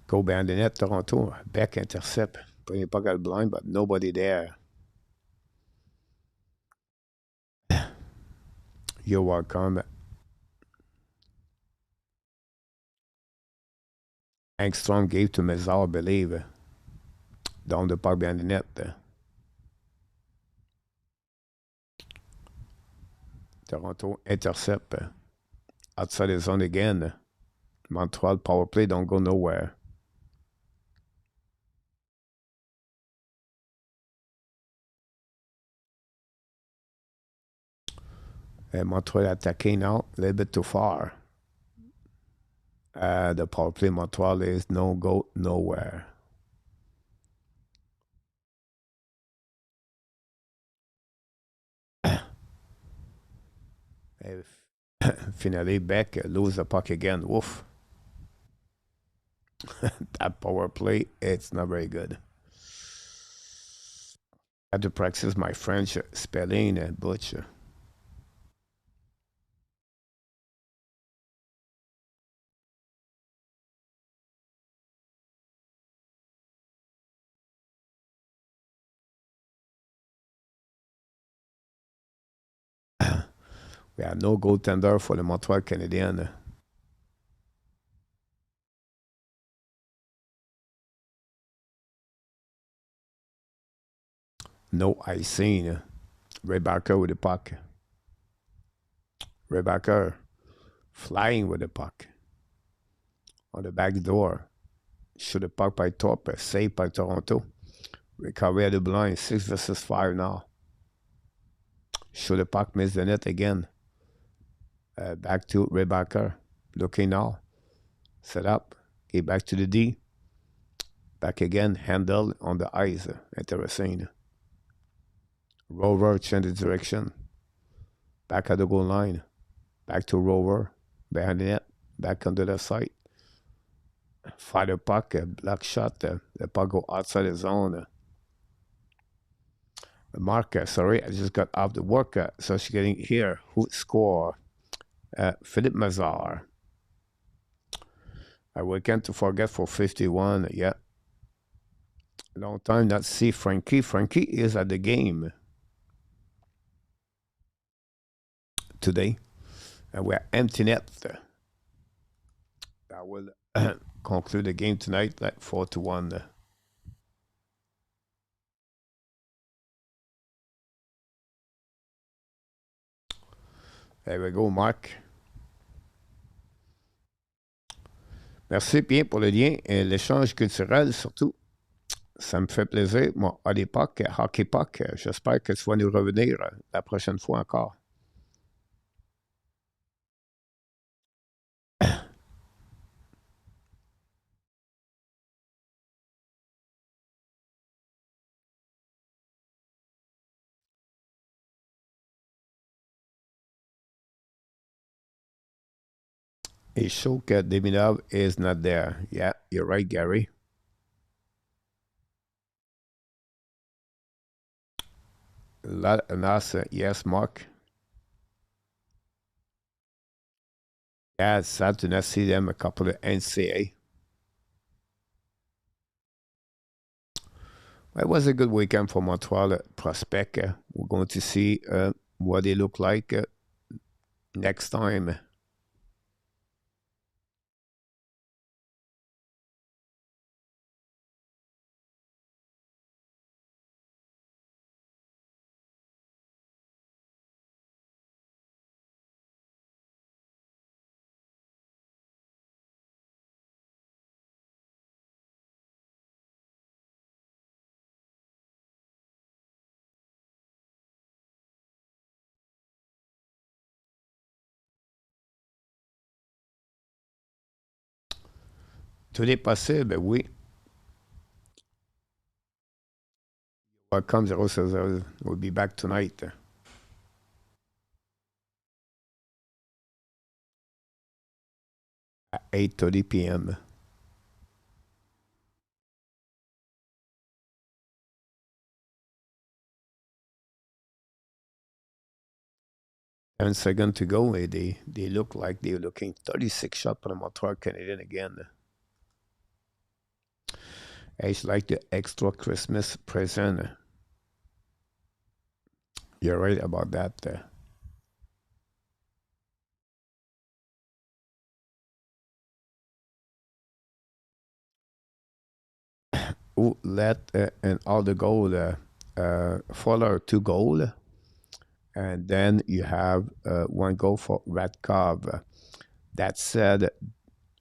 Go behind the net, Toronto. Back intercept. Prenez pas got blind, but nobody there. You're welcome. Angstrom gave to Mazar, I believe. Down the park behind the net. Toronto intercept. Outside the zone again. Montreal power play don't go nowhere. Montreal attacking now, a little bit too far. The power play Montreal is no go nowhere. Finally, Beck lose the puck again. Woof. That power play, it's not very good. I had to practice my French spelling and butcher. We have no goaltender for the Montreal Canadiens. No icing. Ray Barker with the puck. Ray Barker flying with the puck. On the back door. Shoot the puck by top. Saved by Toronto. Recovery at the blind. 6 versus 5 now. Shoot the puck. Miss the net again. Back to Ray Barker. Looking now. Set up. Get back to the D. Back again. Handle on the ice. Interesting. Rover change the direction. Back at the goal line. Back to Rover. Behind the net. Back on the left side. Fire the puck. Block shot. The puck go outside the zone. Mark, sorry, I just got off the work. So she's getting here. Who score? Philippe Mazar. We can't forget for 51. Yeah. Long time not see Frenchy. Frenchy is at the game today. And we're empty net. That will conclude the game tonight at 4-1. There we go, Marc. Merci bien pour le lien et l'échange culturel surtout. Ça me fait plaisir. Moi, à l'époque, Hockey Puck, j'espère que tu vas nous revenir la prochaine fois encore. It shows that Deminov is not there. Yeah, you're right, Gary. Nice, yes, Mark. Yeah, it's sad to not see them a couple of NCA. It was a good weekend for Montreal prospect. We're going to see what they look like next time. Tout est possible, oui. Welcome 060. We'll be back tonight. At 8:30 p.m. Seconds to go. They look like they're looking 36 shots for the Montreal Canadiens again. It's like the extra Christmas present. You're right about that. Who let and all the goal follow 2 goal, and then you have 1 goal for Radkov. That said,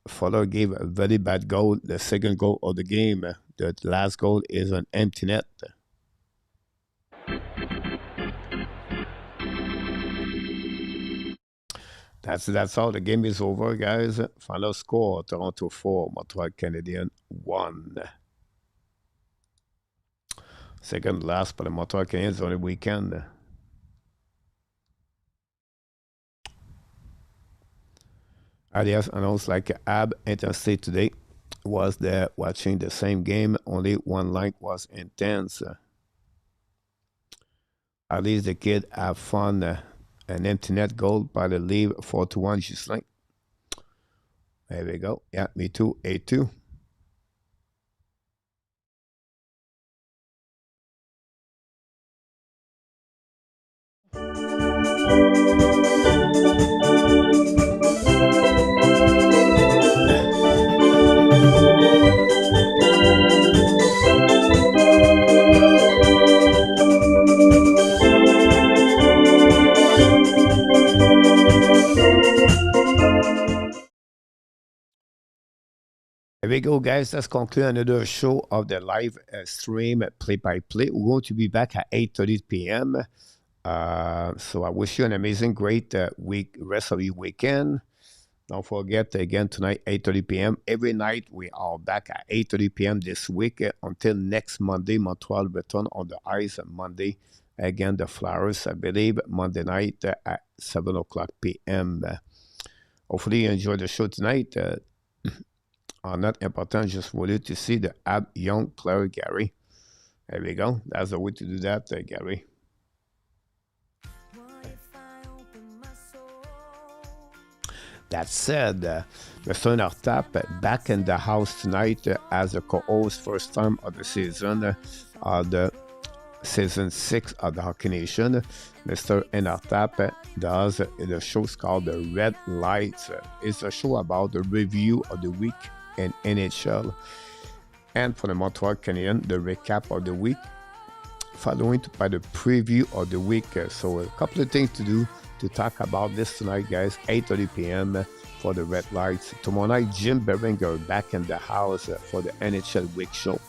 Fuller gave a very bad goal, the second goal of the game. The last goal is an empty net. That's all. The game is over, guys. Final score: Toronto 4, Montreal Canadiens 1. Second last for the Montreal Canadiens on the weekend. Alias announced like Ab Interstate today was there watching the same game, only one line was intense. At least the kid have fun. An empty net goal by the lead 4-1, Gislain. There we go. Yeah, me too. 8-2. There we go, guys. Let's conclude another show of the live stream play-by-play. We're going to be back at 8:30 p.m. So I wish you an amazing, great rest of your weekend. Don't forget, again, tonight, 8:30 p.m. Every night, we are back at 8:30 p.m. this week until next Monday. Montreal return on the ice on Monday. Again, the Flyers, I believe, Monday night at 7 o'clock p.m. Hopefully, you enjoyed the show tonight. Not important, just wanted to see the young player, Gary. There we go. That's the way to do that, Gary. That said, Mr. Nortap back in the house tonight as a co-host, first time of the season, of the season 6 of the Hockey Nation. Mr. Nortap does the show's called The Red Lights. It's a show about the review of the week in NHL. And for the Montreal Canadiens, the recap of the week, following by the preview of the week. So a couple of things to do to talk about this tonight, guys. 8:30 p.m. for the Red Lights. Tomorrow night, Jim Beringer back in the house for the NHL Week show.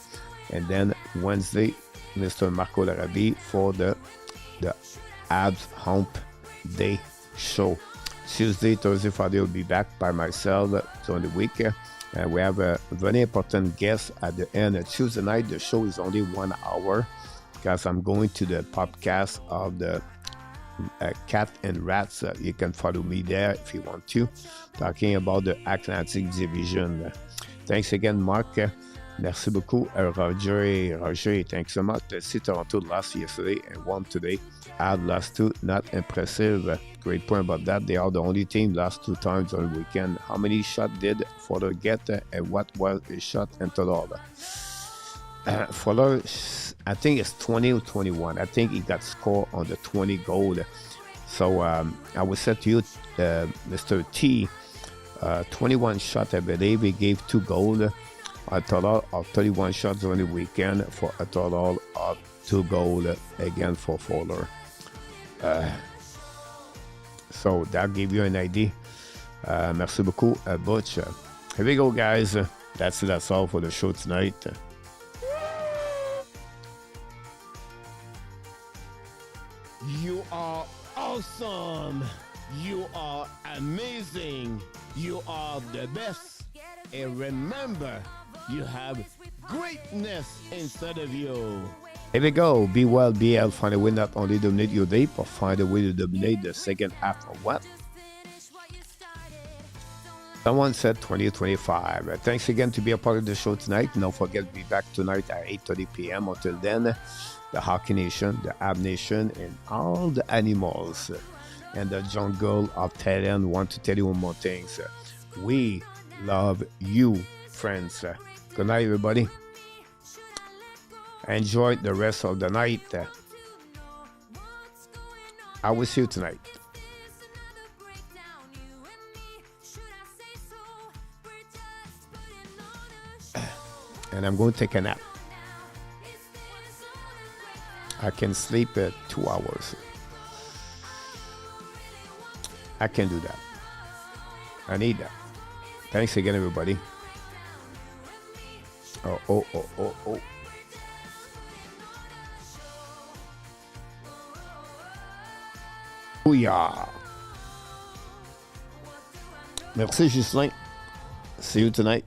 And then Wednesday, Mr. Marco Larabie for the Habs Hump Day show. Tuesday, Thursday, Friday will be back by myself during the week. And we have a very important guest at the end. Tuesday night, the show is only 1 hour because I'm going to the podcast of the Cat and Rats. You can follow me there if you want to, talking about the Atlantic Division. Thanks again, Mark. Merci beaucoup, Roger. Roger, thanks so much. See Toronto lost yesterday and won today. Had lost 2, not impressive. Great point about that. They are the only team lost 2 times on the weekend. How many shots did Fuller get and what was his shot in total? Fuller, I think it's 20 or 21. I think he got scored on the 20 goal. So I would say to you, Mr. T, 21 shots, I believe. He gave 2 goals. A total of 31 shots on the weekend for a total of 2 goals again for Fuller. So that give you an idea. Merci beaucoup, Butch. Here we go, guys. That's all for the show tonight. You are awesome. You are amazing. You are the best. And remember, you have greatness inside of you. Here we go. Be well, BL. Find a way not only dominate your day, but find a way to dominate the second half of what? Someone said 2025. Thanks again to be a part of the show tonight. Don't forget to be back tonight at 8:30 p.m. Until then, the Hockey Nation, the Ab Nation, and all the animals and the jungle of Thailand want to tell you one more thing. We love you, friends. Good night, everybody. Enjoy the rest of the night. I will see you tonight. And I'm going to take a nap. I can sleep 2 hours. I can do that. I need that. Thanks again, everybody. Oh. Booyah. Merci, Ghislain. See you tonight.